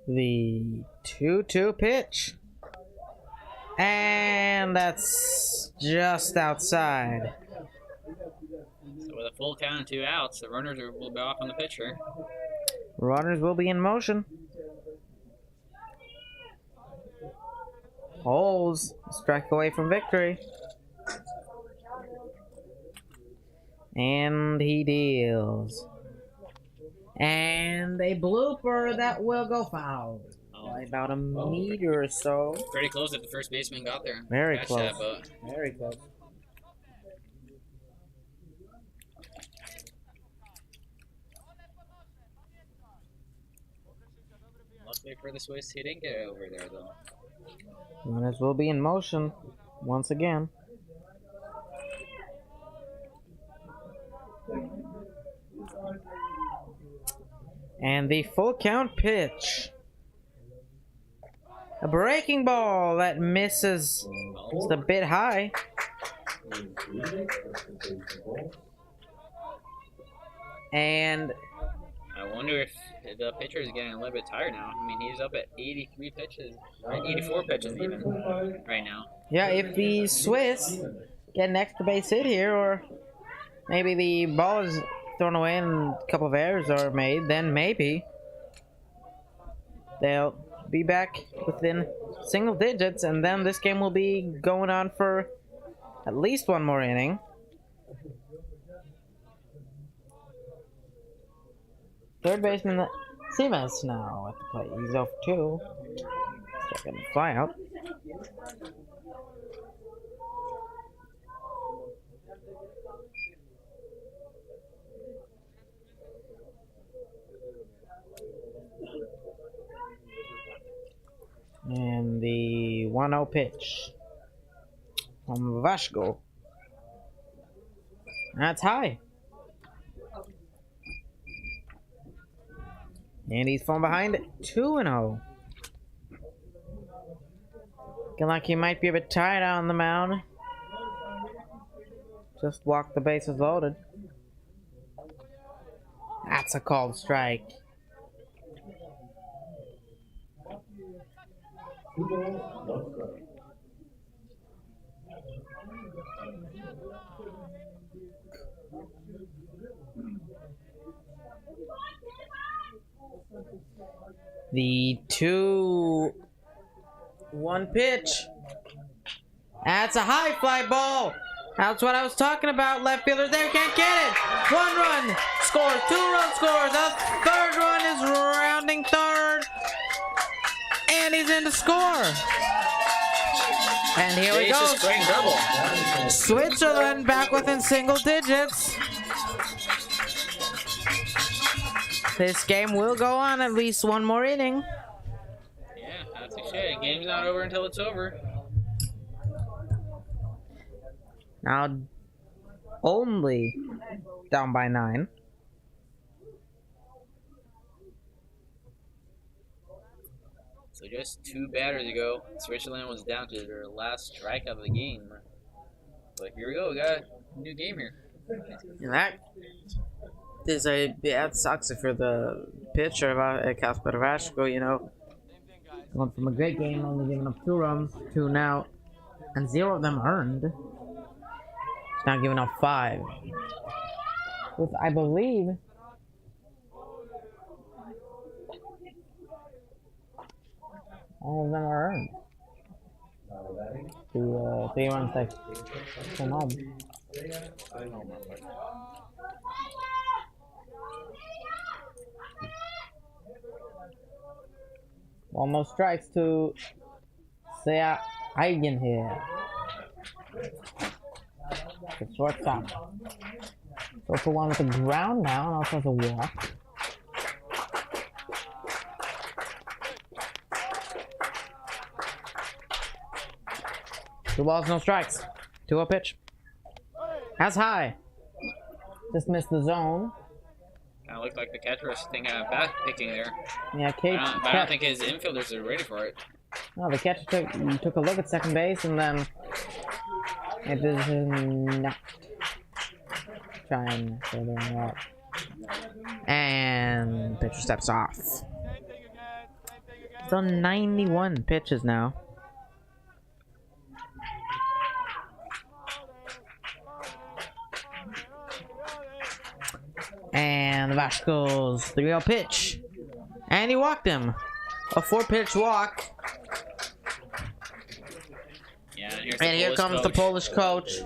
The 2-2 pitch. And that's just outside. So with a full count and 2 outs, the runners will be off on the pitcher. Runners will be in motion. Holes a strike away from victory. And he deals. And a blooper that will go foul. By about a meter or so. Pretty close if the first baseman got there. Very Catch close. that, but Very close. luckily for the Swiss, he didn't get it over there though. Runners will be in motion once again. And the full count pitch. A breaking ball that misses just a bit high. And I wonder if the pitcher is getting a little bit tired now. I mean, he's up at 83 pitches, right? 84 pitches even right now. yeah, if the Swiss get an extra base hit here, or maybe the ball is thrown away and a couple of errors are made, then maybe they'll be back within single digits, and then this game will be going on for at least one more inning. Third baseman Simas now at the plate. He's off 2. Second fly out. And the 1-0 pitch from Vashko. That's high. And he's from behind 2-0. Looking like he might be a bit tired out on the mound. Just walked the bases loaded. That's a called strike. The 2-1 pitch. That's a high fly ball. That's what I was talking about. Left fielder there, can't get it. 1 run scores, 2 run scores. A third run is rounding third. And he's in to score. And here we go. Double. Switzerland back within single digits. This game will go on at least one more inning. Yeah, that's a shit. The game's not over until it's over. Now only down by 9. So just 2 batters ago, Switzerland was down to their last strike of the game. But here we go, we got a new game here. And that is sucks for the pitcher of Kasper Vashko, you know. Going from a great game, only giving up 2 runs, 2 now, and 0 of them earned. It's now giving up 5. With, I believe, all of them are earned. The 3 runs that come up. Almost strikes to Sea Eigen here. The shortstop. So for 1 with the ground now, and also has a walk. Two balls, no strikes. 2-0 pitch. That's high. Just missed the zone. Kind of looked like the catcher was thinking of bat picking there. Yeah, Kate. But I don't think his infielders are ready for it. No, the catcher took a look at second base and then it is not trying further up. And pitcher steps off. Still 91 pitches now. And Vashko's 3-0 pitch. And he walked him. A 4-pitch walk. Yeah, and here comes the Polish coach.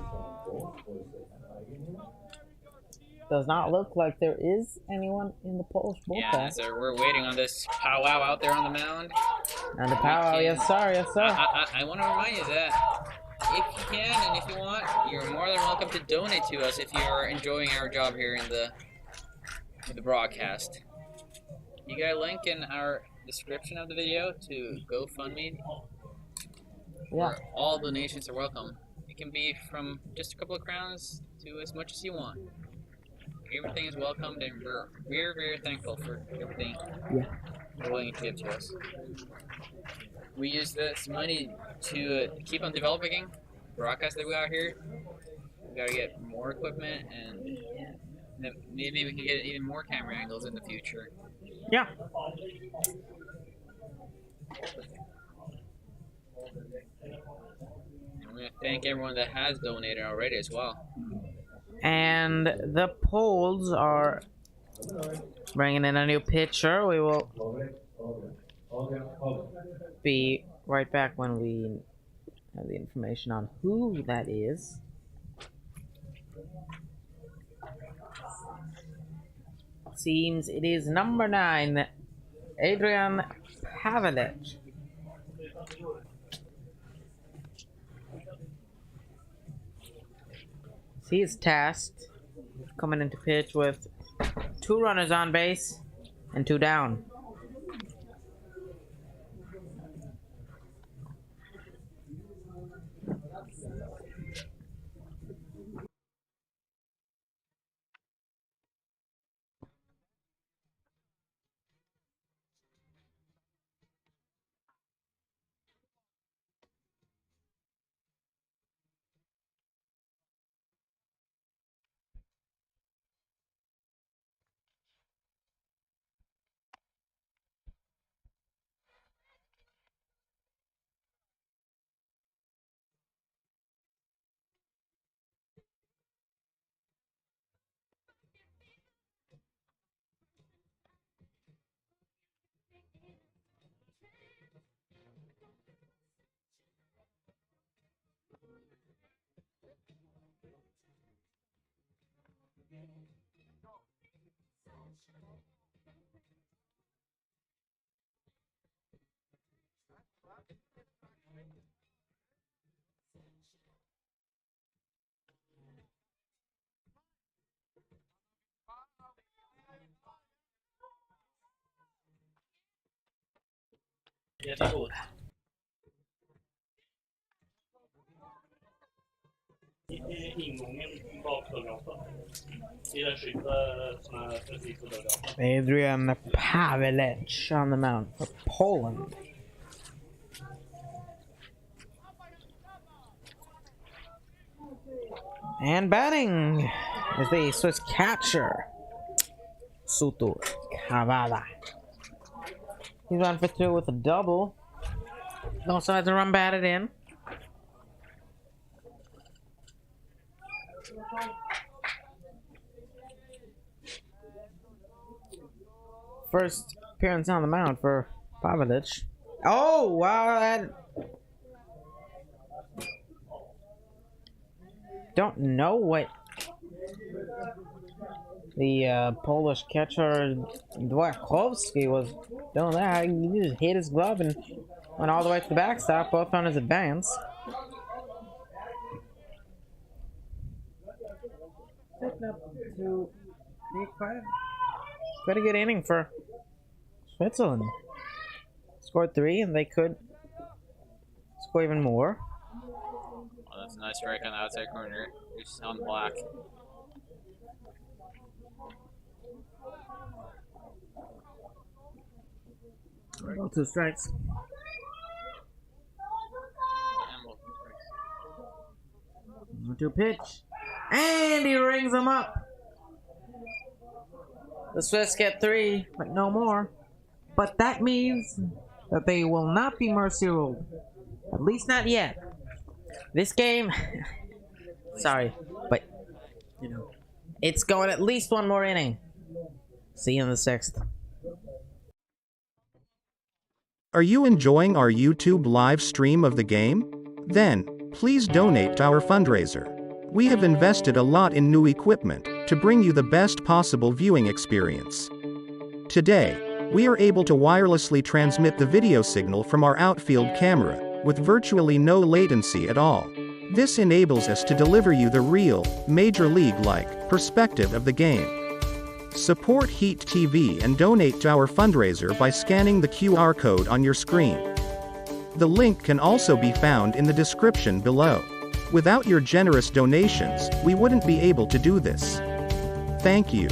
Does not look like there is anyone in the Polish bullpen. Yeah, so we're waiting on this powwow out there on the mound. And the powwow, yes sir, yes sir. I want to remind you that if you can and if you want, you're more than welcome to donate to us if you're enjoying our job here in the broadcast. You got a link in our description of the video to GoFundMe. Yeah. All donations are welcome. It can be from just a couple of crowns to as much as you want. Everything is welcomed, and we're very thankful for everything you're willing to give to us. We use this money to keep on developing the broadcast that we got here. We gotta get more equipment, and then maybe we can get even more camera angles in the future. Yeah. And we're gonna thank everyone that has donated already as well. And the Poles are bringing in a new pitcher. We will be right back when we have the information on who that is. Seems it is number 9, Adrian Pavelic. He is tasked coming into pitch with 2 runners on base and 2 down. Adrian Pavelec on the mound for Poland. And batting is the Swiss catcher, Suto Kavala. He's 1 for 2 with a double. He also has a run batted in. First appearance on the mound for Pavelic. Oh, wow, that... Don't know what the Polish catcher Dworkowski was doing there. He just hit his glove and went all the way to the backstop, both on his advance. Setting up to be quite a good inning for Switzerland. Scored 3, and they could score even more. Oh, that's a nice strike on the outside corner. Just on black. Well, 2 strikes. And we'll 1-2 pitch. And he rings them up. The Swiss get 3, but no more. But that means that they will not be mercy ruled. At least not yet. This game, sorry, but, you know, it's going at least 1 more inning. See you in the 6th. Are you enjoying our YouTube live stream of the game? Then, please donate to our fundraiser. We have invested a lot in new equipment to bring you the best possible viewing experience. Today, we are able to wirelessly transmit the video signal from our outfield camera, with virtually no latency at all. This enables us to deliver you the real, Major League-like, perspective of the game. Support Heat TV and donate to our fundraiser by scanning the QR code on your screen. The link can also be found in the description below. Without your generous donations, we wouldn't be able to do this. Thank you.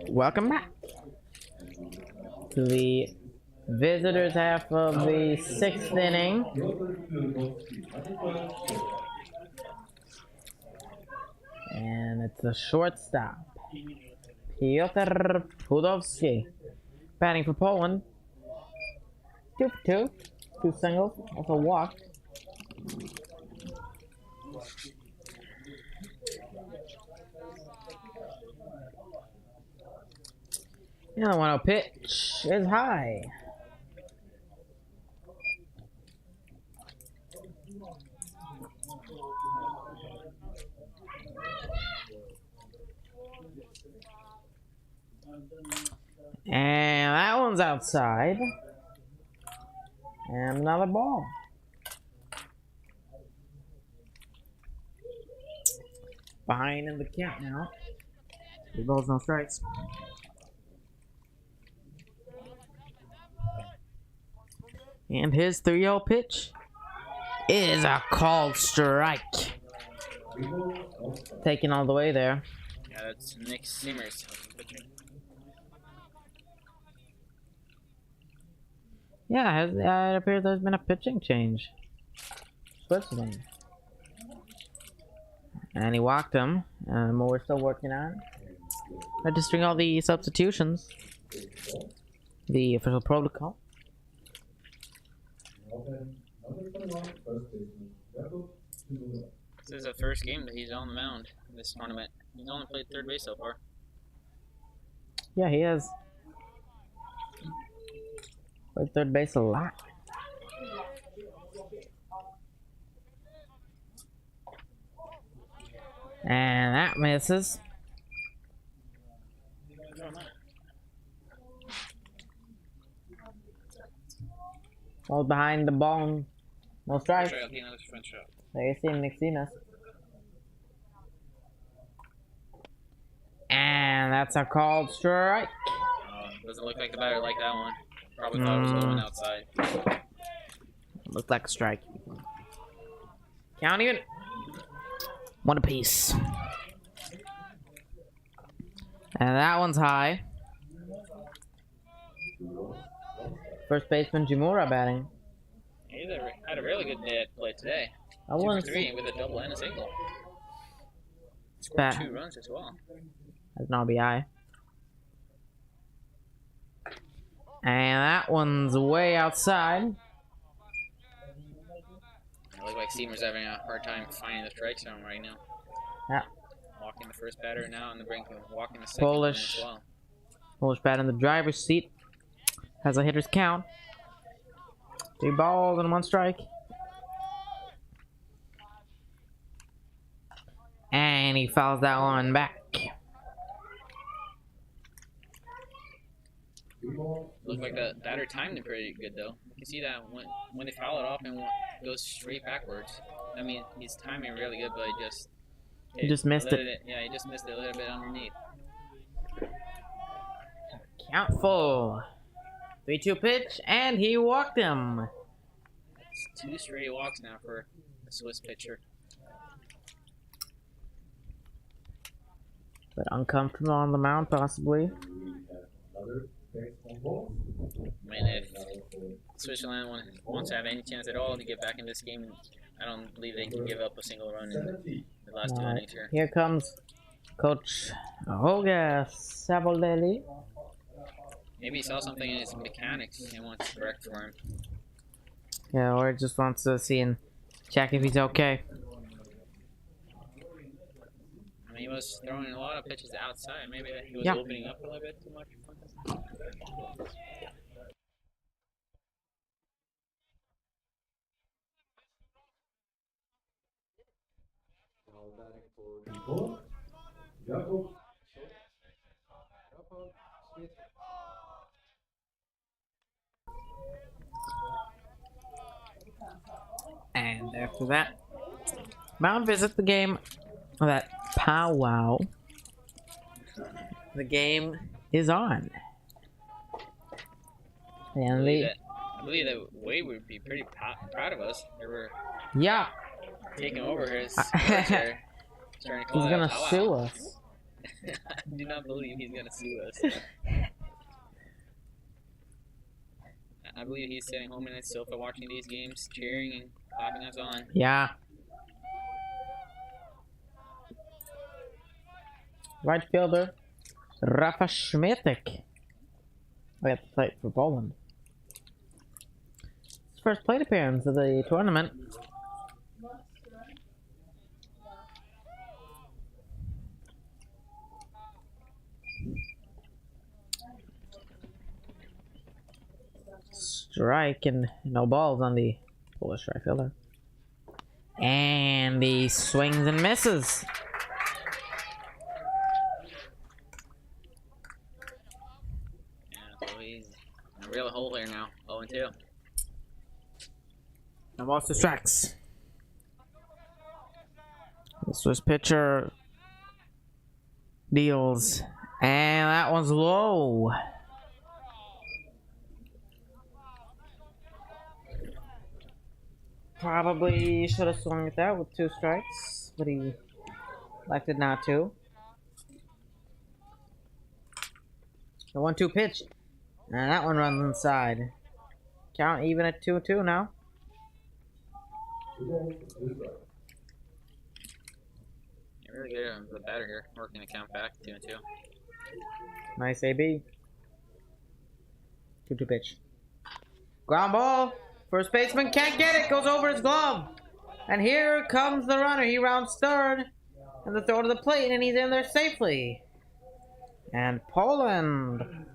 Welcome back to the visitors' half of the 6th inning. And it's a shortstop, Piotr Pudowski, batting for Poland. 2 for 2, 2 singles, also walked. And the 1-0 pitch is high. And that one's outside. And another ball. Behind in the count now. 3 balls, no strikes. And his 3-0 pitch is a called strike. Taken all the way there. Yeah, that's Nick Simmers pitching. Yeah, it appears there's been a pitching change. Switzerland. And he walked him, and we're still working on it. Registering all the substitutions. The official protocol. This is the first game that he's on the mound in this tournament. He's only played third base so far. Yeah, he has. Played third base a lot. And that misses. Ball behind the ball. No strike. There you see Nick Sinas. And that's a called strike. Doesn't look like the batter liked that one. Probably thought it was going outside. Looked like a strike. Count even. 1 apiece. And that one's high. First baseman Jimura batting. He had a really good day at play today. 2 for 3 with a double and a single. Scored 2 runs as well. That's an RBI. And that one's way outside. It looks like Seamer's having a hard time finding the strike zone right now. Yeah. Walking the first batter now on the brink of walking the second Polish. as well. Polish bat in the driver's seat. Has a hitter's count. 3 balls and 1 strike. And he fouls that one back. Looks like the batter timed it pretty good though. You can see that when they foul it off and it goes straight backwards. I mean, he's timing really good, but He just missed it. Yeah, he just missed it a little bit underneath. Count full. 3-2 pitch, and he walked him. It's 2 straight walks now for the Swiss pitcher. But uncomfortable on the mound, possibly. I mean, if Switzerland wants to have any chance at all to get back in this game, I don't believe they can give up a single run in the last 2 innings here. Here comes Coach Olga Sabolelli. Maybe he saw something in his mechanics and wants to correct for him. Yeah, or just wants to see and check if he's okay. I mean, he was throwing a lot of pitches outside. Maybe he was Yeah. opening up a little bit too much. And after that, mound visit the game. That powwow. The game is on. And I believe that Wade would be pretty proud of us. They were yeah, taking over his. he's gonna sue us. I do not believe he's gonna sue us. I believe he's sitting home in his sofa watching these games, cheering and clapping us on. Yeah. Right fielder, Rafa Schmitek. We have to play for Poland. His first plate appearance of the tournament. Strike and no balls on the Polish right fielder. And he swings and misses. Yeah, so he's in a real hole here now. 0-2. No balls to strikes. The Swiss pitcher deals. And that one's low. Probably should have swung at that with 2 strikes, but he elected not to. The 1-2 pitch. And that one runs inside. Count even at 2-2 now. You're really good at the batter here, working the count back, 2-2. Nice AB. 2-2 pitch. Ground ball. First baseman can't get it. Goes over his glove. And here comes the runner. He rounds third. And the throw to the plate. And he's in there safely. And Poland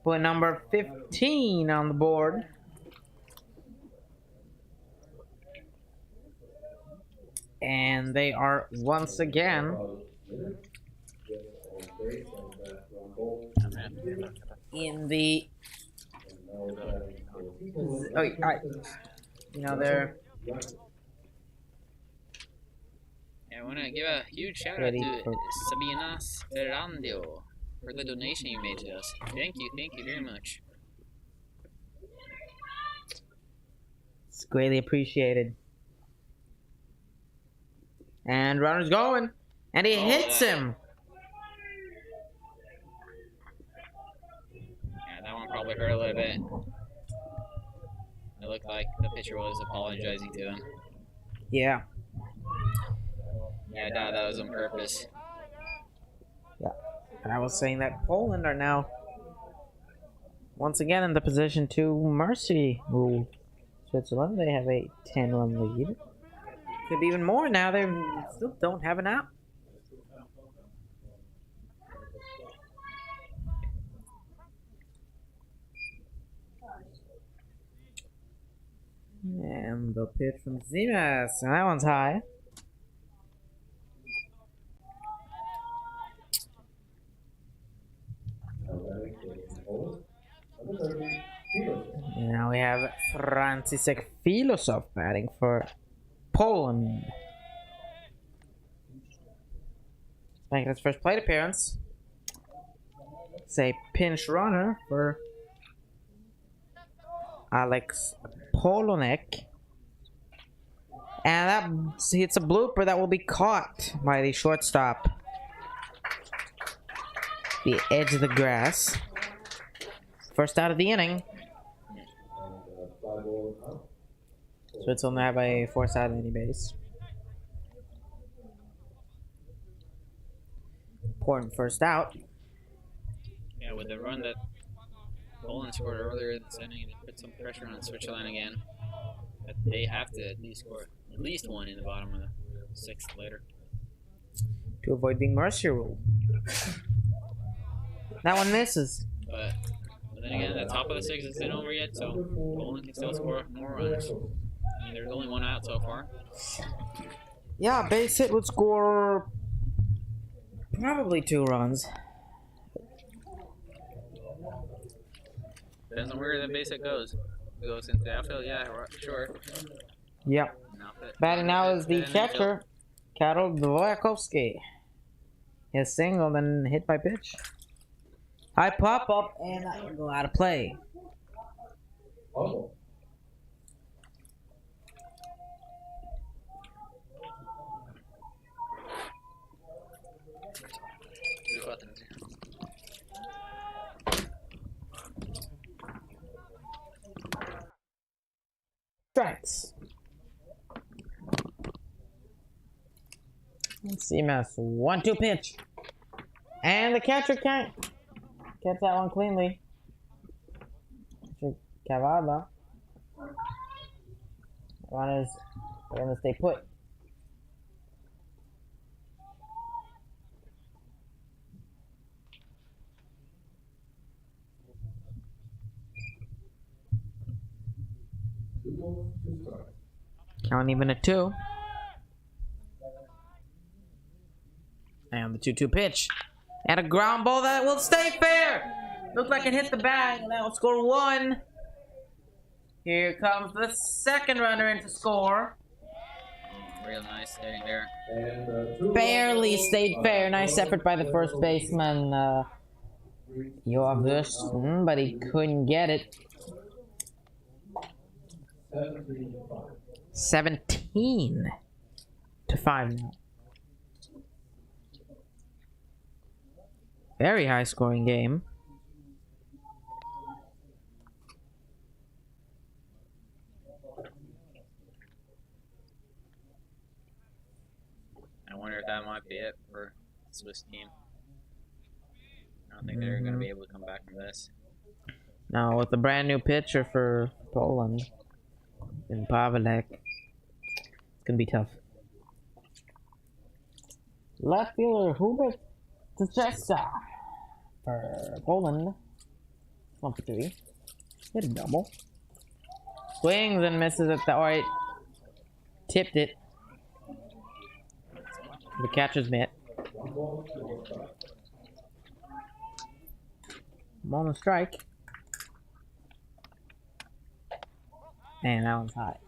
put number 15 on the board. And they are once again in the alright. You know, they're I want to give a huge shout out to Sabinas Ferrandio for the donation you made to us. Thank you very much. It's greatly appreciated. And runner's going. And he hits him. Yeah, that one probably hurt a little bit. It looked like the pitcher was apologizing to him. Yeah. Yeah, I doubt that was on purpose. Yeah. And I was saying that Poland are now once again in the position to mercy rule Switzerland. They have a 10-run lead. Could be even more now. They still don't have an out. And the pitch from Zimas. And that one's high. And now we have Franciszek Filosof batting for Poland. Making his first plate appearance. It's a pinch runner for Alex Polonek. And that hits a blooper that will be caught by the shortstop. The edge of the grass. First out of the inning. So it's only have a force out of any base. Important first out. Yeah, with the run that Poland scored earlier this inning, it put some pressure on Switzerland again. But they have to at least score at least one in the bottom of the 6th later. To avoid being mercy ruled. That one misses. But then again, the top of the 6th isn't over yet, so Poland can still score more runs. I mean, there's only one out so far. Yeah, base hit would score probably 2 runs. Depends on where the base hit goes. If it goes into the outfield, yeah, sure. Yep. Batting now is the catcher, Karol Dwojakowski. His single, then hit by pitch. High pop up and I go out of play. button. Strikes. CMS 1-2 pitch. And the catcher can't catch that one cleanly. Cavada. Runners are gonna stay put. Count even at 2. And the 2-2 pitch. And a ground ball that will stay fair. Looks like it hit the bag, and that will score 1. Here comes the second runner in to score. Real nice staying there. Barely stayed fair. Nice effort by the first baseman, Örvallen, but he couldn't get it. 17 to 5 now. Very high scoring game. I wonder if that might be it for the Swiss team. I don't think they're going to be able to come back from this. Now with the brand new pitcher for Poland in Pavelek, it's gonna be tough. Left fielder Hubert Tchesa for Poland. 1-3. Hit a double. Swings and misses at the right. Tipped it. The catcher's mitt. On the strike. And that one's hot.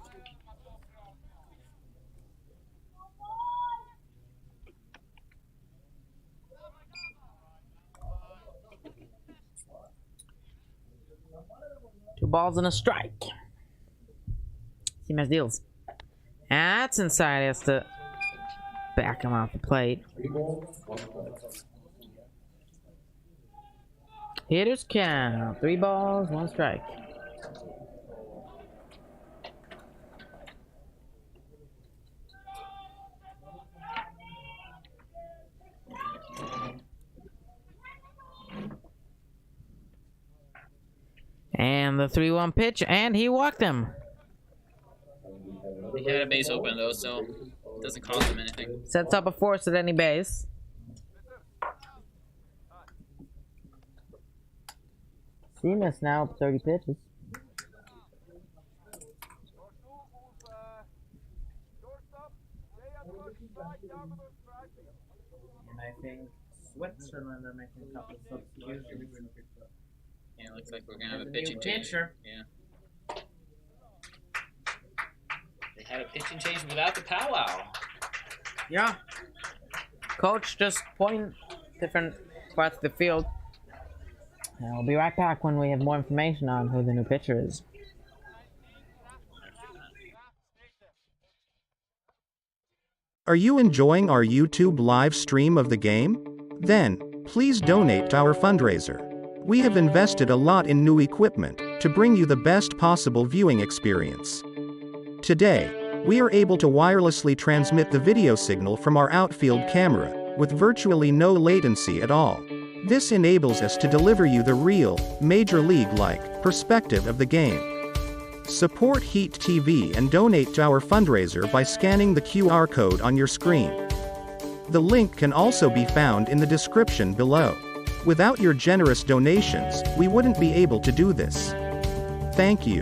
Two balls and a strike. CMS deals. That's inside. He has to back him off the plate. Hitters count. 3 balls, 1 strike. And the 3-1 pitch, and he walked him. He had a base open though, so it doesn't cost him anything. Sets up a force at any base. CMS now up 30 pitches. And I think Switzerland are making a couple substitutions. Yeah, it looks like we're gonna have a pitching change. Pitcher. Yeah. They had a pitching change without the powwow. Yeah. Coach just pointing different parts of the field. And we'll be right back when we have more information on who the new pitcher is. Are you enjoying our YouTube live stream of the game? Then, please donate to our fundraiser. We have invested a lot in new equipment to bring you the best possible viewing experience. Today, we are able to wirelessly transmit the video signal from our outfield camera, with virtually no latency at all. This enables us to deliver you the real, Major League-like, perspective of the game. Support Heat TV and donate to our fundraiser by scanning the QR code on your screen. The link can also be found in the description below. Without your generous donations, we wouldn't be able to do this. Thank you.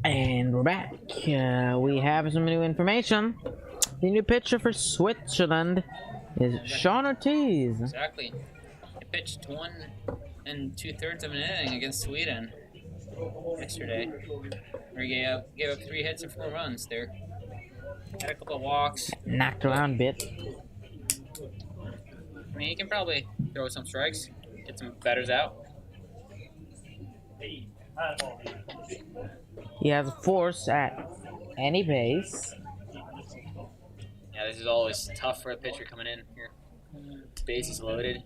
And we're back. We have some new information. The new pitcher for Switzerland is Sean Ortiz. Exactly. He pitched 1 2/3 of an inning against Sweden yesterday. Where he gave up 3 hits and 4 runs there. Had a couple of walks. Knocked around a bit. I mean, he can probably throw some strikes, get some batters out. He has a force at any base. Yeah, this is always tough for a pitcher coming in here. Bases loaded.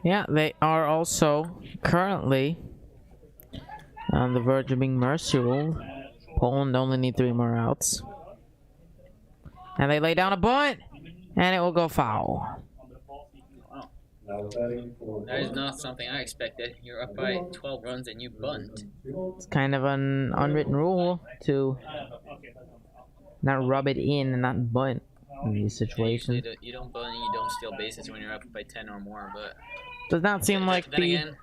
Yeah, they are also currently on the verge of being mercy ruled. Poland only need 3 more outs. And they lay down a bunt, and it will go foul. Wow. That is not something I expected. You're up by 12 runs and you bunt. It's kind of an unwritten rule to not rub it in and not bunt in these situations. You don't bunt and you don't steal bases when you're up by 10 or more, but... Does not seem like then the again,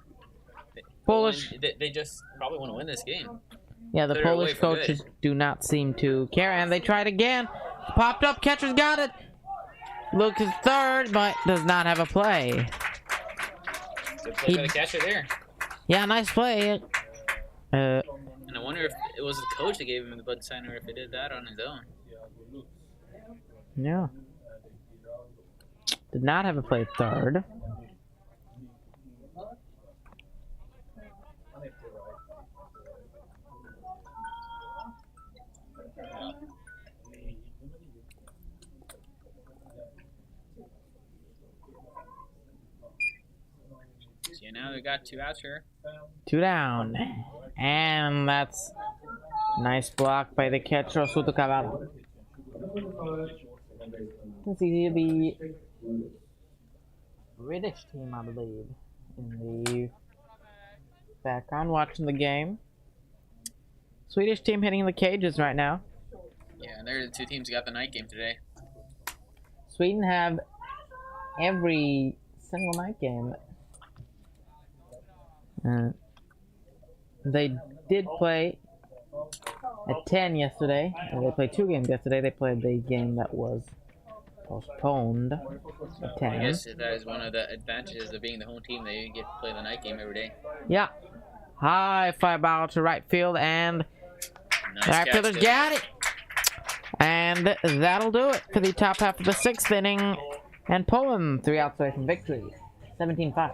Polish... They just probably want to win this game. Yeah, the Put it away Polish for good. coaches do not seem to care, and they tried again. Popped up, catcher's got it. Luke is third, but does not have a play. Good play by the catcher there. Yeah, nice play. And I wonder if it was the coach that gave him the bunt sign or if he did that on his own. Yeah. Did not have a play at third. So now they got 2 outs here. 2 down. And that's nice block by the catcher, Soto Cavallo. This is the British team, I believe, in the background watching the game. Swedish team hitting the cages right now. Yeah, and they're the 2 teams that got the night game today. Sweden have every single night game. They did play at 10 yesterday. They played 2 games yesterday. They played the game that was postponed at 10. I guess that is one of the advantages of being the home team. They get to play the night game every day. Yeah. High fly ball to right field, and Nice the right catch fielder's there. got it. And that'll do it for the top half of the 6th inning. And Poland 3 outs away from victory. 17-5.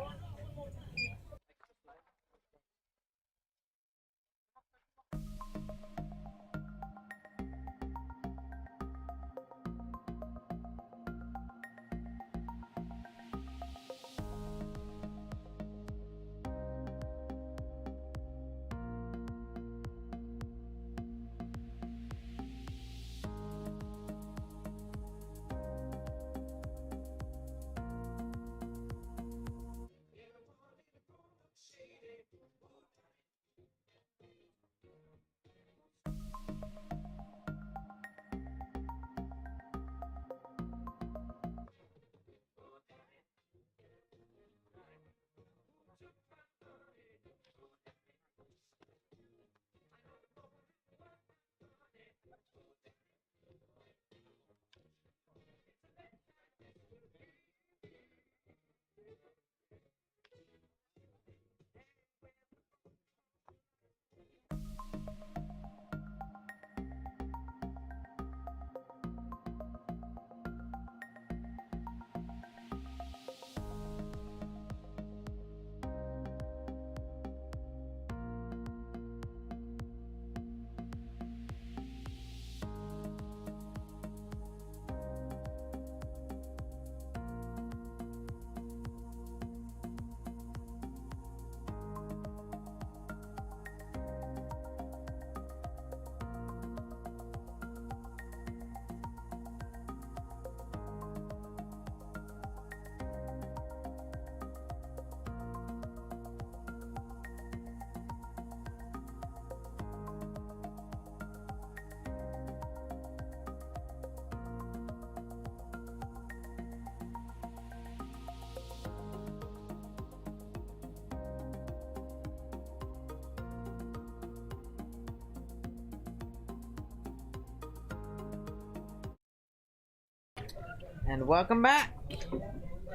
And welcome back to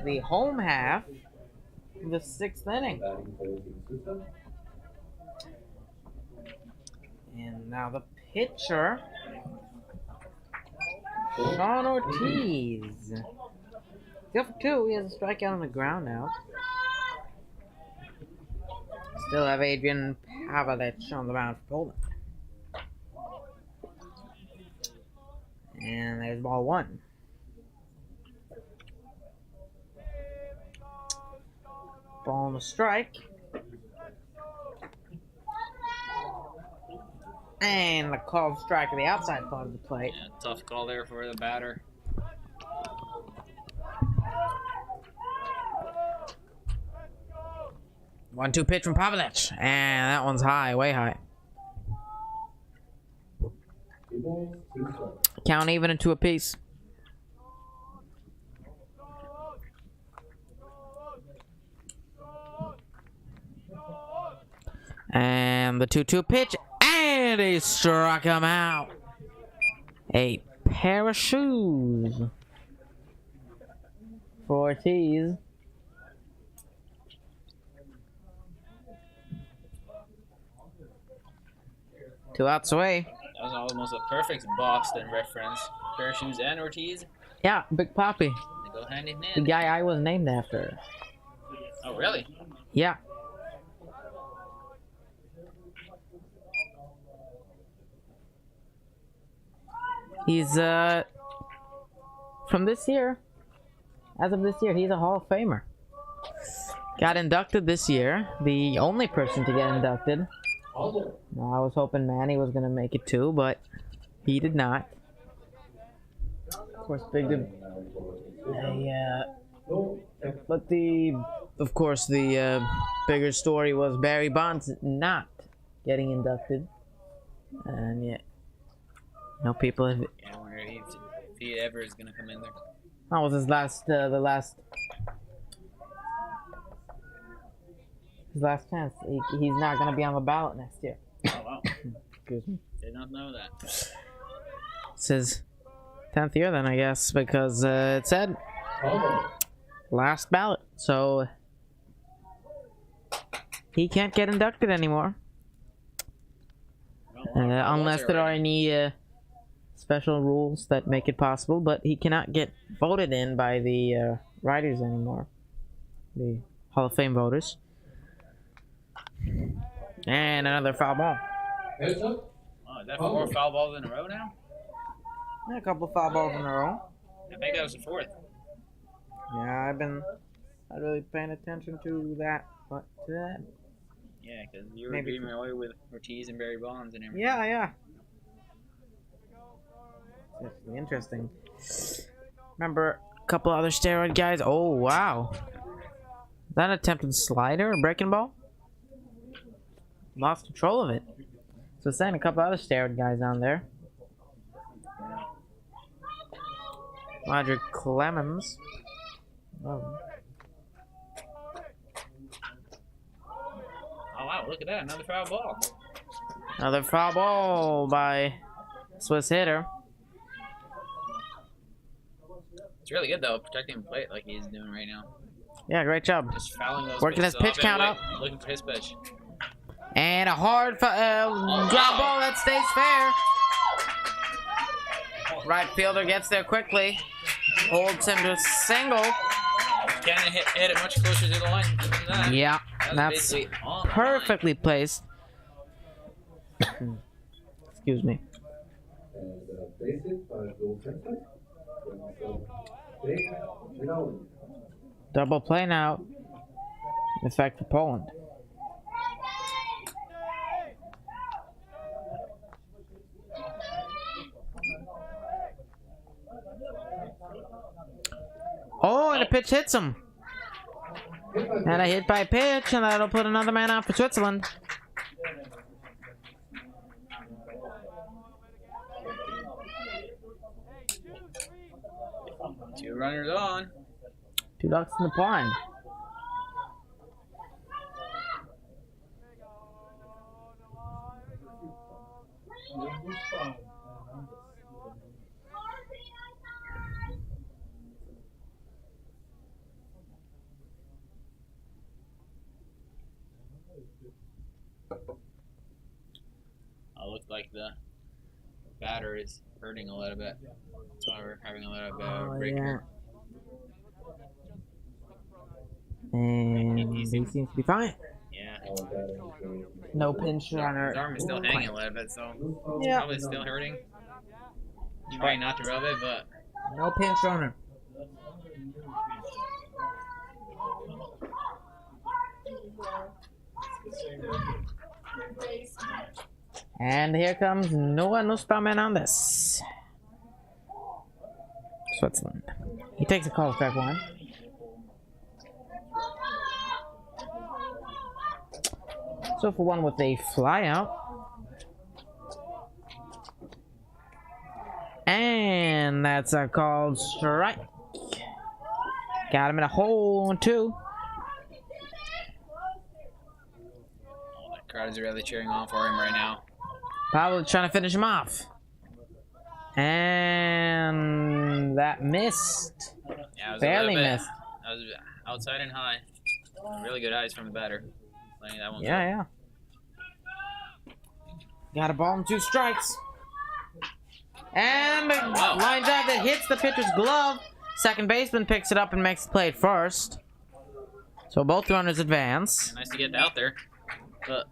the home half of the 6th inning. And now the pitcher, Sean Ortiz. 2 for 2. He has a strikeout on the ground now. Still have Adrian Pavlich on the mound for Poland. And there's ball 1. Ball on the strike. And the called strike at the outside part of the plate. Yeah, tough call there for the batter. One-two pitch from Pavlich. And that one's high, way high. Count even into a piece. And the 2-2 pitch. And he struck him out. A pair of shoes for Ortiz. Two outs away. That was almost a perfect Boston reference. Pair of shoes and Ortiz. Yeah, Big Poppy. They go hand in The hand. guy I was named after. Oh, really? Yeah. He's from this year. As of this year, he's a Hall of Famer. Got inducted this year. The only person to get inducted. Now, I was hoping Manny was gonna make it too, but he did not. Of course, bigger story was Barry Bonds not getting inducted, and yet, people have. Yeah, I wonder if he ever is gonna come in there. That was his last, his last chance. He's not gonna be on the ballot next year. Oh wow! Excuse me. Did not know that. It's his 10th year then, I guess, because it said last ballot, so he can't get inducted anymore. Unless there are any special rules that make it possible, but he cannot get voted in by the writers anymore, the Hall of Fame voters. And another foul ball. Oh, is that 4 foul balls in a row now? A couple of foul balls in a row. I think that was the 4th. Yeah, I've been not really paying attention to that, but Yeah, because you were Maybe. dreaming away with Ortiz and Barry Bonds and everything. yeah. It's interesting. Remember a couple other steroid guys? Oh, wow. Is that an attempted slider or breaking ball? Lost control of it. So it's saying a couple other steroid guys on there. Roger Clemens. Oh. Oh wow, look at that, another foul ball. Another foul ball by Swiss hitter. It's really good though, protecting the plate like he's doing right now. Yeah, great job. Just fouling those Working his pitches pitch count up. Looking for his pitch. And a hard drop ball that stays fair. Right fielder gets there quickly. Holds him to a single. Can hit it much closer to the line than that. Yeah, that's basically on the perfectly placed. Excuse me. Double play now. In effect for Poland. Oh, and a pitch hits him. And a hit by pitch, and that'll put another man out for Switzerland. Two runners on. 2 ducks in the pond. like the batter is hurting a little bit. That's why we're having a little bit of a break yeah. here. And He he seems- seems to be fine. Yeah. No pinch runner. His arm is still hanging a little bit, so Yeah. probably still hurting. Trying not to rub it, but No pinch runner. And here comes Noah Nussbaumann on this. Switzerland. He takes a qualifier one. So for one with a fly out. And that's a called strike. Got him in a hole, too. the crowd is really cheering on for him right now. Probably trying to finish him off. And that missed. Yeah, it was Barely a little bit, missed. That was outside and high. Really good eyes from the batter. Letting that one go. Yeah. Got a ball and 2 strikes. And a line drive that hits the pitcher's glove. Second baseman picks it up and makes the play at first. So both runners advance. Nice to get out there. But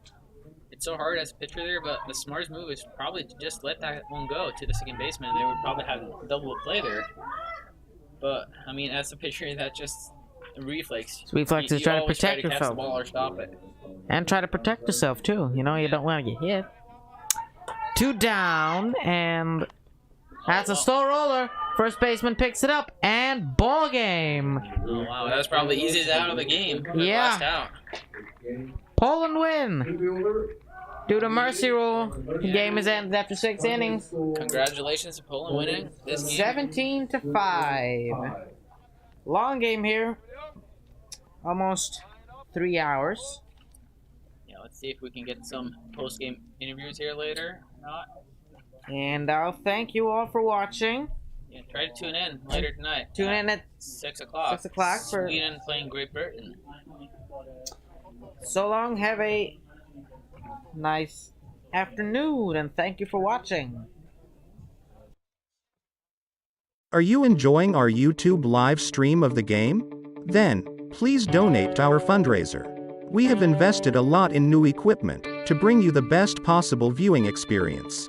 it's so hard as a pitcher there, but the smartest move is probably to just let that one go to the second baseman. They would probably have a double play there. But, I mean, as a pitcher, that's just a reflex. Reflex is You trying to always protect try to catch yourself. the ball or stop it. And try to protect yourself, too. You know, you don't want to get hit. 2 down, and that's a slow roller. First baseman picks it up, and ball game. Oh, wow, that was probably the easiest out of the game. Yeah. Last out. Poland win. Due to mercy rule, the game is ended after 6 innings. Congratulations to Poland winning this game. 17-5. Long game here. Almost 3 hours. Yeah, let's see if we can get some post-game interviews here later. Or not. And I'll thank you all for watching. Yeah, try to tune in later tonight. Tune in at 6 o'clock. 6 o'clock for Sweden playing Great Britain. so long. Have a nice afternoon, and thank you for watching. Are you enjoying our YouTube live stream of the game? Then, please donate to our fundraiser. We have invested a lot in new equipment to bring you the best possible viewing experience.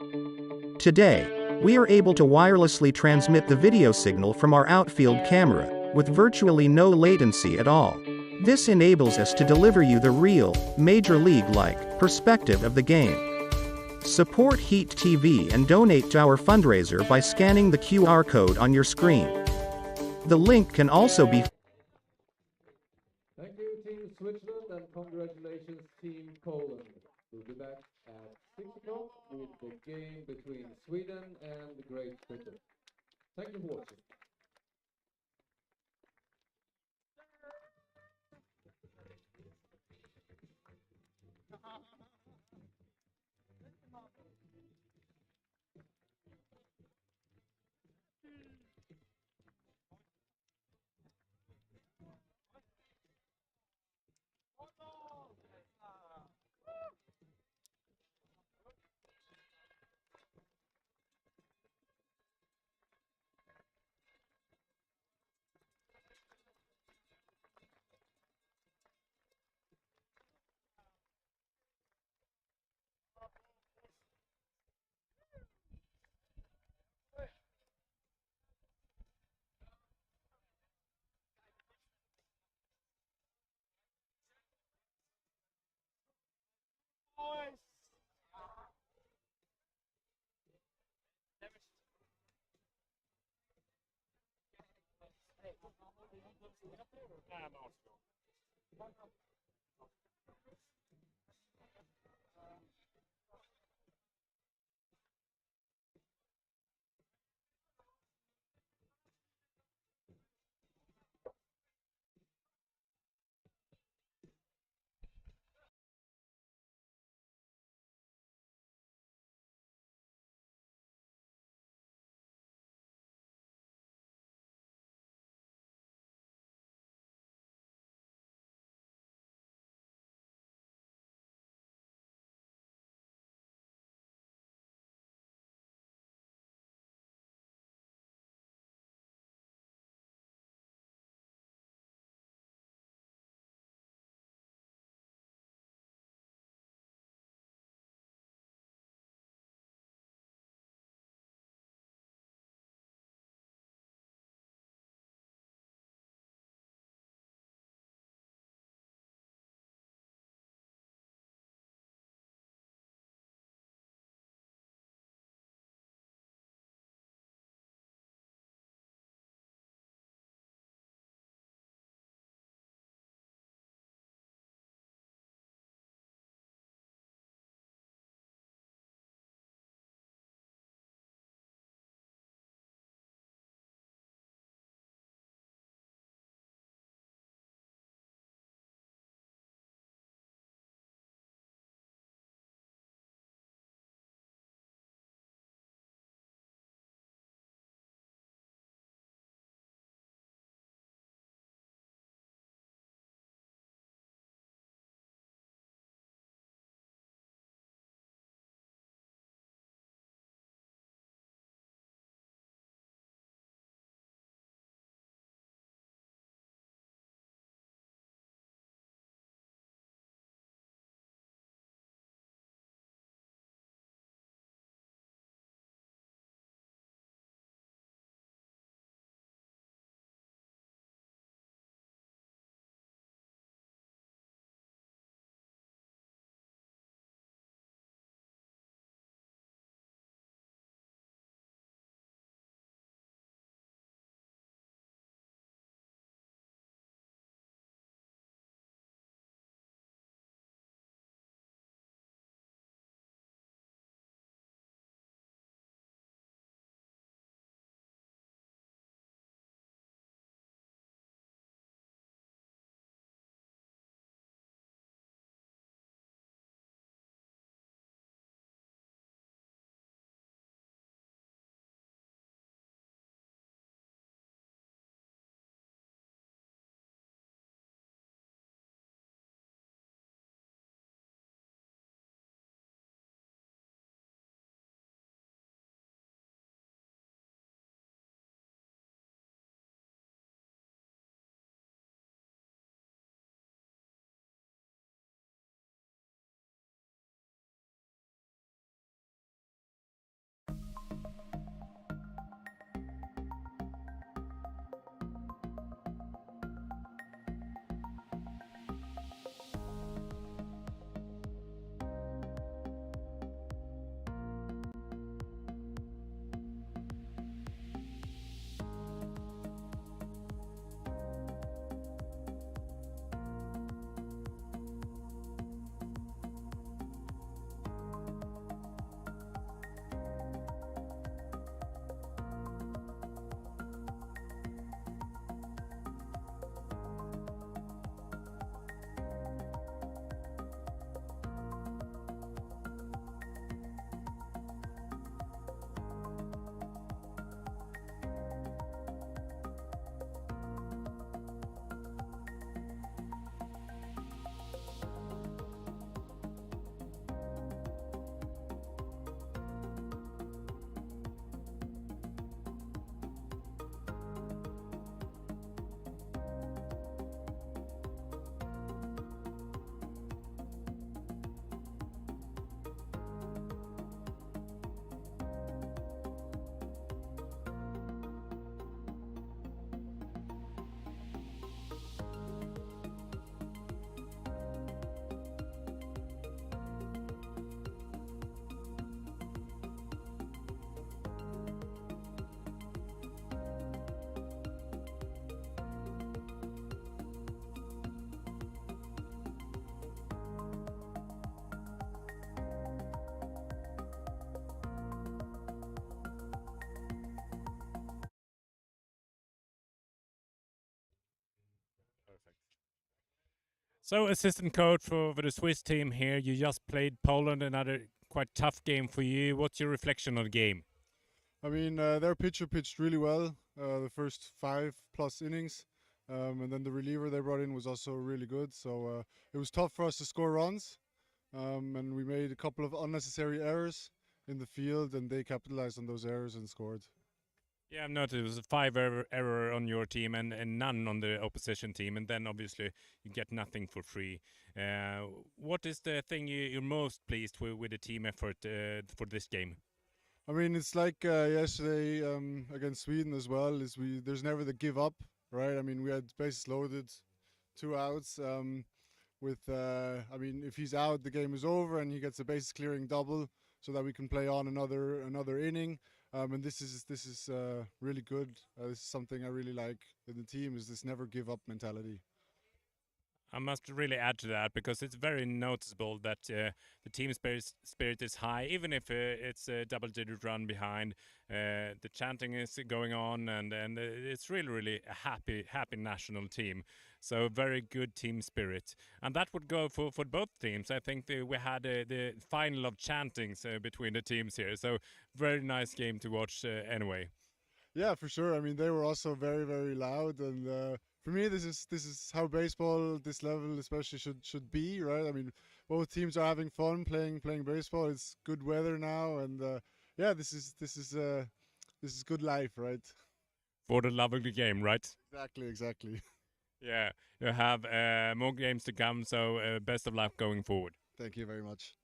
Today, we are able to wirelessly transmit the video signal from our outfield camera, with virtually no latency at all. This enables us to deliver you the real, Major League-like, perspective of the game. Support Heat TV and donate to our fundraiser by scanning the QR code on your screen. The link can also be Thank you, Team Switzerland, and congratulations, Team Poland. We'll be back at 6 o'clock with the game between Sweden and Great Britain. Thank you for watching. So, assistant coach for the Swiss team here. You just played Poland, another quite tough game for you. What's your reflection on the game? I mean, their pitcher pitched really well the first 5+ innings, and then the reliever they brought in was also really good. So it was tough for us to score runs, and we made a couple of unnecessary errors in the field, and they capitalized on those errors and scored. Yeah, I've noticed it was a 5 error on your team and none on the opposition team, and then obviously you get nothing for free. What is the thing you're most pleased with the team effort for this game? I mean, it's like yesterday against Sweden as well. There's never the give up, right? I mean, we had bases loaded, 2 outs. I mean, if he's out, the game is over, and he gets a bases clearing double, so that we can play on another inning. And this is really good. This is something I really like in the team, is this never give up mentality. I must really add to that because it's very noticeable that the team spirit is high, even if it's a double-digit run behind. The chanting is going on, and it's really a happy national team. So very good team spirit, and that would go for both teams. I think we had the final of chantings between the teams here. So very nice game to watch anyway. Yeah, for sure. I mean, they were also very loud, and for me, this is how baseball, this level especially, should be, right? I mean, both teams are having fun playing baseball. It's good weather now, and yeah, this is good life, right? For the love of the game, right? Exactly. Yeah, you have more games to come. So best of luck going forward. Thank you very much.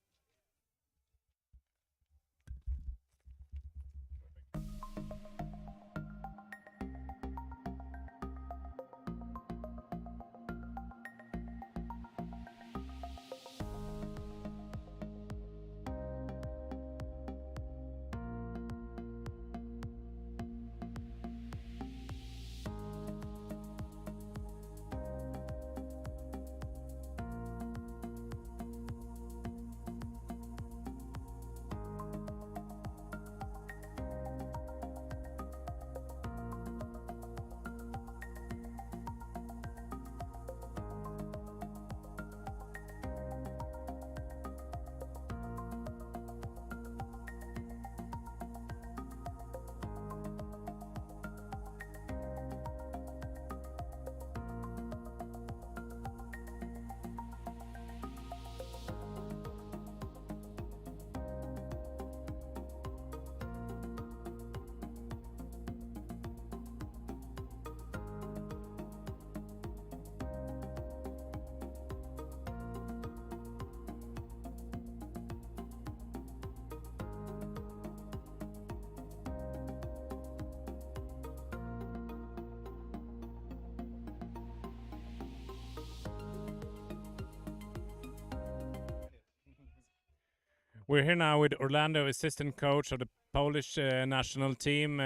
We're here now with Orlando, assistant coach of the Polish national team.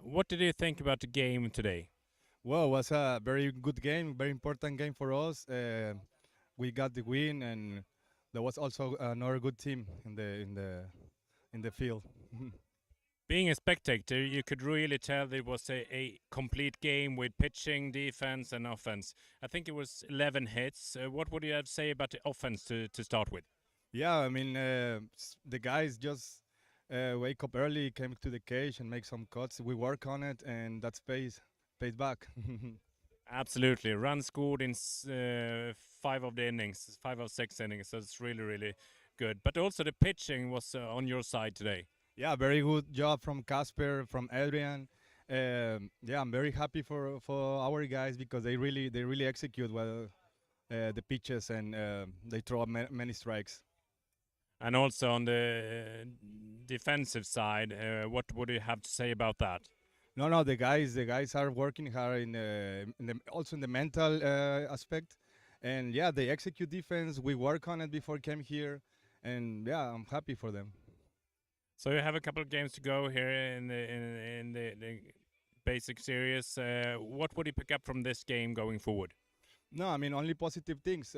What did you think about the game today? Well, it was a very good game, very important game for us. We got the win, and there was also another good team in the field. Being a spectator, you could really tell it was a complete game with pitching, defense, and offense. I think it was 11 hits. What would you have to say about the offense to start with? Yeah, I mean, the guys just wake up early, came to the cage, and make some cuts. We work on it, and that pays back. Absolutely, run scored in 5 of the innings, 5 of 6 innings. So it's really good. But also the pitching was on your side today. Yeah, very good job from Casper, from Adrian. Yeah, I'm very happy for our guys because they really execute well the pitches, and they throw many strikes. And also on the defensive side, what would you have to say about that? No, the guys are working hard also in the mental aspect, and yeah, they execute defense. We work on it before came here, and yeah, I'm happy for them. So you have a couple of games to go here in the basic series. What would you pick up from this game going forward? No, I mean only positive things.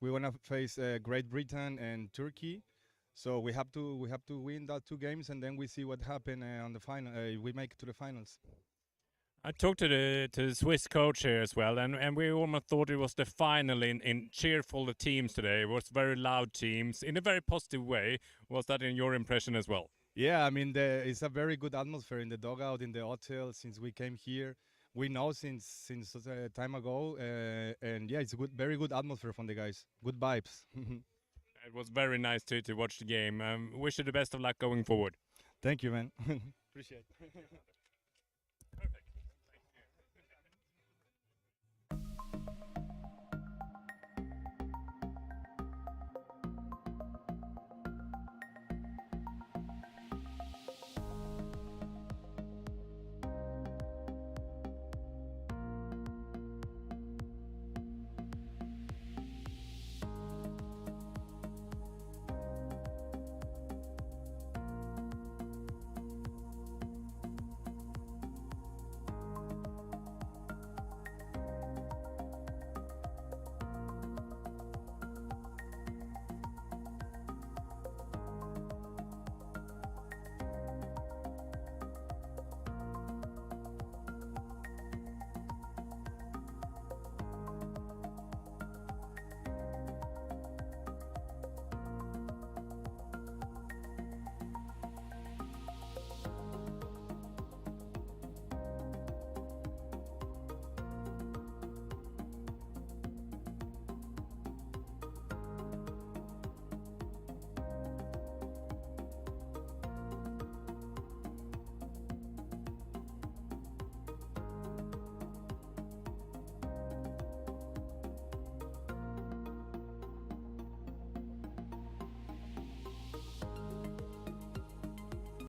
We want to face Great Britain and Turkey, so we have to win that 2 games, and then we see what happens on the final. We make it to the finals. I talked to the Swiss coach here as well, and we almost thought it was the final in cheerful the teams today. It was very loud teams in a very positive way. Was that in your impression as well? Yeah, I mean, it's a very good atmosphere in the dugout, in the hotel. Since we came here, we know since time ago, and yeah, it's a very good atmosphere from the guys. Good vibes. It was very nice to watch the game. Wish you the best of luck going forward. Thank you, man. Appreciate it.